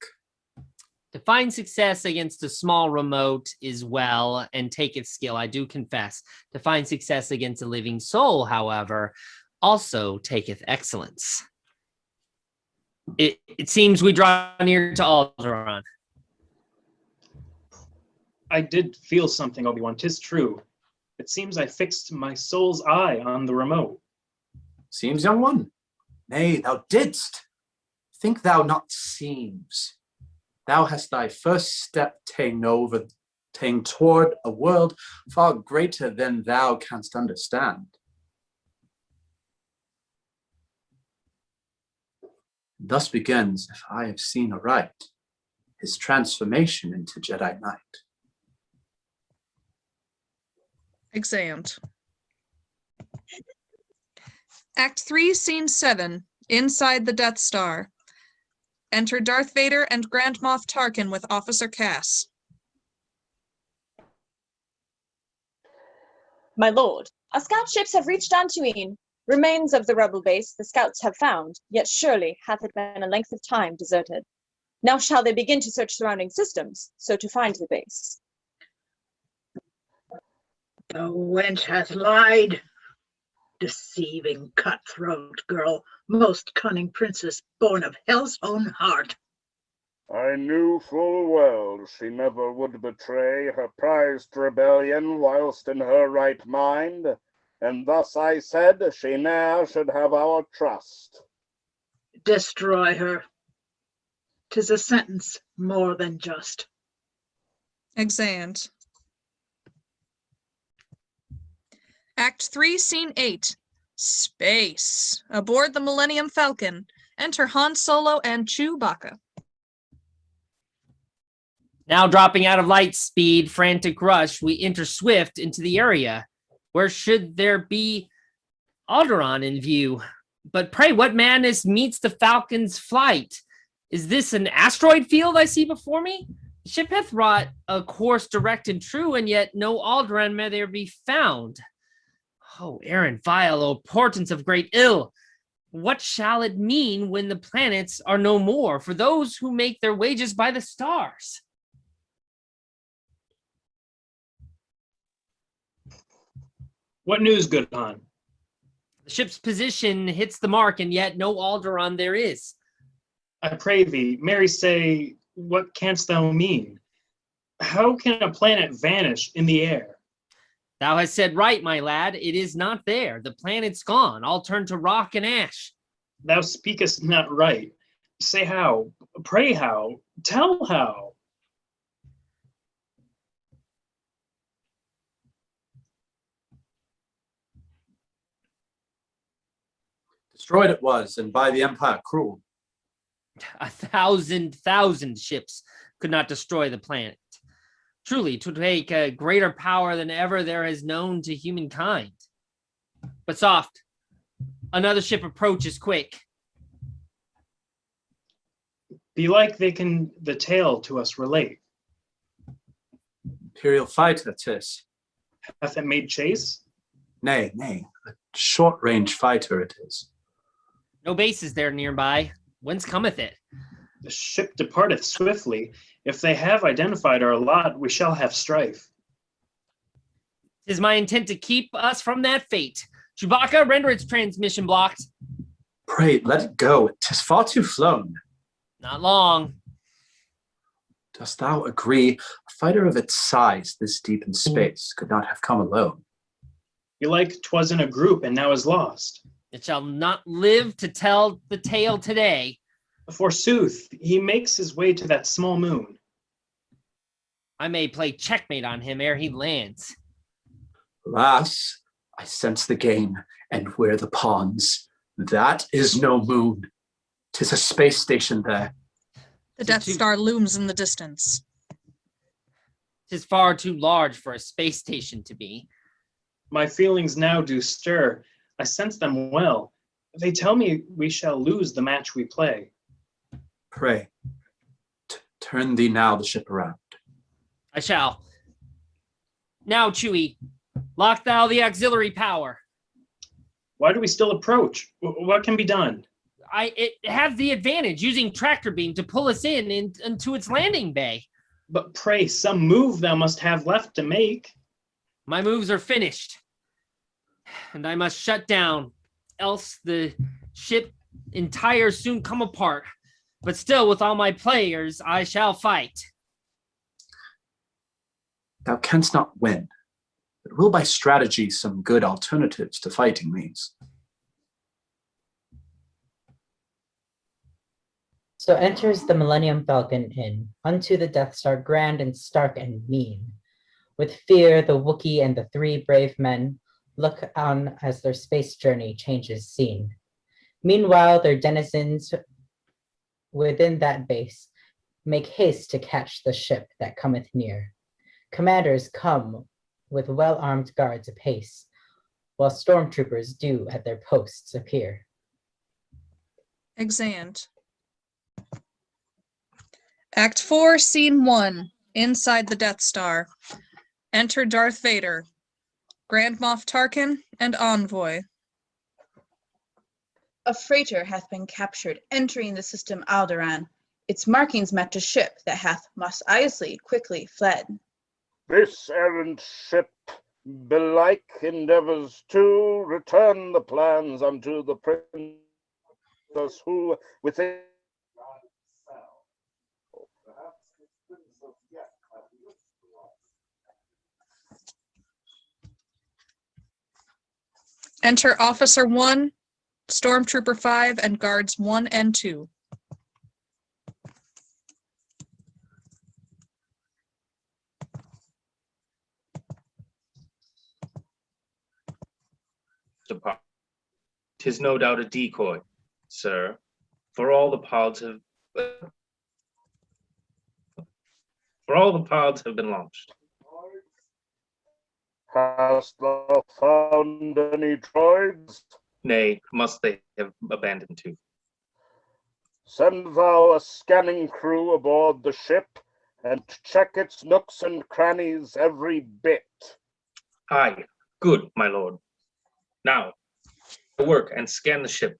To find success against a small remote is well, and taketh skill, I do confess. To find success against a living soul, however, also taketh excellence. It seems we draw near to Alderaan. I did feel something, Obi-Wan, 'tis true. It seems I fixed my soul's eye on the remote. Seems, young one? Nay, thou didst. Think thou not seems. Thou hast thy first step ta'en toward a world far greater than thou canst understand. Thus begins, if I have seen aright, his transformation into Jedi Knight. Exeunt. Act 3, Scene 7, inside the Death Star. Enter Darth Vader and Grand Moff Tarkin with Officer Cass. My lord, our scout ships have reached Dantooine. Remains of the rebel base the scouts have found, yet surely hath it been a length of time deserted. Now shall they begin to search surrounding systems, so to find the base. The wench hath lied. Deceiving cutthroat girl, most cunning princess, born of hell's own heart. I knew full well she never would betray her prized rebellion whilst in her right mind, and thus I said she ne'er should have our trust. Destroy her. 'Tis a sentence more than just. Exeunt. Act 3, Scene 8, Space. Aboard the Millennium Falcon. Enter Han Solo and Chewbacca. Now dropping out of light speed, frantic rush, we enter swift into the area. Where should there be Alderaan in view. But pray, what madness meets the Falcon's flight? Is this an asteroid field I see before me? The ship hath wrought a course direct and true, and yet no Alderaan may there be found. Oh, Aaron vile, oh portents of great ill! What shall it mean when the planets are no more for those who make their wages by the stars? What news, good Han? The ship's position hits the mark, and yet no Alderaan there is. I pray thee, Mary say, what canst thou mean? How can a planet vanish in the air? Thou hast said right, my lad. It is not there. The planet's gone, all turned to rock and ash. Thou speakest not right. Say how, pray how, tell how. Destroyed it was, and by the Empire cruel. 1,000 ships could not destroy the planet. Truly, to take a greater power than ever there is known to humankind. But soft, another ship approaches quick. Belike they can the tale to us relate. Imperial fighter, 'tis. Hath it made chase? Nay, a short-range fighter it is. No base is there nearby. Whence cometh it? The ship departeth swiftly. If they have identified our lot, we shall have strife. 'Tis my intent to keep us from that fate. Chewbacca, render its transmission blocked. Pray, let it go. 'Tis far too flown. Not long. Dost thou agree? A fighter of its size, this deep in space, could not have come alone. Belike 'twas in a group and now is lost. It shall not live to tell the tale today. Forsooth, he makes his way to that small moon. I may play checkmate on him ere he lands. Alas, I sense the game, and where the pawns. That is no moon. 'Tis a space station there. The Death Star looms in the distance. 'Tis far too large for a space station to be. My feelings now do stir. I sense them well. They tell me we shall lose the match we play. Pray, turn thee now the ship around. I shall. Now, Chewie, lock thou the auxiliary power. Why do we still approach? What can be done? It has the advantage using tractor beam to pull us into its landing bay. But pray, some move thou must have left to make. My moves are finished, and I must shut down, else the ship entire soon come apart. But still, with all my players, I shall fight. Thou canst not win, but will by strategy some good alternatives to fighting these. So enters the Millennium Falcon in, unto the Death Star grand and stark and mean. With fear, the Wookiee and the three brave men look on as their space journey changes scene. Meanwhile, their denizens within that base make haste to catch the ship that cometh near. Commanders come with well-armed guards apace, while stormtroopers do at their posts appear. Exeunt. Act 4, Scene 1, inside the Death Star. Enter Darth Vader, Grand Moff Tarkin, and Envoy. A freighter hath been captured, entering the system Alderaan. Its markings match a ship that hath Mos Eisley quickly fled. This errant ship belike endeavors to return the plans unto the princess who within Enter Officer 1, Stormtrooper 5, and Guards 1 and 2. Tis no doubt a decoy, sir, for all the pods have been launched. Hast thou found any droids? Nay, must they have abandoned too? Send thou a scanning crew aboard the ship and check its nooks and crannies every bit. Aye, good, my lord. Now, work and scan the ship.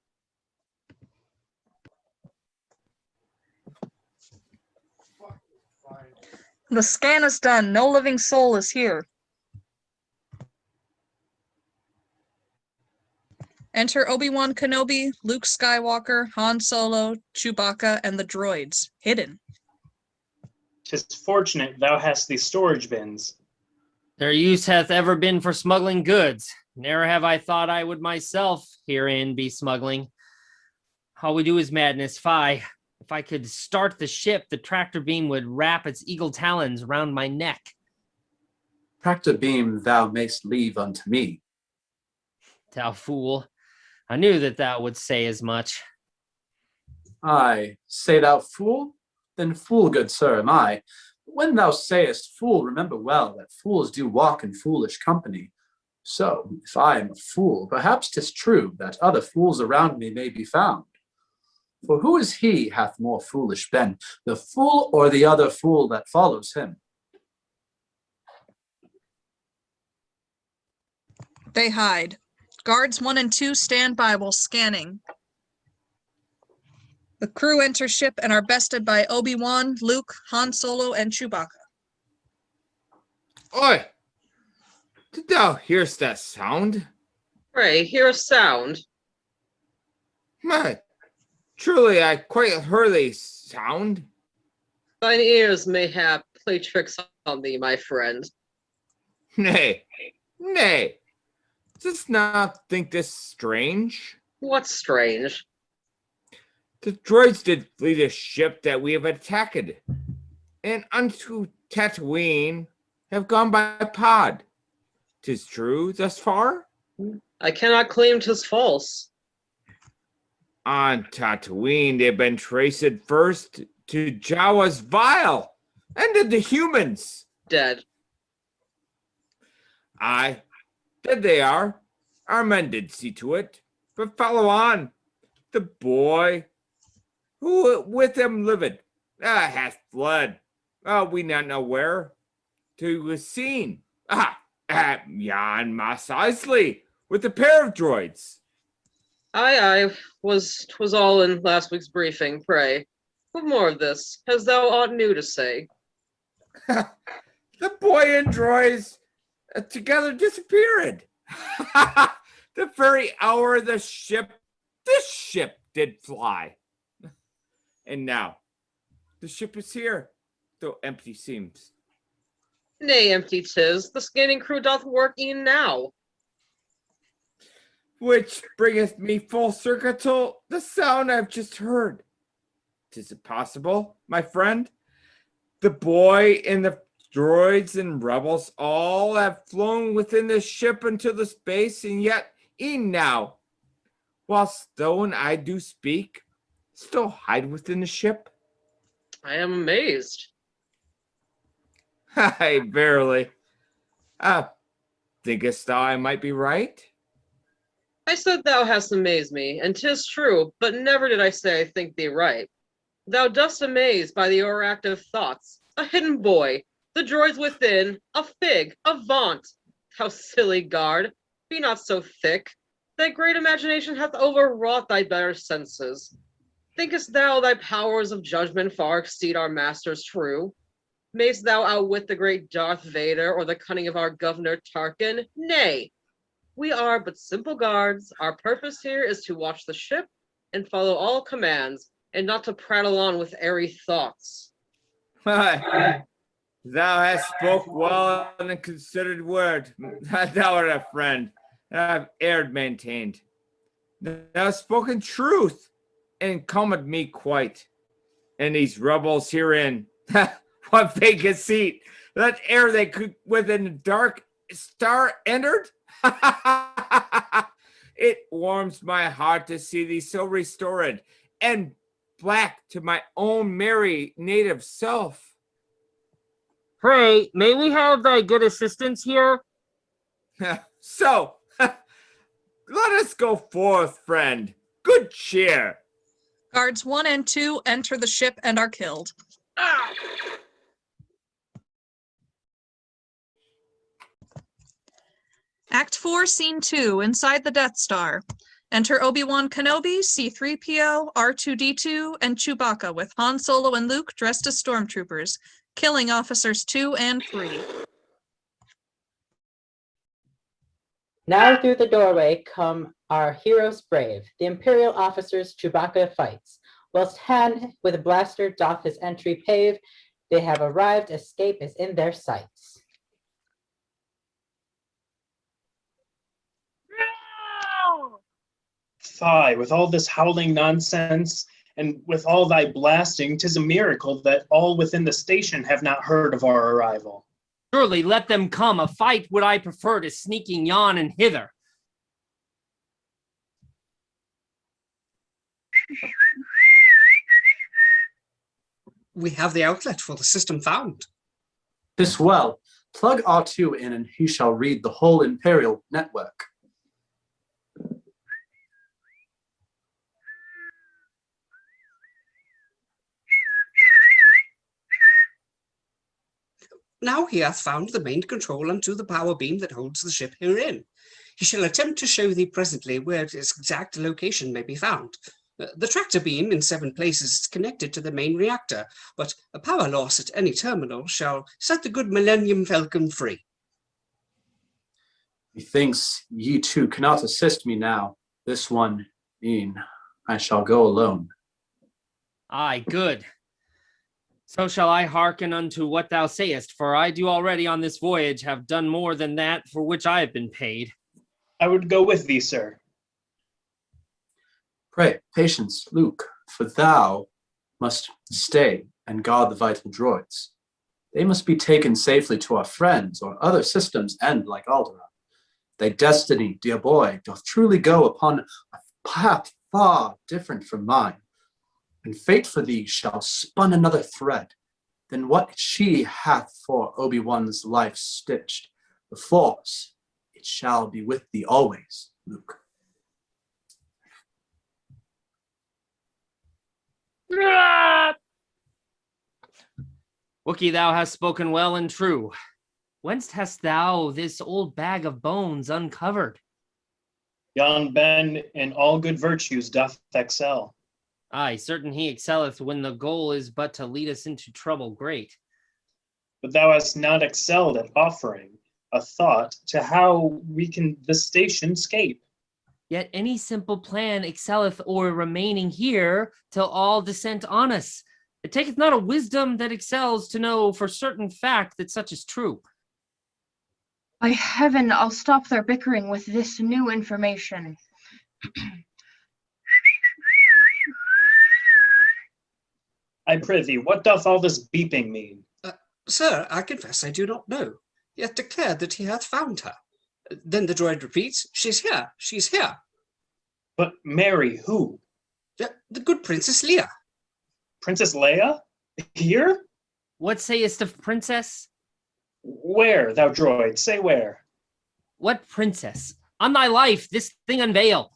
The scan is done. No living soul is here. Enter Obi-Wan Kenobi, Luke Skywalker, Han Solo, Chewbacca, and the droids. Hidden. 'Tis fortunate thou hast these storage bins. Their use hath ever been for smuggling goods. Ne'er have I thought I would myself herein be smuggling. All we do is madness. Fie. If I could start the ship, the tractor beam would wrap its eagle talons round my neck. Tractor beam thou mayst leave unto me. Thou fool. I knew that thou wouldst say as much. Aye, say thou fool? Then fool, good sir, am I. But when thou sayest fool, remember well that fools do walk in foolish company. So, if I am a fool, perhaps 'tis true that other fools around me may be found. For who is he hath more foolish been, the fool or the other fool that follows him? They hide. Guards 1 and 2 stand by while scanning. The crew enter ship and are bested by Obi-Wan, Luke, Han Solo, and Chewbacca. Oi! Did thou hearst that sound? Pray, hear a sound. My, truly I quite heard a sound. Thine ears mayhap play tricks on thee, my friend. Nay, nay. Dost not think this strange? What's strange? The droids did flee the ship that we have attacked, and unto Tatooine have gone by pod. 'Tis true thus far? I cannot claim 'tis false. On Tatooine they've been traced first to Jawa's vial, and to the humans. Dead. Aye, dead they are. Our men did see to it. But follow on. The boy who with him lived hath fled. We not know where. To was seen. At Yon Mos Eisley with a pair of droids. Aye, twas all in last week's briefing, pray. What more of this? Hast thou aught new to say? The boy and droids together disappeared. The very hour this ship did fly. And now, the ship is here, though empty seems. Nay, empty 'tis. The scanning crew doth work e'en now. Which bringeth me full circle to the sound I've just heard. 'Tis it possible, my friend? The boy and the droids and rebels all have flown within the ship into the space, and yet e'en now, while Stone I do speak, still hide within the ship? I am amazed. Aye, verily. Thinkest thou I might be right? I said thou hast amazed me, and 'tis true, but never did I say I think thee right. Thou dost amaze by the overactive thoughts. A hidden boy, the droids within, a fig, a vaunt. Thou silly guard, be not so thick. Thy great imagination hath overwrought thy better senses. Thinkest thou thy powers of judgment far exceed our master's true? Mayst thou outwit the great Darth Vader or the cunning of our Governor Tarkin? Nay, we are but simple guards. Our purpose here is to watch the ship and follow all commands, and not to prattle on with airy thoughts. Thou hast spoke well in a considered word. Thou art a friend, and I've erred maintained. Thou hast spoken truth, and calmed me quite. And these rebels herein, what fake conceit, that ere they could within the dark star entered? It warms my heart to see thee so restored, and back to my own merry native self. Pray, may we have thy good assistance here? So, let us go forth, friend. Good cheer. Guards 1 and 2 enter the ship and are killed. Act 4, Scene 2, inside the Death Star. Enter Obi-Wan Kenobi, C-3PO, R2-D2, and Chewbacca with Han Solo and Luke dressed as stormtroopers, killing Officers 2 and 3. Now through the doorway come our heroes brave, the Imperial officers Chewbacca fights. Whilst Han with a blaster doth his entry pave, they have arrived, escape is in their sights. Fie, with all this howling nonsense, and with all thy blasting, 'tis a miracle that all within the station have not heard of our arrival. Surely let them come. A fight would I prefer to sneaking yon and hither. We have the outlet for the system found. 'Tis well. Plug R2 in and he shall read the whole Imperial network. Now he hath found the main control unto the power beam that holds the ship herein. He shall attempt to show thee presently where its exact location may be found. The tractor beam in 7 places is connected to the main reactor, but a power loss at any terminal shall set the good Millennium Falcon free. Methinks ye two cannot assist me now. This one, e'en, I shall go alone. Aye, good. So shall I hearken unto what thou sayest, for I do already on this voyage have done more than that for which I have been paid. I would go with thee, sir. Pray, patience, Luke, for thou must stay and guard the vital droids. They must be taken safely to our friends, or other systems end like Alderaan. Thy destiny, dear boy, doth truly go upon a path far different from mine. And fate for thee shall spun another thread than what she hath for Obi-Wan's life stitched. The Force, it shall be with thee always, Luke. Wookie, thou hast spoken well and true. Whence hast thou this old bag of bones uncovered? Yon Ben in all good virtues doth excel. Aye, certain he excelleth when the goal is but to lead us into trouble great. But thou hast not excelled at offering a thought to how we can the station scape. Yet any simple plan excelleth o'er remaining here till all descent on us. It taketh not a wisdom that excels to know for certain fact that such is true. By heaven, I'll stop their bickering with this new information. I prithee, what doth all this beeping mean? Sir, I confess I do not know, yet declared that he hath found her. Then the droid repeats, she's here, she's here. But Mary, who? The good Princess Leia. Princess Leia? Here? What sayest of princess? Where, thou droid? Say where. What princess? On thy life, this thing unveil.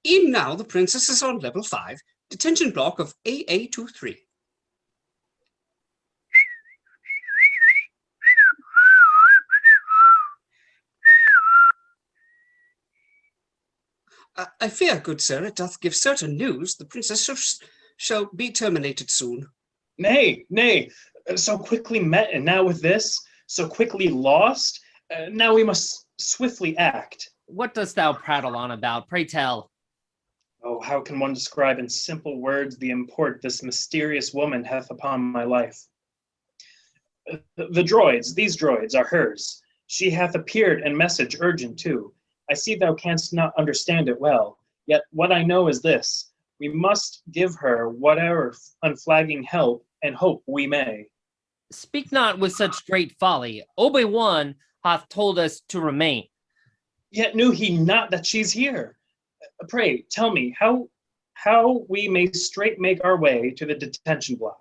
Even now, the princess is on level 5, detention block of AA23. I fear, good sir, it doth give certain news the princess shall be terminated soon. Nay, nay, so quickly met, and now with this, so quickly lost, now we must swiftly act. What dost thou prattle on about? Pray tell. Oh, how can one describe in simple words the import this mysterious woman hath upon my life? The droids, these droids, are hers. She hath appeared and message urgent too. I see thou canst not understand it well, yet what I know is this. We must give her whatever unflagging help and hope we may. Speak not with such great folly. Obi-Wan hath told us to remain. Yet knew he not that she's here. Pray, tell me, how how we may straight make our way to the detention block.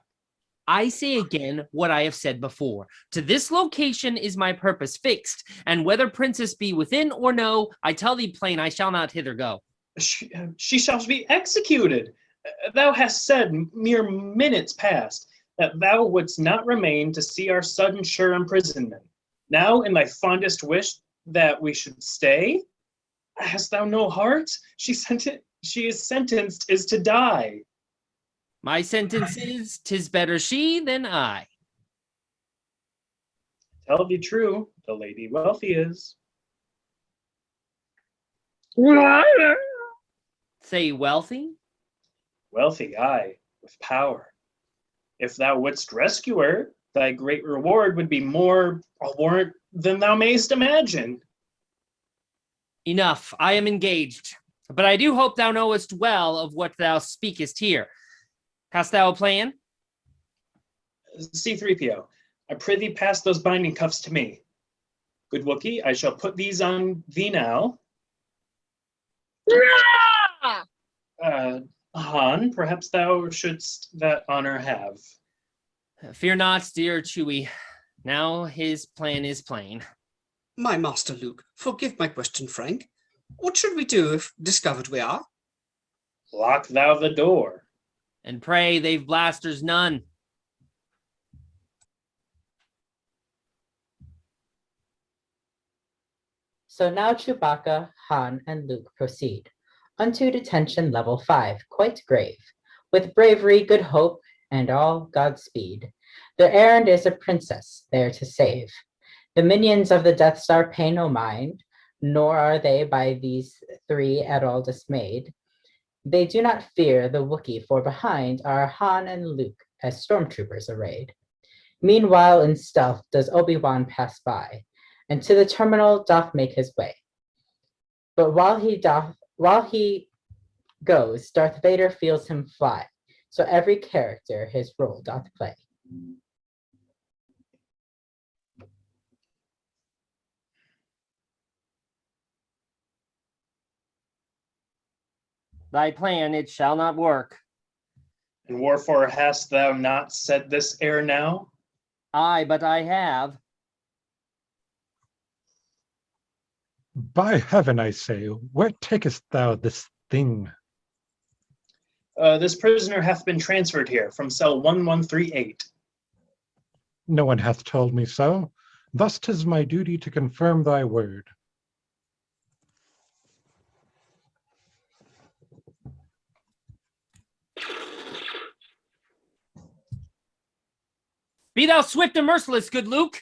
I say again what I have said before. To this location is my purpose fixed, and whether princess be within or no, I tell thee plain, I shall not hither go. She shall be executed. Thou hast said mere minutes past that thou wouldst not remain to see our sudden sure imprisonment. Now, in thy fondest wish that we should stay? Hast thou no heart? She is sentenced is to die. My sentence is, 'tis better she than I. Tell thee true, the lady wealthy is. Say wealthy? Wealthy, aye, with power. If thou wouldst rescue her, thy great reward would be more a warrant than thou mayst imagine. Enough, I am engaged. But I do hope thou knowest well of what thou speakest here. Hast thou a plan? C-3PO, I prithee pass those binding cuffs to me. Good Wookiee, I shall put these on thee now. Han, perhaps thou shouldst that honor have. Fear not, dear Chewie. Now his plan is plain. My master Luke, forgive my question, Frank. What should we do if discovered we are? Lock thou the door. And pray they've blasters none. So now Chewbacca, Han, and Luke proceed unto detention level 5, quite grave, with bravery, good hope, and all Godspeed. Their errand is a princess there to save. The minions of the Death Star pay no mind, nor are they by these three at all dismayed. They do not fear the Wookiee, for behind are Han and Luke as stormtroopers arrayed. Meanwhile, in stealth does Obi-Wan pass by, and to the terminal doth make his way. But while he goes, Darth Vader feels him fly, so every character his role doth play. Thy plan, it shall not work. And wherefore hast thou not said this ere now? Aye, but I have. By heaven, I say, where takest thou this thing? This prisoner hath been transferred here from cell 1138. No one hath told me so. Thus 'tis my duty to confirm thy word. Be thou swift and merciless, good Luke.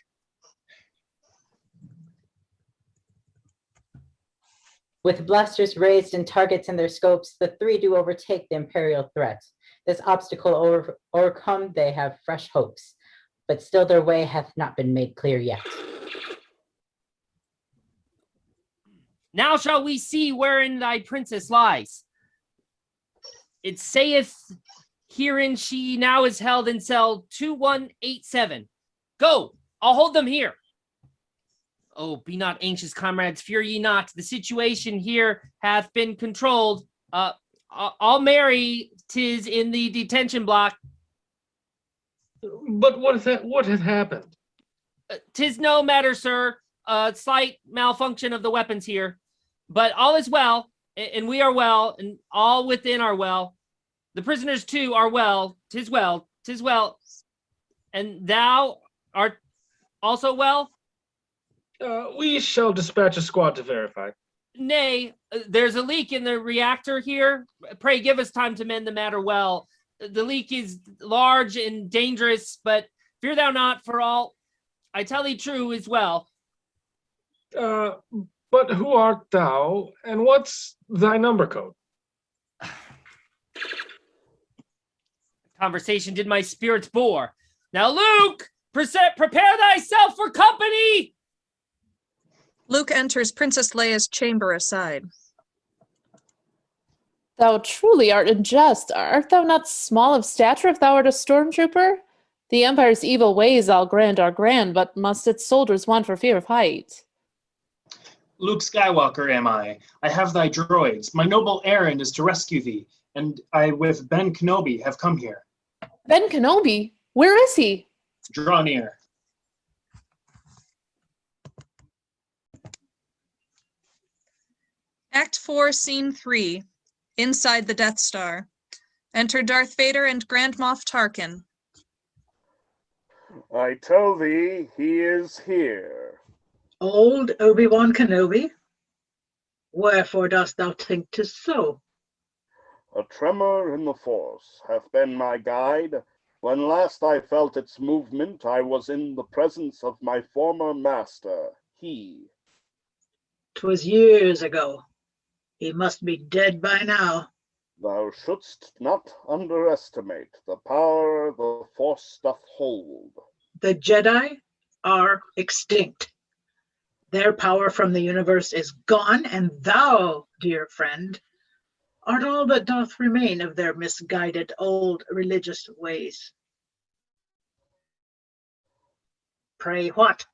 With blasters raised and targets in their scopes, the three do overtake the Imperial threat. This obstacle overcome, they have fresh hopes, but still their way hath not been made clear yet. Now shall we see wherein thy princess lies. It saith herein she now is held in cell 2187. Go, I'll hold them here. Oh, be not anxious, comrades, fear ye not. The situation here hath been controlled. I'll marry 'tis in the detention block. But what had happened? 'Tis no matter, sir. Slight malfunction of the weapons here. But all is well, and we are well, and all within are well. The prisoners too are well. 'Tis well, 'tis well. And thou art also well? We shall dispatch a squad to verify. Nay, there's a leak in the reactor here. Pray give us time to mend the matter well. The leak is large and dangerous, but fear thou not, for all I tell thee true as well. But who art thou, and what's thy number code? Conversation did my spirits bore. Now, Luke, prepare thyself for company! Luke enters Princess Leia's chamber aside. Thou truly art in jest. Art thou not small of stature if thou art a stormtrooper? The Empire's evil ways, I'll grant, are grand, but must its soldiers want for fear of height? Luke Skywalker am I. I have thy droids. My noble errand is to rescue thee, and I with Ben Kenobi have come here. Ben Kenobi? Where is he? Draw near. Act 4, Scene 3. Inside the Death Star. Enter Darth Vader and Grand Moff Tarkin. I tell thee, he is here. Old Obi-Wan Kenobi? Wherefore dost thou think 'tis so? A tremor in the Force hath been my guide. When last I felt its movement, I was in the presence of my former master, he. 'Twas years ago. He must be dead by now. Thou shouldst not underestimate the power the Force doth hold. The Jedi are extinct. Their power from the universe is gone, and thou, dear friend, art all that doth remain of their misguided old religious ways. Pray what?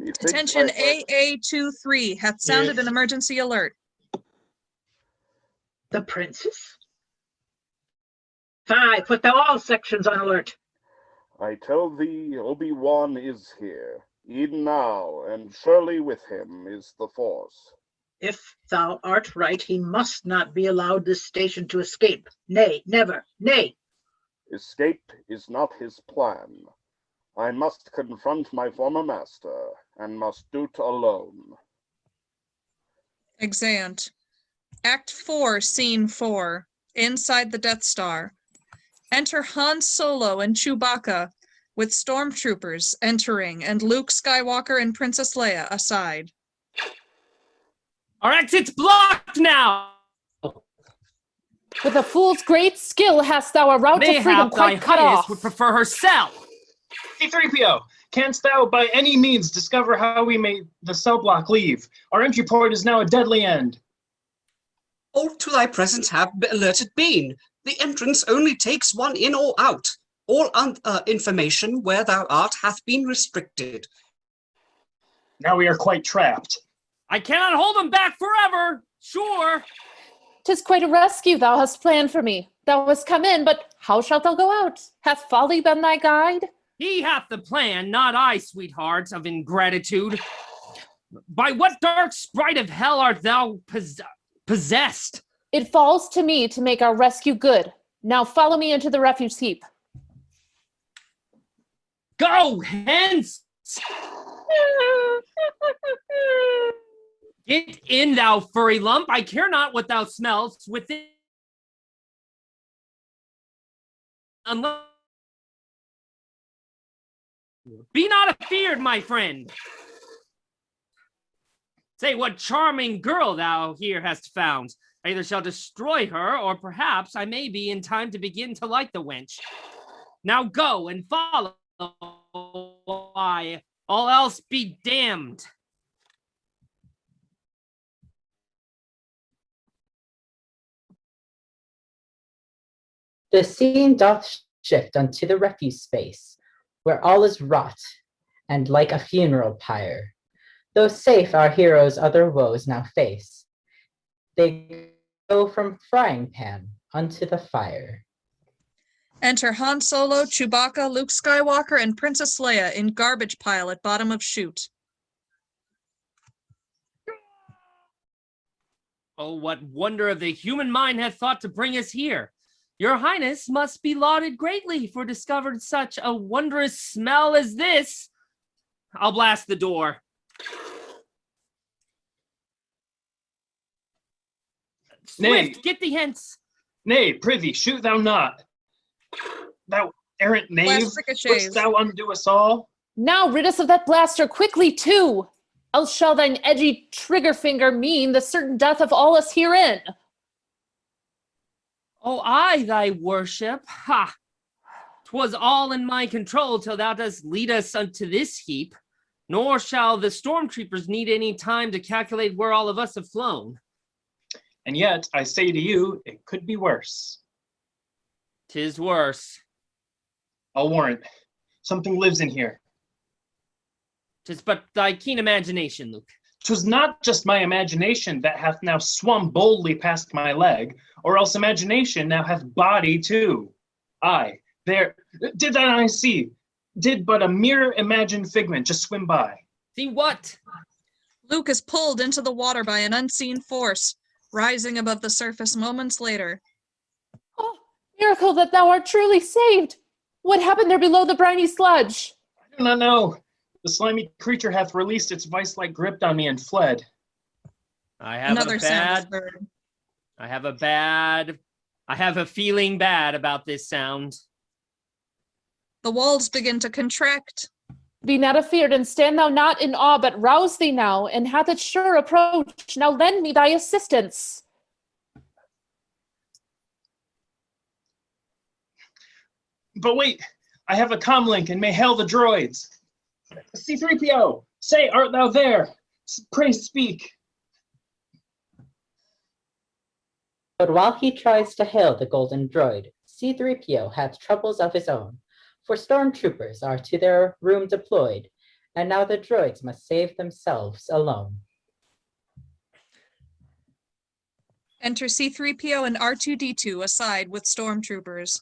Attention AA-23 hath sounded Yes. an emergency alert. The princess? Fie, put thou all sections on alert. I tell thee, Obi-Wan is here, even now, and surely with him is the Force. If thou art right, he must not be allowed this station to escape. Nay, never, nay. Escape is not his plan. I must confront my former master, and must do't alone. Exeunt. Act 4, Scene 4. Inside the Death Star. Enter Han Solo and Chewbacca, with stormtroopers entering, and Luke Skywalker and Princess Leia aside. Our exit's blocked now! With a fool's great skill hast thou a route to freedom Mayhap thy quite cut highness off. would prefer herself. C-3PO, canst thou by any means discover how we may the cell block leave? Our entry port is now a deadly end. All to thy presence have alerted been. The entrance only takes one in or out. All information where thou art hath been restricted. Now we are quite trapped. I cannot hold them back forever, sure. 'Tis quite a rescue thou hast planned for me. Thou hast come in, but how shalt thou go out? Hath folly been thy guide? He hath the plan, not I, sweetheart of ingratitude. By what dark sprite of hell art thou possessed? It falls to me to make our rescue good. Now follow me into the refuse heap. Go hence! Get in, thou furry lump. I care not what thou smellst within. Unless... Be not afeared, my friend. Say, what charming girl thou here hast found. I either shall destroy her, or perhaps I may be in time to begin to like the wench. Now go and follow. Why, all else be damned. The scene doth shift unto the refuse space, where all is wrought, and like a funeral pyre. Though safe our heroes other woes now face, they go from frying pan unto the fire. Enter Han Solo, Chewbacca, Luke Skywalker, and Princess Leia in garbage pile at bottom of chute. Oh, what wonder of the human mind hath thought to bring us here? Your Highness must be lauded greatly for discovered such a wondrous smell as this. I'll blast the door. Nay. Swift, get thee hence. Nay, prithee, shoot thou not. Thou errant knave, Blast ricochets. wouldst thou undo us all? Now rid us of that blaster quickly too, else shall thine edgy trigger finger mean the certain death of all us herein. Oh, I, thy worship. Ha! 'Twas all in my control till thou dost lead us unto this heap. Nor shall the stormtroopers need any time to calculate where all of us have flown. And yet, I say to you, it could be worse. 'Tis worse. I'll warrant. Something lives in here. 'Tis but thy keen imagination, Luke. 'Twas not just my imagination that hath now swum boldly past my leg, or else imagination now hath body too. Aye, there, did I see? Did but a mere imagined figment just swim by? See what? Luke is pulled into the water by an unseen force, rising above the surface moments later. Oh, miracle that thou art truly saved! What happened there below the briny sludge? I do not know. The slimy creature hath released its vice-like grip on me and fled. I have Another a sound is bad. heard. I have a feeling bad about this sound. The walls begin to contract. Be not afeard, and stand thou not in awe, but rouse thee now, and hath it sure approach. Now lend me thy assistance. But wait, I have a comlink and may hail the droids. C-3PO, say, art thou there? Pray speak. But while he tries to hail the golden droid, C-3PO hath troubles of his own, for stormtroopers are to their room deployed, and now the droids must save themselves alone. Enter C-3PO and R2-D2 aside with stormtroopers.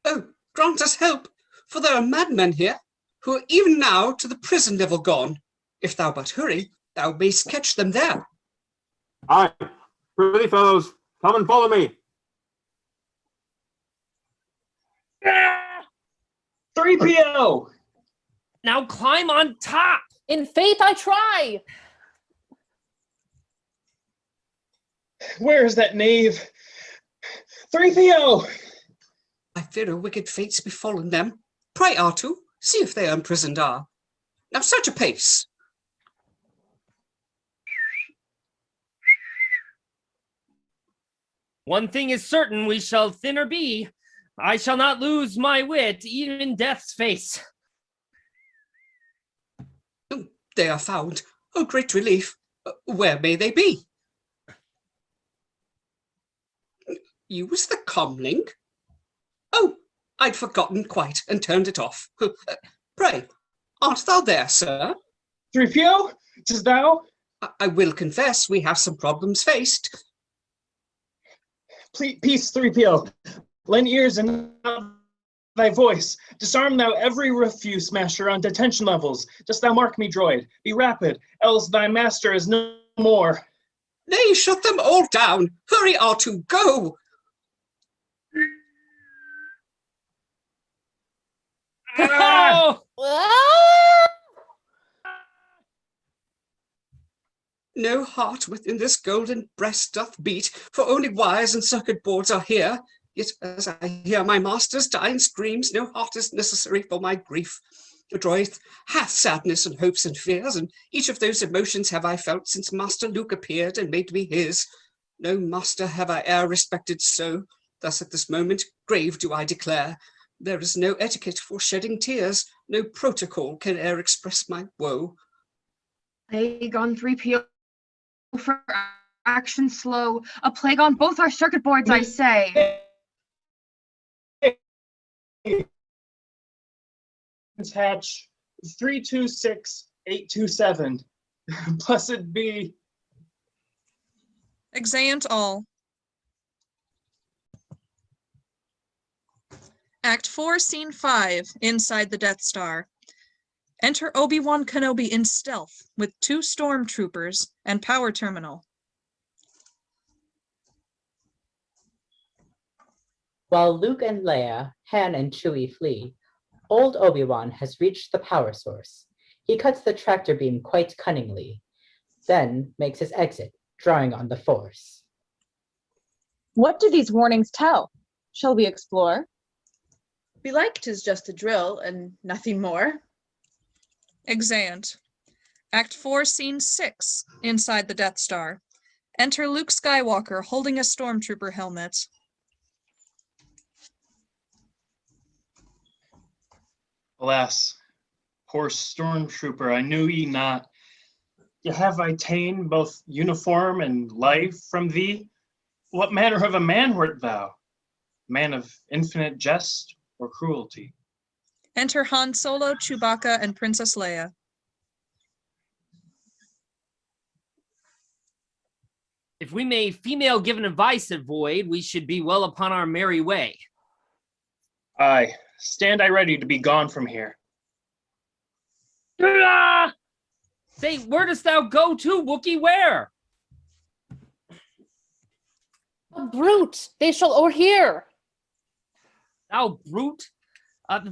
Oh, grant us help, for there are madmen here, who are even now to the prison level gone. If thou but hurry, thou mayst catch them there. Aye, prithee fellows, come and follow me. 3PO! Now climb on top! In faith I try! Where is that knave? 3PO! I fear a wicked fate's befallen them. Pray, R2, see if they imprisoned are. Now such a pace. One thing is certain, we shall thinner be. I shall not lose my wit, even in death's face. Oh, they are found. Oh, great relief. Where may they be? Use the comlink? Oh, I'd forgotten quite and turned it off. Pray, art thou there, sir? 3PO, 'tis thou? I will confess we have some problems faced. Peace, 3PO. Lend ears and thy voice. Disarm thou every refuse smasher on detention levels. Just thou mark me, droid. Be rapid, else thy master is no more. Nay, shut them all down. Hurry, R2, go. Oh! No heart within this golden breast doth beat, for only wires and circuit boards are here. Yet as I hear my master's dying screams, no heart is necessary for my grief. The droid hath sadness and hopes and fears, and each of those emotions have I felt since Master Luke appeared and made me his. No master have I e'er respected so. Thus at this moment, grave do I declare, there is no etiquette for shedding tears, no protocol can e'er express my woe. Plague on 3PO for action slow. A plague on both our circuit boards, I say. Hatch 326827. Blessed be. Exeunt all. Act 4, Scene 5, inside the Death Star. Enter Obi-Wan Kenobi in stealth with 2 stormtroopers and power terminal. While Luke and Leia, Han and Chewie flee, old Obi-Wan has reached the power source. He cuts the tractor beam quite cunningly, then makes his exit, drawing on the Force. What do these warnings tell? Shall we explore? Belike 'tis just a drill and nothing more. Exeunt. Act 4, Scene 6, inside the Death Star. Enter Luke Skywalker holding a stormtrooper helmet. Alas, Poor stormtrooper, I knew ye not. Yet have I ta'en both uniform and life from thee. What manner of a man wert thou? Man of infinite jest or cruelty? Enter Han Solo, Chewbacca, and Princess Leia. If we may female given advice avoid, we should be well upon our merry way. Aye, stand I ready to be gone from here. Say, where dost thou go to, Wookiee? Where? A brute! They shall o'erhear! Thou brute!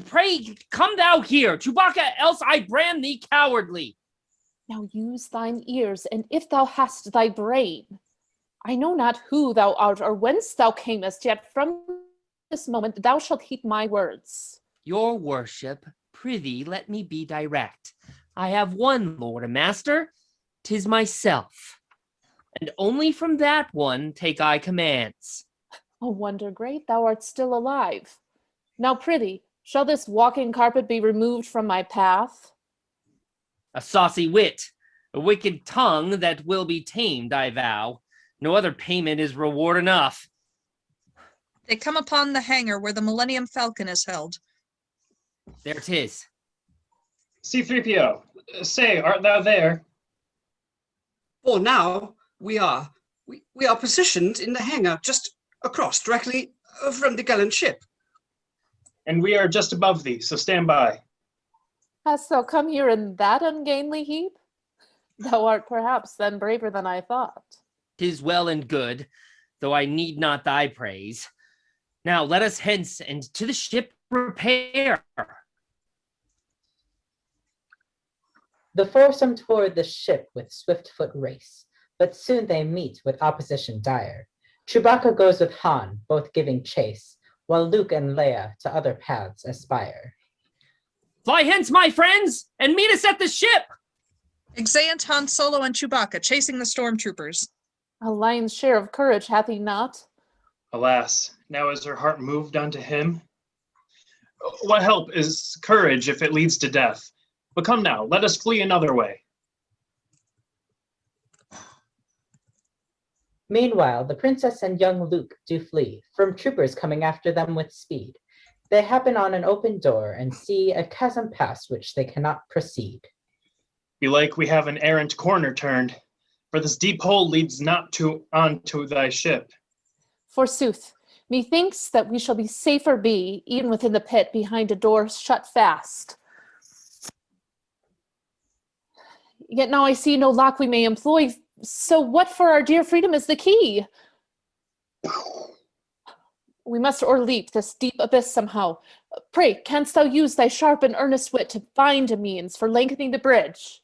Pray, come thou here, Chewbacca, else I brand thee cowardly. Now use thine ears, and if thou hast thy brain. I know not who thou art or whence thou camest, yet from this moment thou shalt heed my words. Your worship, prithee, let me be direct. I have one lord and master, 'tis myself, and only from that one take I commands. A wonder great thou art still alive. Now prithee, shall this walking carpet be removed from my path? A saucy wit, a wicked tongue that will be tamed, I vow. No other payment is reward enough. They come upon the hangar where the Millennium Falcon is held. There 'tis. C-3PO, say, art thou there? For now, we are positioned in the hangar just across, directly from the gallant ship. And we are just above thee, so stand by. Hast thou come here in that ungainly heap? Thou art perhaps then braver than I thought. 'Tis well and good, though I need not thy praise. Now let us hence and to the ship repair. The foursome toward the ship with swift foot race, but soon they meet with opposition dire. Chewbacca goes with Han, both giving chase, while Luke and Leia to other paths aspire. Fly hence, my friends, and meet us at the ship! Exeunt Han Solo and Chewbacca chasing the stormtroopers. A lion's share of courage hath he not? Alas, now is her heart moved unto him? What help is courage if it leads to death? But come now, let us flee another way. Meanwhile, the princess and young Luke do flee, from troopers coming after them with speed. They happen on an open door and see a chasm past which they cannot proceed. Belike we have an errant corner turned, for this deep hole leads not on to thy ship. Forsooth, methinks that we shall be safer be, even within the pit, behind a door shut fast. Yet now I see no lock we may employ, so what for our dear freedom is the key? We must o'erleap this deep abyss somehow. Pray, canst thou use thy sharp and earnest wit to find a means for lengthening the bridge?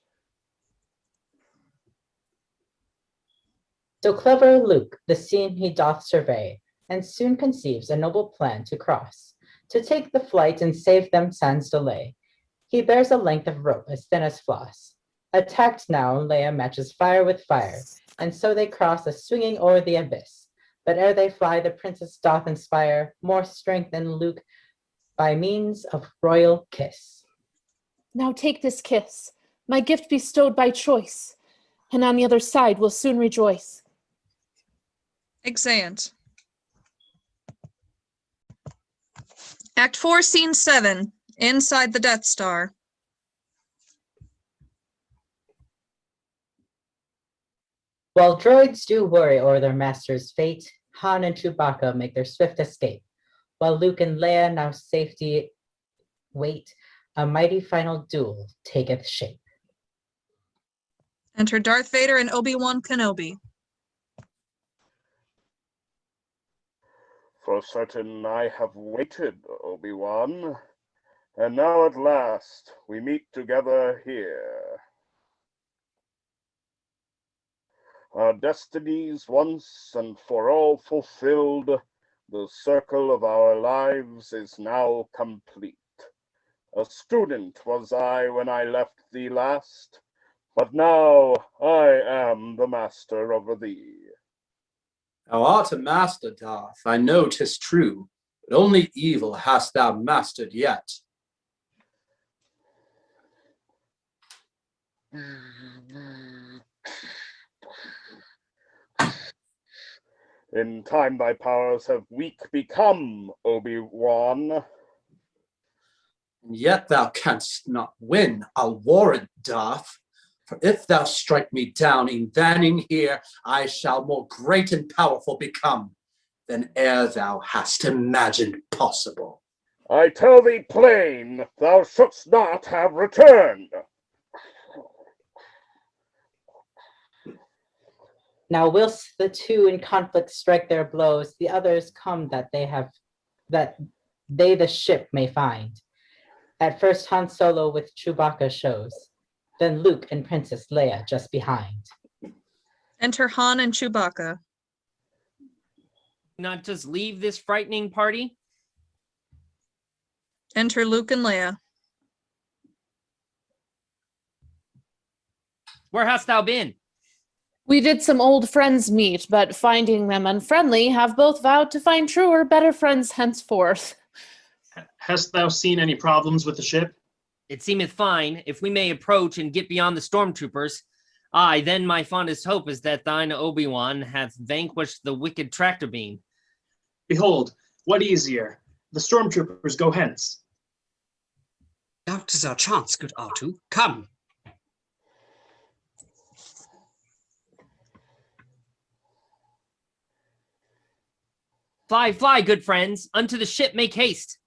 So clever Luke the scene he doth survey, and soon conceives a noble plan to cross, to take the flight and save them sans delay. He bears a length of rope as thin as floss. Attacked now, Leia matches fire with fire, and so they cross a swinging o'er the abyss. But ere they fly, the princess doth inspire more strength than Luke by means of royal kiss. Now take this kiss, my gift bestowed by choice, and on the other side we'll soon rejoice. Exeunt. Act 4, Scene 7, inside the Death Star. While droids do worry o'er their master's fate, Han and Chewbacca make their swift escape, while Luke and Leia now safety wait, a mighty final duel taketh shape. Enter Darth Vader and Obi-Wan Kenobi. For certain I have waited, Obi-Wan, and now at last we meet together here. Our destinies once and for all fulfilled, the circle of our lives is now complete. A student was I when I left thee last, but now I am the master over thee. Thou art a master, Darth, I know 'tis true, but only evil hast thou mastered yet. In time thy powers have weak become, Obi-Wan. And yet thou canst not win, I'll warrant, Darth. For if thou strike me down in vanning here, I shall more great and powerful become than e'er thou hast imagined possible. I tell thee plain, thou shouldst not have returned. Now whilst the two in conflict strike their blows, the others come that they the ship may find. At first Han Solo with Chewbacca shows, then Luke and Princess Leia just behind. Enter Han and Chewbacca. Not just leave this frightening party? Enter Luke and Leia. Where hast thou been? We did some old friends meet, but finding them unfriendly, have both vowed to find truer, better friends henceforth. Hast thou seen any problems with the ship? It seemeth fine, if we may approach and get beyond the stormtroopers. Aye, then my fondest hope is that thine Obi-Wan hath vanquished the wicked tractor beam. Behold, what easier? The stormtroopers go hence. Now 'tis our chance, good R2. Come. Fly, fly, good friends, unto the ship make haste.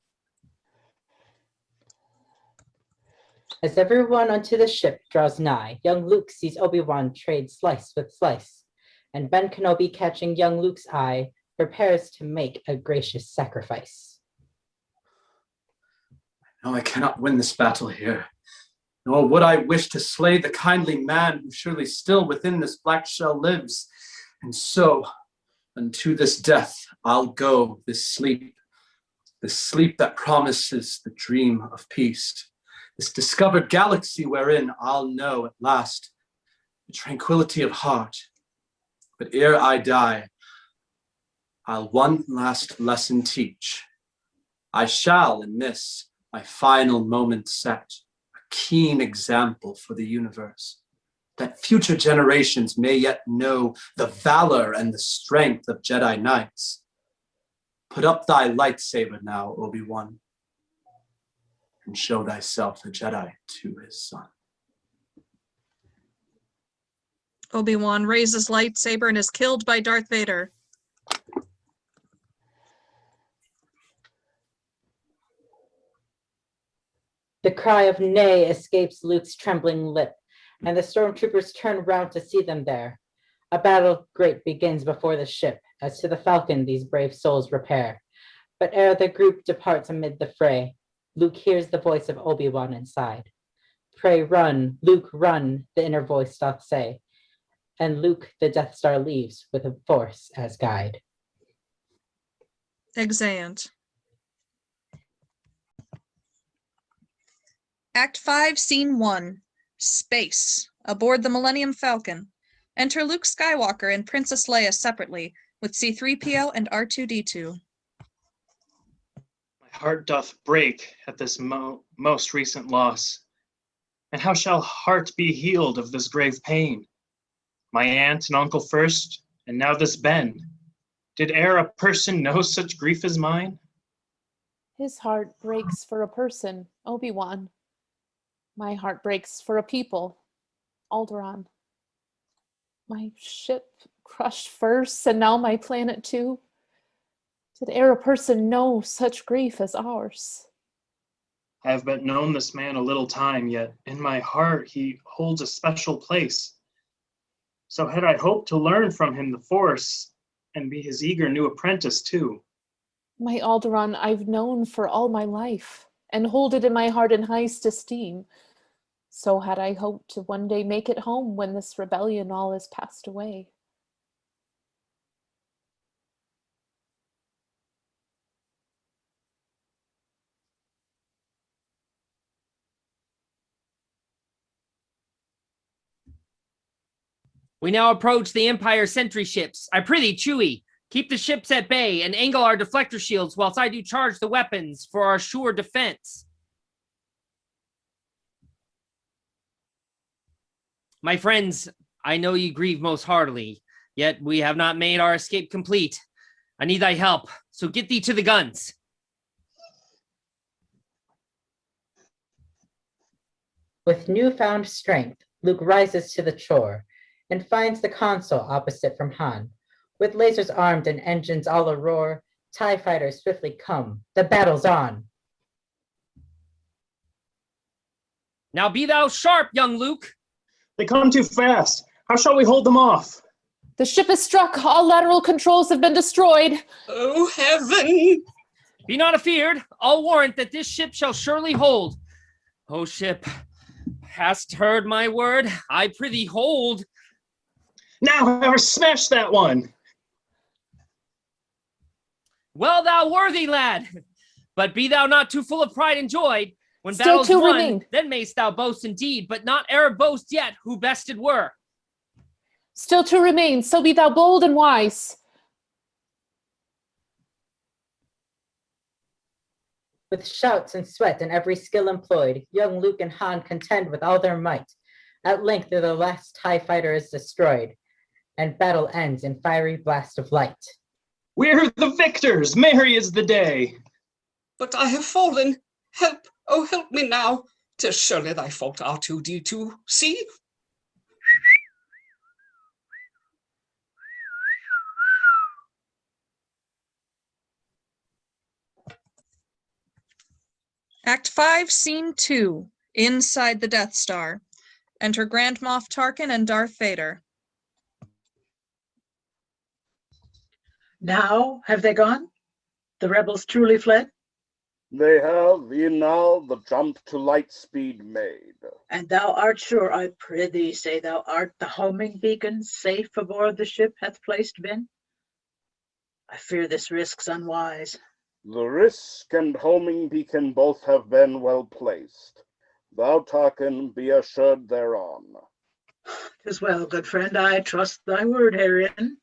As everyone unto the ship draws nigh, young Luke sees Obi-Wan trade slice with slice, and Ben Kenobi, catching young Luke's eye, prepares to make a gracious sacrifice. No, I cannot win this battle here, nor would I wish to slay the kindly man who surely still within this black shell lives. And so, unto this death I'll go, this sleep that promises the dream of peace, this discovered galaxy wherein I'll know at last the tranquility of heart. But ere I die, I'll one last lesson teach. I shall in this, my final moment set, a keen example for the universe, that future generations may yet know the valor and the strength of Jedi Knights. Put up thy lightsaber now, Obi-Wan, and show thyself a Jedi to his son. Obi-Wan raises lightsaber and is killed by Darth Vader. The cry of nay escapes Luke's trembling lip, and the stormtroopers turn round to see them there. A battle great begins before the ship, as to the Falcon these brave souls repair. But ere the group departs amid the fray, Luke hears the voice of Obi-Wan inside. Pray run, Luke, run, the inner voice doth say, and Luke the Death Star leaves with a Force as guide. Exeunt. Act 5, Scene 1. Space. Aboard the Millennium Falcon. Enter Luke Skywalker and Princess Leia separately, with C-3PO and R2-D2. My heart doth break at this most recent loss. And how shall heart be healed of this grave pain? My aunt and uncle first, and now this Ben. Did e'er a person know such grief as mine? His heart breaks for a person, Obi-Wan. My heart breaks for a people, Alderaan. My ship crushed first, and now my planet too. Did e'er a person know such grief as ours? I have but known this man a little time, yet in my heart he holds a special place. So had I hoped to learn from him the Force, and be his eager new apprentice too. My Alderaan I've known for all my life, and hold it in my heart in highest esteem. So had I hoped to one day make it home when this rebellion all is passed away. We now approach the Empire sentry ships. I prithee, Chewie, keep the ships at bay and angle our deflector shields whilst I do charge the weapons for our sure defense. My friends, I know ye grieve most heartily, yet we have not made our escape complete. I need thy help, so get thee to the guns. With newfound strength, Luke rises to the shore and finds the console opposite from Han. With lasers armed and engines all a-roar, TIE fighters swiftly come. The battle's on. Now be thou sharp, young Luke. They come too fast. How shall we hold them off? The ship is struck. All lateral controls have been destroyed. Oh, heaven! Be not afeared. I'll warrant that this ship shall surely hold. O ship, hast heard my word? I prithee hold. Now, ever smash that one. Well, thou worthy lad, but be thou not too full of pride and joy. When Still battle's two won, remain. then mayst thou boast indeed, but not e'er boast yet who bested were. Still two remain, so be thou bold and wise. With shouts and sweat and every skill employed, young Luke and Han contend with all their might. At length the last TIE fighter is destroyed, and battle ends in fiery blast of light. We're the victors! Merry is the day! But I have fallen. Help, oh help me now. 'Tis surely thy fault, R2-D2. See? Act 5, Scene 2, inside the Death Star. Enter Grand Moff Tarkin and Darth Vader. Now have they gone? The rebels truly fled? They have e'en now the jump to light speed made. And thou art sure, I prithee say thou art, the homing beacon safe aboard the ship hath placed been? I fear this risk's unwise. The risk and homing beacon both have been well placed. Thou, Tarkin, be assured thereon. 'Tis well, good friend, I trust thy word herein.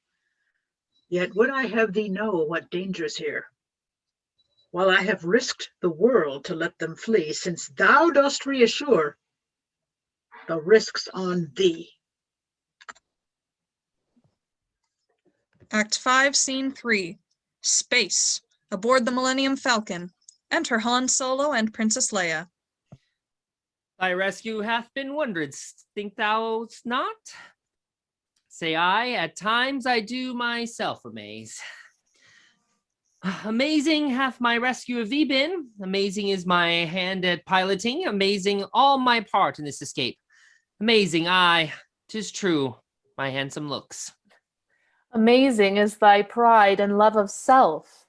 Yet would I have thee know what danger's here. While I have risked the world to let them flee, since thou dost reassure, the risk's on thee. Act 5, Scene 3, Space, aboard the Millennium Falcon. Enter Han Solo and Princess Leia. Thy rescue hath been wondrous, think thou not? Say I, at times I do myself amaze. Amazing hath my rescue of thee been, amazing is my hand at piloting, amazing all my part in this escape. Amazing, aye, 'tis true, my handsome looks. Amazing is thy pride and love of self.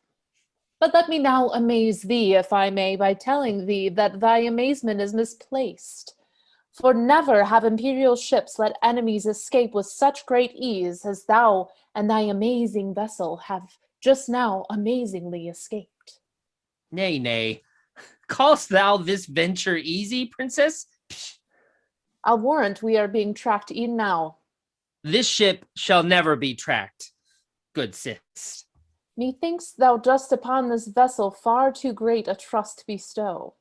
But let me now amaze thee, if I may, by telling thee that thy amazement is misplaced. For never have imperial ships let enemies escape with such great ease as thou and thy amazing vessel have just now amazingly escaped. Nay, nay, call'st thou this venture easy, princess? Psh. I'll warrant we are being tracked e'en now. This ship shall never be tracked, good sis. Methinks thou dost upon this vessel far too great a trust bestow.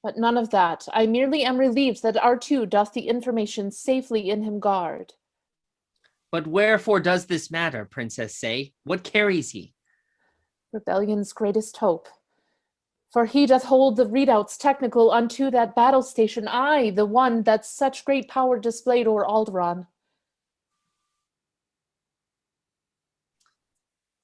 But none of that. I merely am relieved that R2 doth the information safely in him guard. But wherefore does this matter, princess say? What carries he? Rebellion's greatest hope. For he doth hold the readouts technical unto that battle station, aye, the one that such great power displayed o'er Alderaan.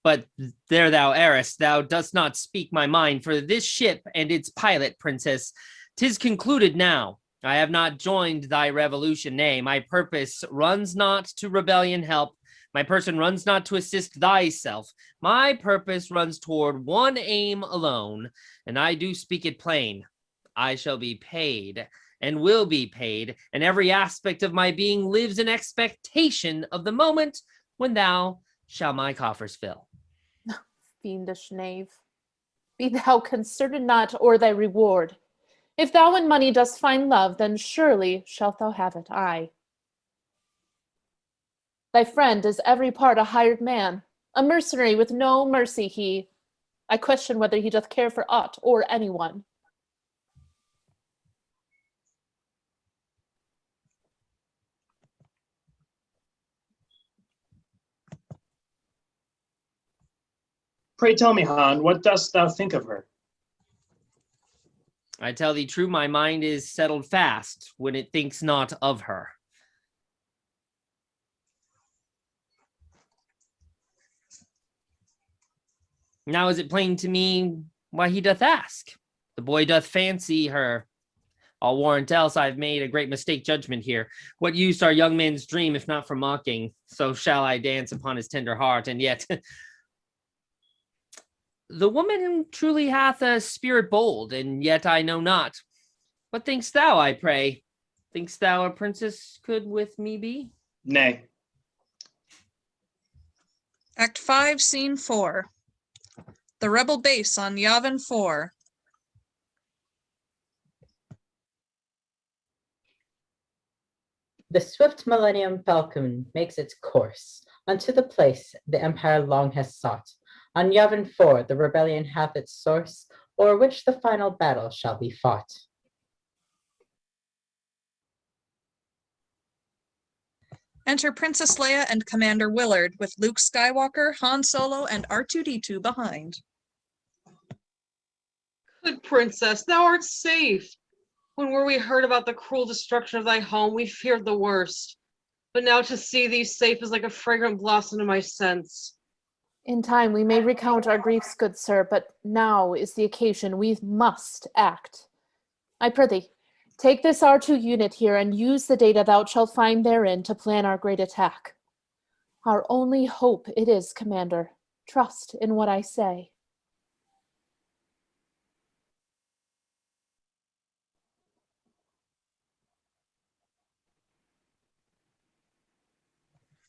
But there thou errest, thou dost not speak my mind, for this ship and its pilot, princess, 'tis concluded now. I have not joined thy revolution, nay, my purpose runs not to rebellion help, my person runs not to assist thyself, my purpose runs toward one aim alone, and I do speak it plain. I shall be paid, and will be paid, and every aspect of my being lives in expectation of the moment when thou shall my coffers fill. Fiendish knave. Be thou concerted not o'er thy reward. If thou in money dost find love, then surely shalt thou have it, aye. Thy friend is every part a hired man, a mercenary with no mercy he. I question whether he doth care for aught or anyone. Pray tell me, Han, what dost thou think of her? I tell thee true, my mind is settled fast when it thinks not of her. Now is it plain to me why he doth ask? The boy doth fancy her. I'll warrant else I've made a great mistake judgment here. What use our young man's dream if not for mocking? So shall I dance upon his tender heart, and yet the woman truly hath a spirit bold, and yet I know not. What thinkst thou, I pray? Thinkst thou a princess could with me be? Nay. Act 5, Scene 4. The rebel base on Yavin 4. The swift Millennium Falcon makes its course unto the place the Empire long has sought. On Yavin 4 the rebellion hath its source, o'er which the final battle shall be fought. Enter Princess Leia and Commander Willard, with Luke Skywalker, Han Solo, and R2-D2 behind. Good princess, thou art safe. When we heard about the cruel destruction of thy home, we feared the worst. But now to see thee safe is like a fragrant blossom to my sense. In time we may recount our griefs, good sir, but now is the occasion. We must act. I prithee, take this R2 unit here and use the data thou shalt find therein to plan our great attack. Our only hope it is, Commander. Trust in what I say.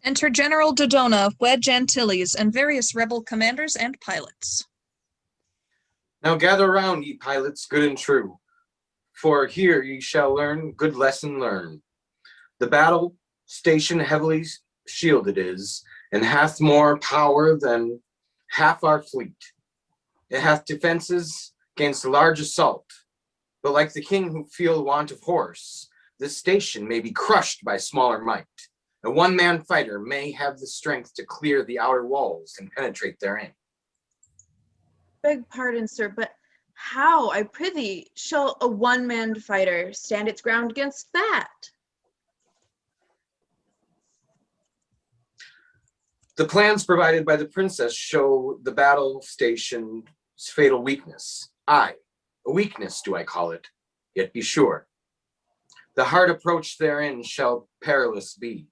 Enter General Dodona, Wedge Antilles, and various rebel commanders and pilots. Now gather round, ye pilots, good and true, for here ye shall learn, good lesson learn. The battle station heavily shielded is, and hath more power than half our fleet. It hath defenses against a large assault, but like the king who feel want of horse, this station may be crushed by smaller might. A one-man fighter may have the strength to clear the outer walls and penetrate therein. Beg pardon, sir, but how, I prithee, shall a one-man fighter stand its ground against that? The plans provided by the princess show the battle station's fatal weakness. Aye, a weakness do I call it, yet be sure. The hard approach therein shall perilous be.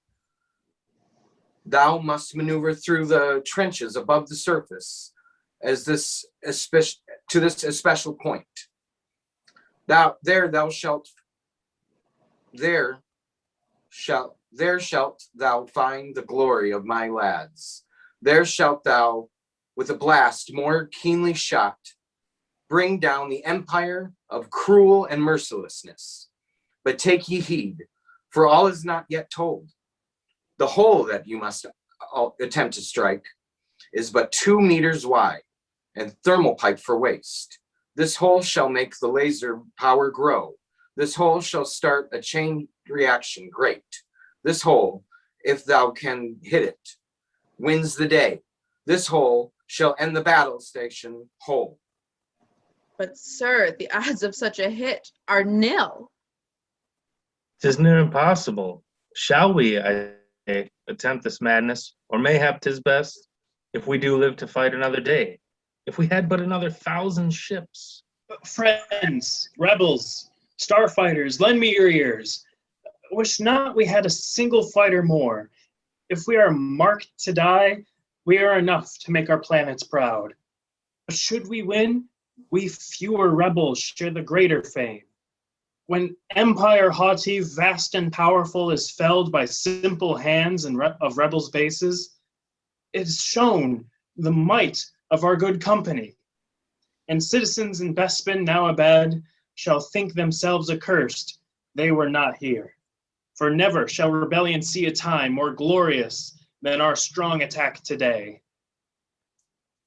Thou must maneuver through the trenches above the surface to this especial point. There shalt thou find the glory of my lads. There shalt thou, with a blast more keenly shot, bring down the empire of cruel and mercilessness. But take ye heed, for all is not yet told. The hole that you must attempt to strike is but 2 meters wide and thermal pipe for waste. This hole shall make the laser power grow. This hole shall start a chain reaction great. This hole, if thou can hit it, wins the day. This hole shall end the battle station whole. But sir, the odds of such a hit are nil. 'Tis near impossible. Shall we, I say, attempt this madness, or mayhap 'tis best if we do live to fight another day. If we had but another 1,000 ships. Friends, rebels, starfighters, lend me your ears. Wish not we had a single fighter more. If we are marked to die, we are enough to make our planets proud. But should we win, we fewer rebels share the greater fame. When empire haughty, vast and powerful is felled by simple hands and of rebels' bases, it is shown the might of our good company. And citizens in Bespin now abed shall think themselves accursed they were not here. For never shall rebellion see a time more glorious than our strong attack today.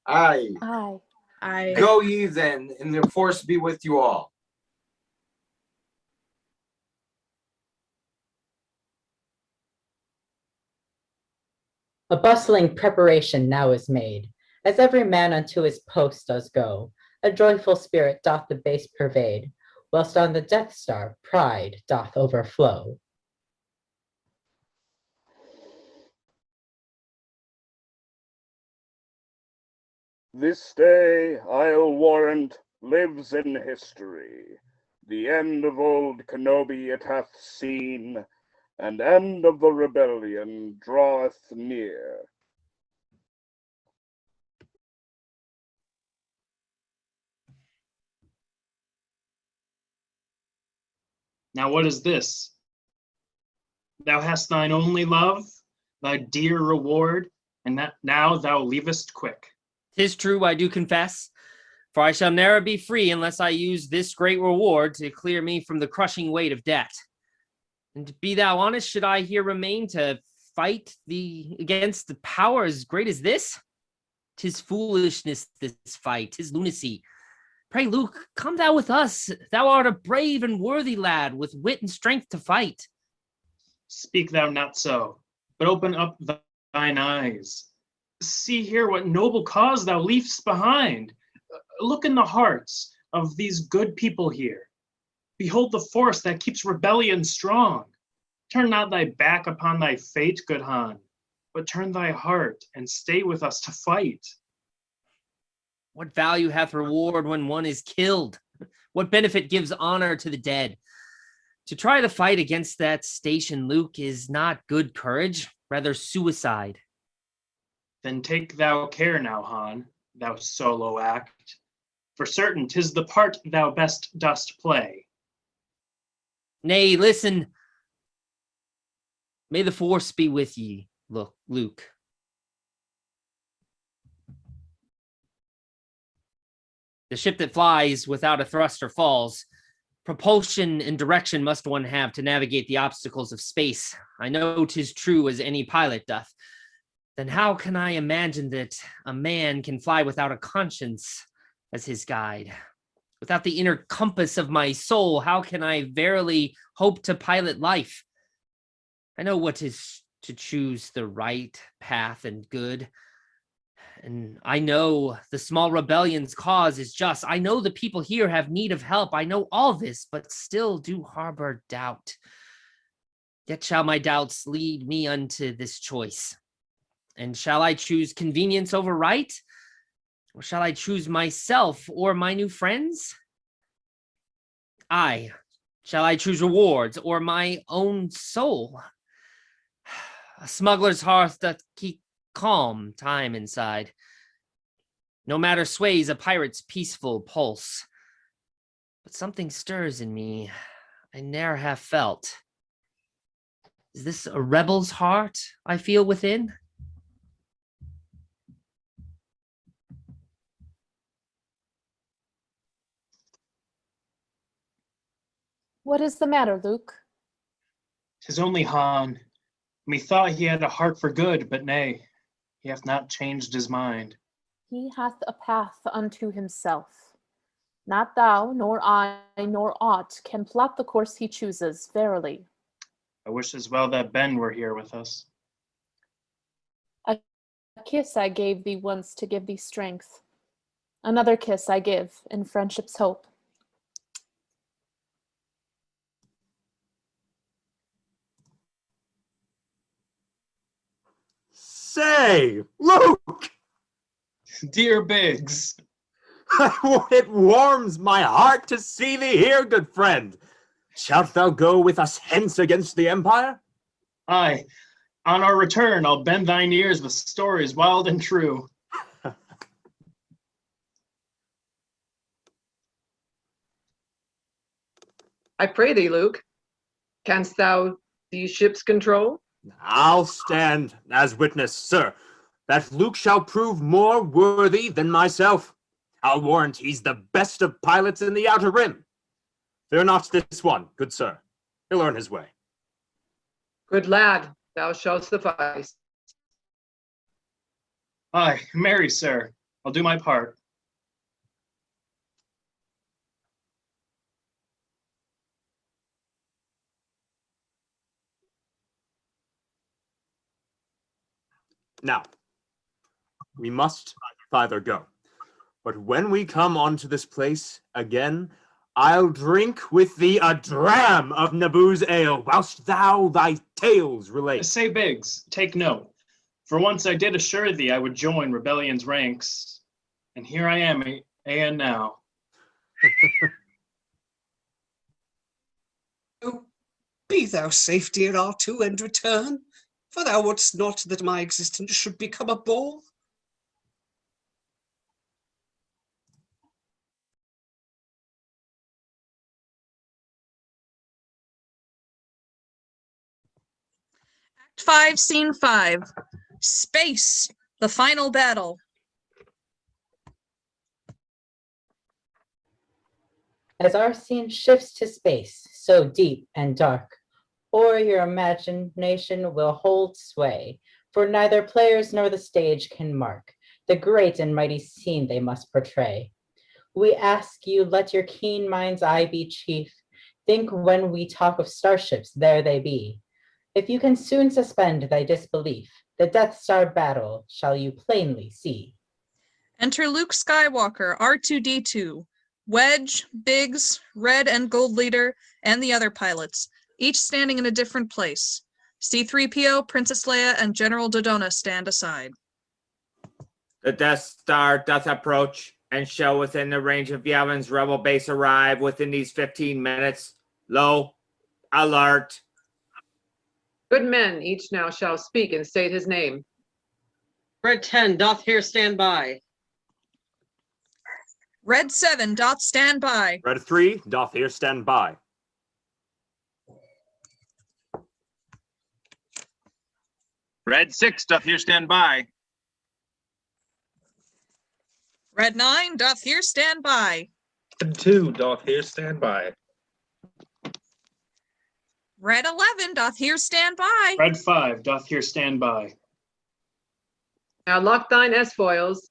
Aye. Aye. Go ye then, and the force be with you all. A bustling preparation now is made. As every man unto his post does go, a joyful spirit doth the base pervade, whilst on the Death Star pride doth overflow. This day, I'll warrant, lives in history. The end of old Kenobi it hath seen, and end of the rebellion draweth near. Now what is this? Thou hast thine only love, thy dear reward, and that now thou leavest quick. 'Tis true, I do confess, for I shall ne'er be free unless I use this great reward to clear me from the crushing weight of debt. And be thou honest, should I here remain to fight thee against the power as great as this? 'Tis foolishness, this fight, 'tis lunacy. Pray, Luke, come thou with us. Thou art a brave and worthy lad, with wit and strength to fight. Speak thou not so, but open up thine eyes. See here what noble cause thou leavest behind. Look in the hearts of these good people here. Behold the force that keeps rebellion strong. Turn not thy back upon thy fate, good Han, but turn thy heart and stay with us to fight. What value hath reward when one is killed? What benefit gives honor to the dead? To try the fight against that station, Luke, is not good courage, rather suicide. Then take thou care now, Han, thou solo act. For certain 'tis the part thou best dost play. Nay, listen. May the force be with ye, Luke. The ship that flies without a thruster falls. Propulsion and direction must one have to navigate the obstacles of space. I know 'tis true as any pilot doth. Then how can I imagine that a man can fly without a conscience as his guide? Without the inner compass of my soul, how can I verily hope to pilot life? I know what is to choose the right path and good. And I know the small rebellion's cause is just. I know the people here have need of help. I know all this, but still do harbor doubt. Yet shall my doubts lead me unto this choice. And shall I choose convenience over right? Or shall I choose myself or my new friends? Shall I choose rewards or my own soul? A smuggler's heart doth keep calm time inside. No matter sways a pirate's peaceful pulse. But something stirs in me I ne'er have felt. Is this a rebel's heart I feel within? What is the matter, Luke? 'Tis only Han. Methought he had a heart for good, but nay, he hath not changed his mind. He hath a path unto himself. Not thou, nor I, nor aught can plot the course he chooses, verily. I wish as well that Ben were here with us. A kiss I gave thee once to give thee strength. Another kiss I give in friendship's hope. Say, Luke! Dear Biggs. It warms my heart to see thee here, good friend. Shalt thou go with us hence against the Empire? Aye. On our return, I'll bend thine ears with stories wild and true. I pray thee, Luke, canst thou these ships control? I'll stand as witness, sir, that Luke shall prove more worthy than myself. I'll warrant he's the best of pilots in the Outer Rim. Fear not this one, good sir. He'll learn his way. Good lad, thou shalt suffice. Aye, marry, sir. I'll do my part. Now, we must Father, go. But when we come onto this place again, I'll drink with thee a dram of Naboo's ale, whilst thou thy tales relate. Say, Biggs, take note. For once I did assure thee I would join rebellion's ranks, and here I am, and now. Oh, be thou safe, dear R2, and return, for thou wouldst not that my existence should become a bore. Act 5, Scene 5. Space, the final battle. As our scene shifts to space, so deep and dark, or your imagination will hold sway, for neither players nor the stage can mark the great and mighty scene they must portray. We ask you, let your keen mind's eye be chief. Think when we talk of starships, there they be. If you can soon suspend thy disbelief, the Death Star battle shall you plainly see. Enter Luke Skywalker, R2-D2, Wedge, Biggs, Red and Gold Leader, and the other pilots, each standing in a different place. C-3PO, Princess Leia, and General Dodonna stand aside. The Death Star doth approach, and shall within the range of Yavin's rebel base arrive within these 15 minutes. Lo, alert. Good men, each now shall speak and state his name. Red 10 doth here stand by. Red 7 doth stand by. Red 3 doth here stand by. Red 6 doth here stand by. Red 9 doth here stand by. Red 2 doth here stand by. Red 11 doth here stand by. Red 5 doth here stand by. Now lock thine S-foils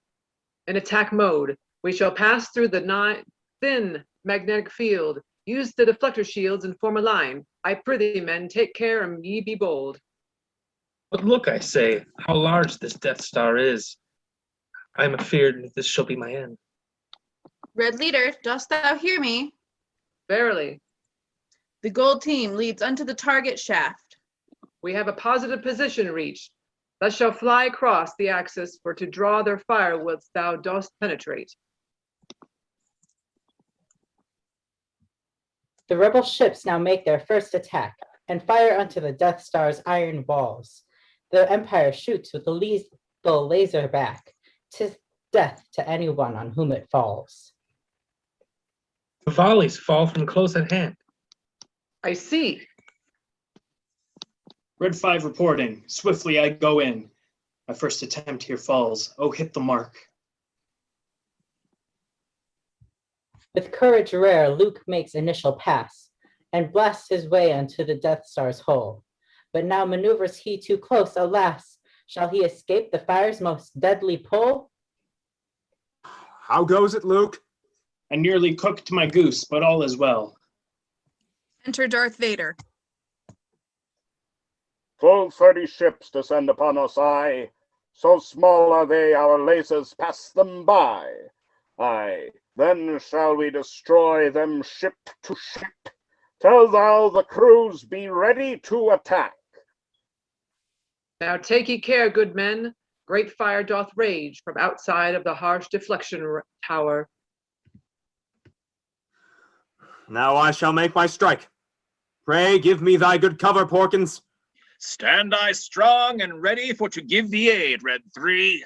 in attack mode. We shall pass through the thin magnetic field. Use the deflector shields and form a line. I prithee, men, take care and ye be bold. But look, I say, how large this Death Star is. I am afeard this shall be my end. Red Leader, dost thou hear me? Verily. The gold team leads unto the target shaft. We have a positive position reached. Thus shall fly across the axis for to draw their fire whilst thou dost penetrate. The rebel ships now make their first attack and fire unto the Death Star's iron walls. The Empire shoots with the lethal laser back. 'Tis death to anyone on whom it falls. The volleys fall from close at hand. I see. Red 5 reporting. Swiftly I go in. My first attempt here falls. Oh, hit the mark. With courage rare, Luke makes initial pass and blasts his way into the Death Star's hull. But now maneuvers he too close, alas, shall he escape the fire's most deadly pull? How goes it, Luke? I nearly cooked my goose, but all is well. Enter Darth Vader. Full 30 ships descend upon us, aye. So small are they, our lasers pass them by. Aye, then shall we destroy them ship to ship. Tell thou the crews be ready to attack. Now take ye care, good men. Great fire doth rage from outside of the harsh deflection tower. Now I shall make my strike. Pray give me thy good cover, Porkins. Stand I strong and ready for to give thee aid, Red 3.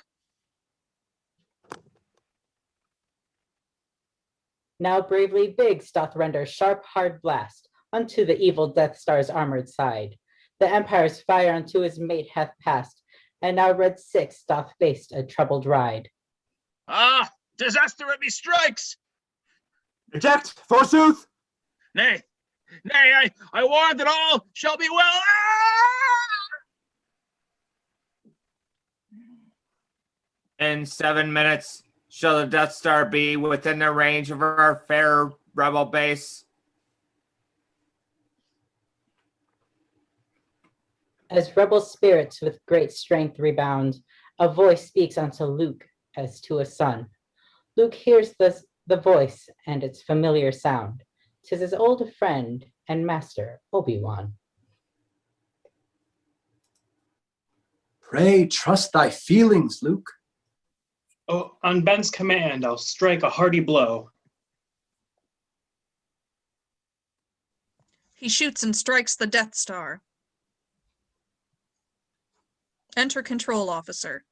Now bravely Biggs doth render sharp hard blast unto the evil Death Star's armored side. The Empire's fire unto his mate hath passed, and now Red 6 doth face a troubled ride. Ah, disaster at me strikes! Eject, forsooth! Nay, I warrant that all shall be well. In 7 minutes, shall the Death Star be within the range of our fair rebel base? As rebel spirits with great strength rebound, a voice speaks unto Luke as to a son. Luke hears the voice and its familiar sound. 'Tis his old friend and master, Obi-Wan. Pray trust thy feelings, Luke. Oh, on Ben's command, I'll strike a hearty blow. He shoots and strikes the Death Star. Enter Control Officer.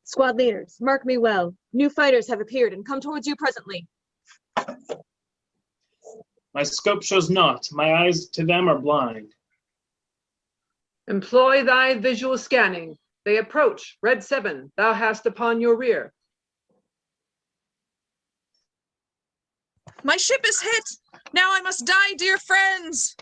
Squad leaders, mark me well. New fighters have appeared and come towards you presently. My scope shows naught. My eyes to them are blind. Employ thy visual scanning. They approach. Red 7, thou hast upon your rear. My ship is hit! Now I must die, dear friends!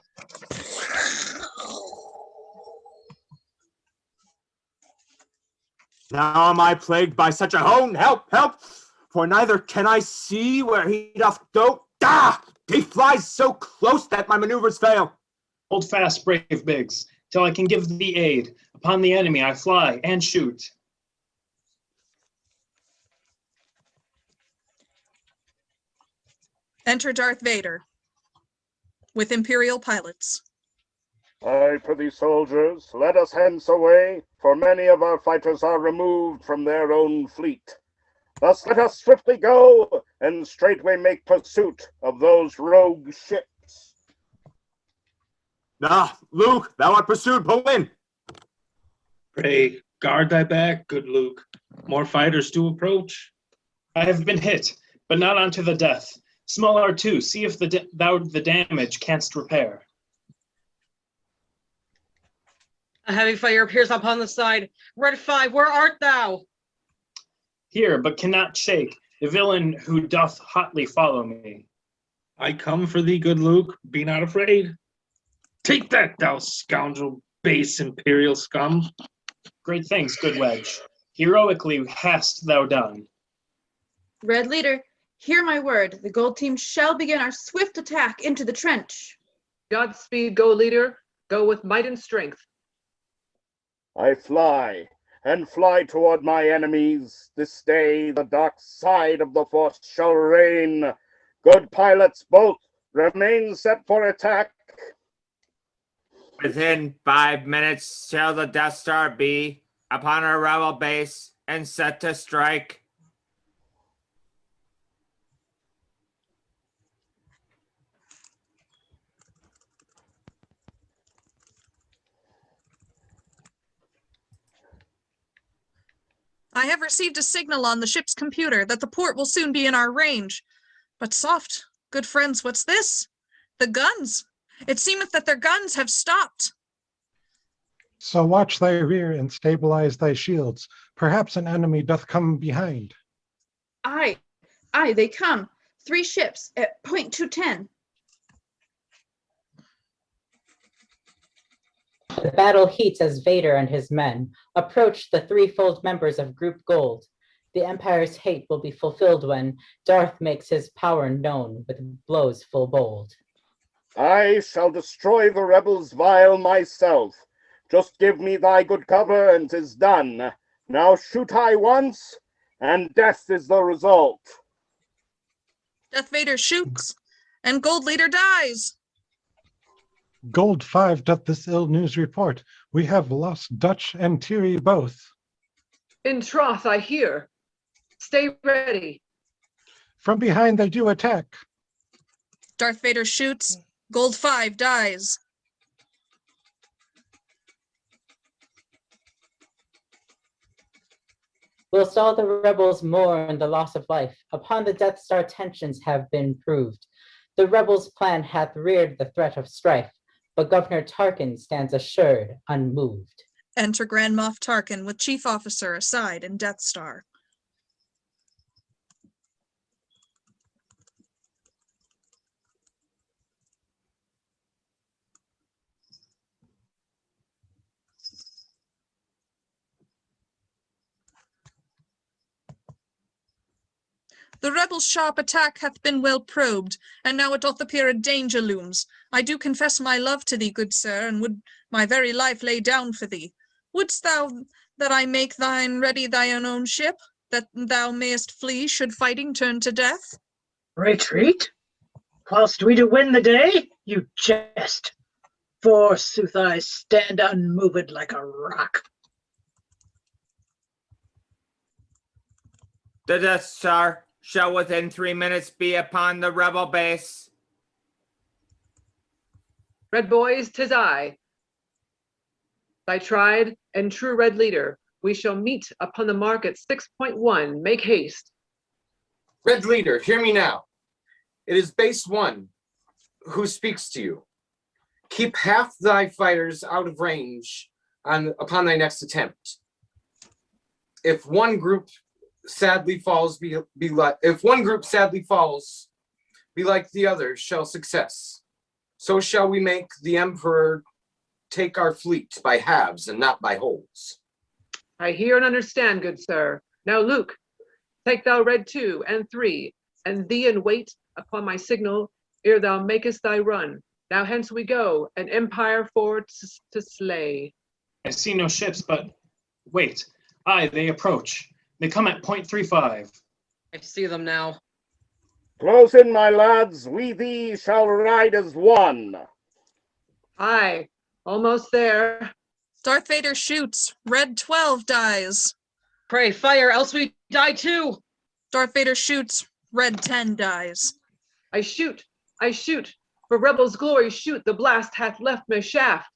Now am I plagued by such a hone. Help, help! For neither can I see where he doth go. Ah! He flies so close that my maneuvers fail. Hold fast, brave Biggs, till I can give thee aid. Upon the enemy I fly and shoot. Enter Darth Vader with Imperial pilots. I prithee, soldiers, let us hence away, for many of our fighters are removed from their own fleet. Thus let us swiftly go, and straightway make pursuit of those rogue ships. Ah, Luke, thou art pursued. Pull in. Pray, guard thy back, good Luke. More fighters do approach. I have been hit, but not unto the death. Small R2, see if the damage canst repair. A heavy fire appears upon the side. Red 5, where art thou? Here, but cannot shake, the villain who doth hotly follow me. I come for thee, good Luke. Be not afraid. Take that, thou scoundrel, base imperial scum. Great things, good Wedge. Heroically hast thou done. Red Leader, hear my word. The gold team shall begin our swift attack into the trench. Godspeed, go leader. Go with might and strength. I fly, and fly toward my enemies. This day the dark side of the Force shall reign. Good pilots both, remain set for attack. Within 5 minutes shall the Death Star be upon our rebel base and set to strike. I have received a signal on the ship's computer that the port will soon be in our range. But soft, good friends, what's this? The guns. It seemeth that their guns have stopped. So watch thy rear and stabilize thy shields. Perhaps an enemy doth come behind. Aye, they come. 3 ships at point 210. The battle heats as Vader and his men approach the threefold members of Group Gold. The Empire's hate will be fulfilled when Darth makes his power known with blows full bold. I shall destroy the rebels vile myself. Just give me thy good cover, and 'tis done. Now shoot I once, and death is the result. Darth Vader shoots, and Gold Leader dies. Gold 5 doth this ill news report. We have lost Dutch and Thierry both. In troth, I hear. Stay ready. From behind they do attack. Darth Vader shoots, Gold 5 dies. Whilst all the rebels mourn the loss of life, upon the Death Star tensions have been proved. The rebels' plan hath reared the threat of strife, but Governor Tarkin stands assured, unmoved. Enter Grand Moff Tarkin with Chief Officer aside in Death Star. The rebels' sharp attack hath been well probed, and now it doth appear a danger looms. I do confess my love to thee, good sir, and would my very life lay down for thee. Wouldst thou that I make thine ready thine own ship? that thou mayest flee should fighting turn to death? Retreat? Whilst we do win the day? You jest. Forsooth, I stand unmoved like a rock. The Death Star shall within 3 minutes be upon the rebel base. Red boys, 'tis I, thy tried and true red leader. We shall meet upon the mark at 6.1. Make haste. Red leader, hear me now. It is base 1 who speaks to you. Keep half thy fighters out of range upon thy next attempt. If one group sadly falls, be like the other, shall success. So shall we make the Emperor take our fleet by halves and not by wholes. I hear and understand, good sir. Now, Luke, take thou red 2 and 3, and thee and wait upon my signal ere thou makest thy run. Now hence we go, an empire for to slay. I see no ships, but wait. Aye, they approach. They come at 0.35. I see them now. Close in, my lads. We thee shall ride as one. Aye, almost there. Darth Vader shoots. Red 12 dies. Pray, fire, else we die too. Darth Vader shoots. Red 10 dies. I shoot. For rebels' glory shoot, the blast hath left my shaft.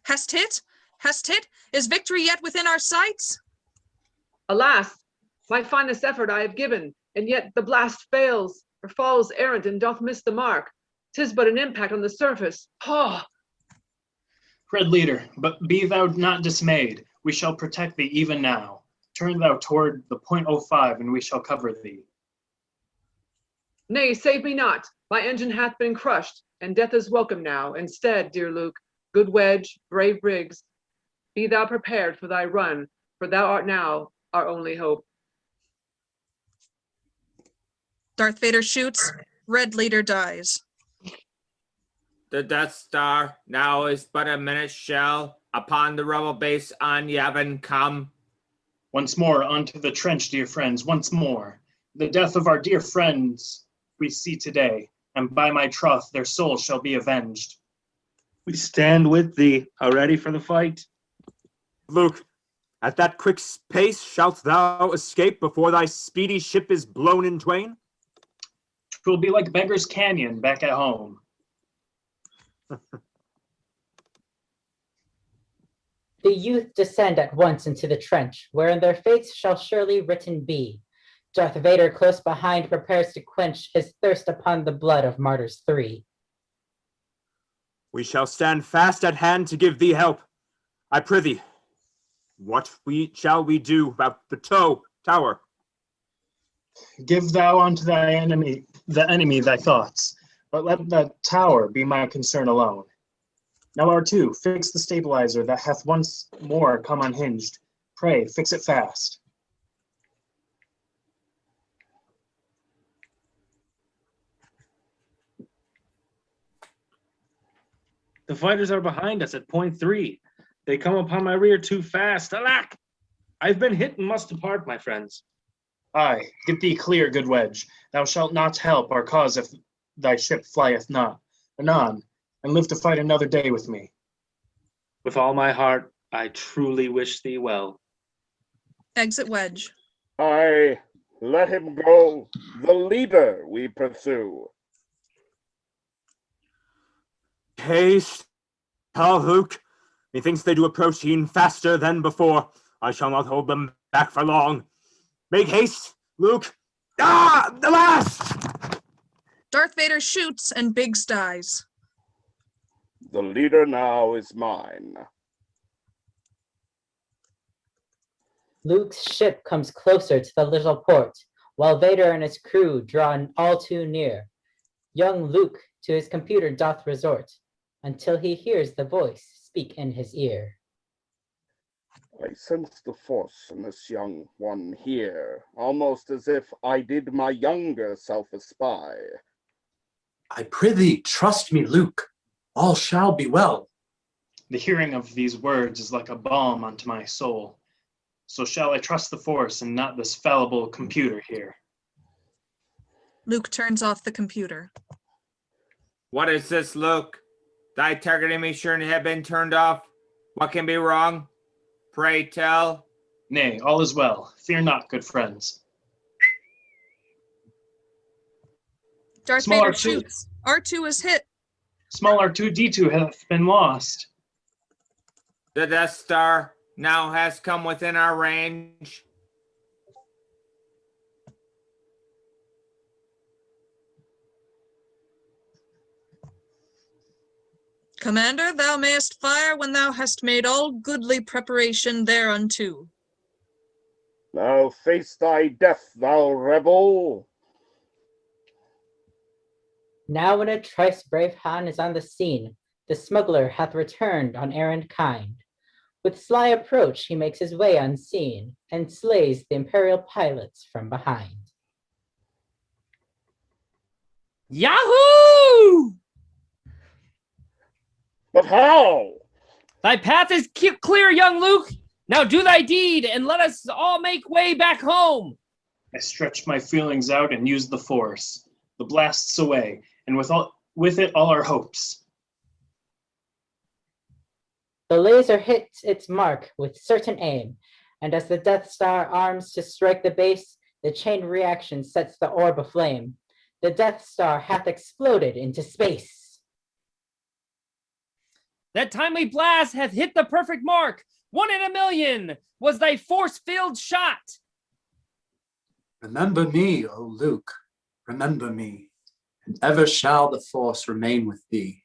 Hast hit? Is victory yet within our sights? Alas, my finest effort I have given, and yet the blast fails, or falls errant and doth miss the mark. 'Tis but an impact on the surface. Red leader, but be thou not dismayed. We shall protect thee even now. Turn thou toward the 0.05, and we shall cover thee. Nay, save me not. My engine hath been crushed, and death is welcome now. Instead, dear Luke, good Wedge, brave Briggs, be thou prepared for thy run, for thou art now our only hope. Darth Vader shoots. Red leader dies. The Death Star now is but a minute shell upon the rebel base on Yavin come. Once more onto the trench, dear friends, once more. The death of our dear friends we see today, and by my troth their souls shall be avenged. We stand with thee, are ready for the fight. Luke, at that quick pace shalt thou escape before thy speedy ship is blown in twain? 'Twill be like Beggar's Canyon back at home. The youth descend at once into the trench, wherein their fates shall surely written be. Darth Vader close behind prepares to quench his thirst upon the blood of martyrs 3. We shall stand fast at hand to give thee help. I prithee, what shall we do about the tower? Give thou unto the enemy thy thoughts, but let the tower be my concern alone. Now R2, fix the stabilizer that hath once more come unhinged. Pray, fix it fast. The fighters are behind us at 0.3. They come upon my rear too fast. Alack! I've been hit and must depart, my friends. Aye, get thee clear, good Wedge. Thou shalt not help our cause if thy ship flieth not. Anon, and live to fight another day with me. With all my heart, I truly wish thee well. Exit Wedge. Aye, let him go. The leader we pursue. Haste, Luke. Methinks they do approach e'en faster than before. I shall not hold them back for long. Make haste, Luke. The last! Darth Vader shoots and Biggs dies. The leader now is mine. Luke's ship comes closer to the little port, while Vader and his crew draw all too near. Young Luke to his computer doth resort, until he hears the voice speak in his ear. I sense the force in this young one here, almost as if I did my younger self espy. I prithee, trust me, Luke. All shall be well. The hearing of these words is like a balm unto my soul. So shall I trust the Force and not this fallible computer here? Luke turns off the computer. What is this, Luke? Thy targeting me shouldn't have been turned off. What can be wrong? Pray tell. Nay, all is well. Fear not, good friends. Darth Small Vader R2. shoots. R2 is hit. Small R2-D2 hath been lost. The Death Star now has come within our range. Commander, thou mayest fire when thou hast made all goodly preparation thereunto. Now face thy death, thou rebel. Now in a trice brave Han is on the scene. The smuggler hath returned on errand kind. With sly approach he makes his way unseen, and slays the Imperial pilots from behind. Yahoo! But how? Thy path is clear, young Luke. Now do thy deed and let us all make way back home. I stretch my feelings out and use the Force. The blasts away, and with it all our hopes. The laser hits its mark with certain aim, and as the Death Star arms to strike the base, the chain reaction sets the orb aflame. The Death Star hath exploded into space. That timely blast hath hit the perfect mark. 1 in a million was thy force-filled shot. Remember me, O Luke, remember me, and ever shall the Force remain with thee.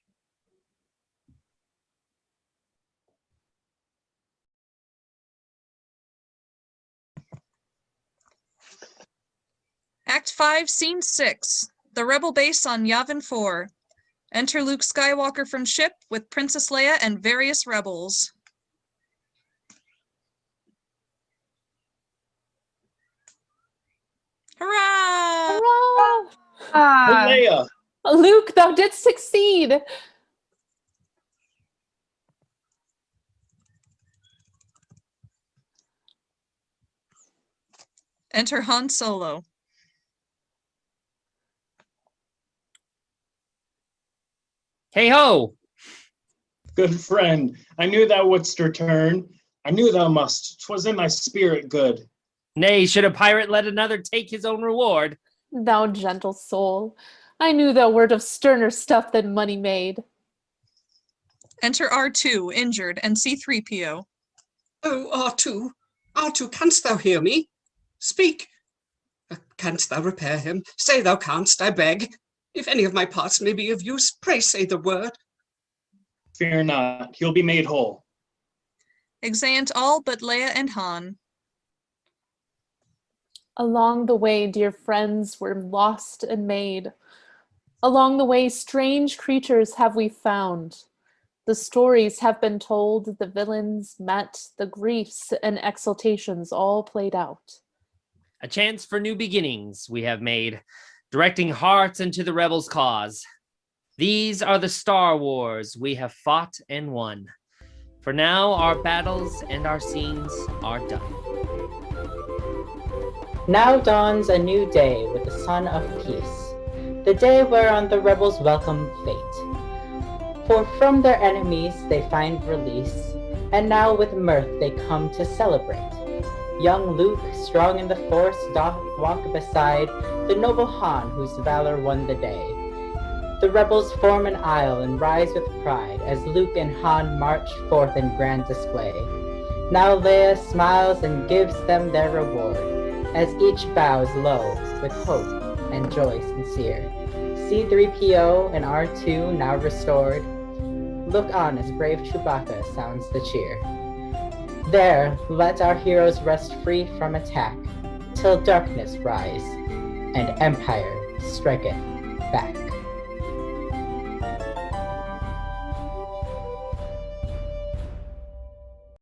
Act 5, Scene 6. The Rebel base on Yavin 4. Enter Luke Skywalker from ship with Princess Leia and various rebels. Hurrah! Hurrah! Leia! Luke, thou didst succeed. Enter Han Solo. Hey ho! Good friend, I knew thou wouldst return. I knew thou must. 'Twas in thy spirit good. Nay, should a pirate let another take his own reward? Thou gentle soul, I knew thou wert of sterner stuff than money made. Enter R2, injured, and C-3PO. Oh, R2, R2, canst thou hear me? Speak. Canst thou repair him? Say thou canst, I beg. If any of my parts may be of use, pray say the word. Fear not, he'll be made whole. Exeunt all but Leia and Han. Along the way, dear friends, we're lost and made. Along the way, strange creatures have we found. The stories have been told, the villains met, the griefs and exultations all played out. A chance for new beginnings we have made, directing hearts into the rebels' cause. These are the Star Wars we have fought and won. For now, our battles and our scenes are done. Now dawns a new day with the sun of peace, the day whereon the rebels welcome fate. For from their enemies they find release, and now with mirth they come to celebrate. Young Luke, strong in the Force, doth walk beside the noble Han whose valor won the day. The rebels form an aisle and rise with pride as Luke and Han march forth in grand display. Now Leia smiles and gives them their reward, as each bows low with hope and joy sincere. C-3PO and R2 now restored, look on as brave Chewbacca sounds the cheer. There, let our heroes rest free from attack, till darkness rise, and Empire striketh back.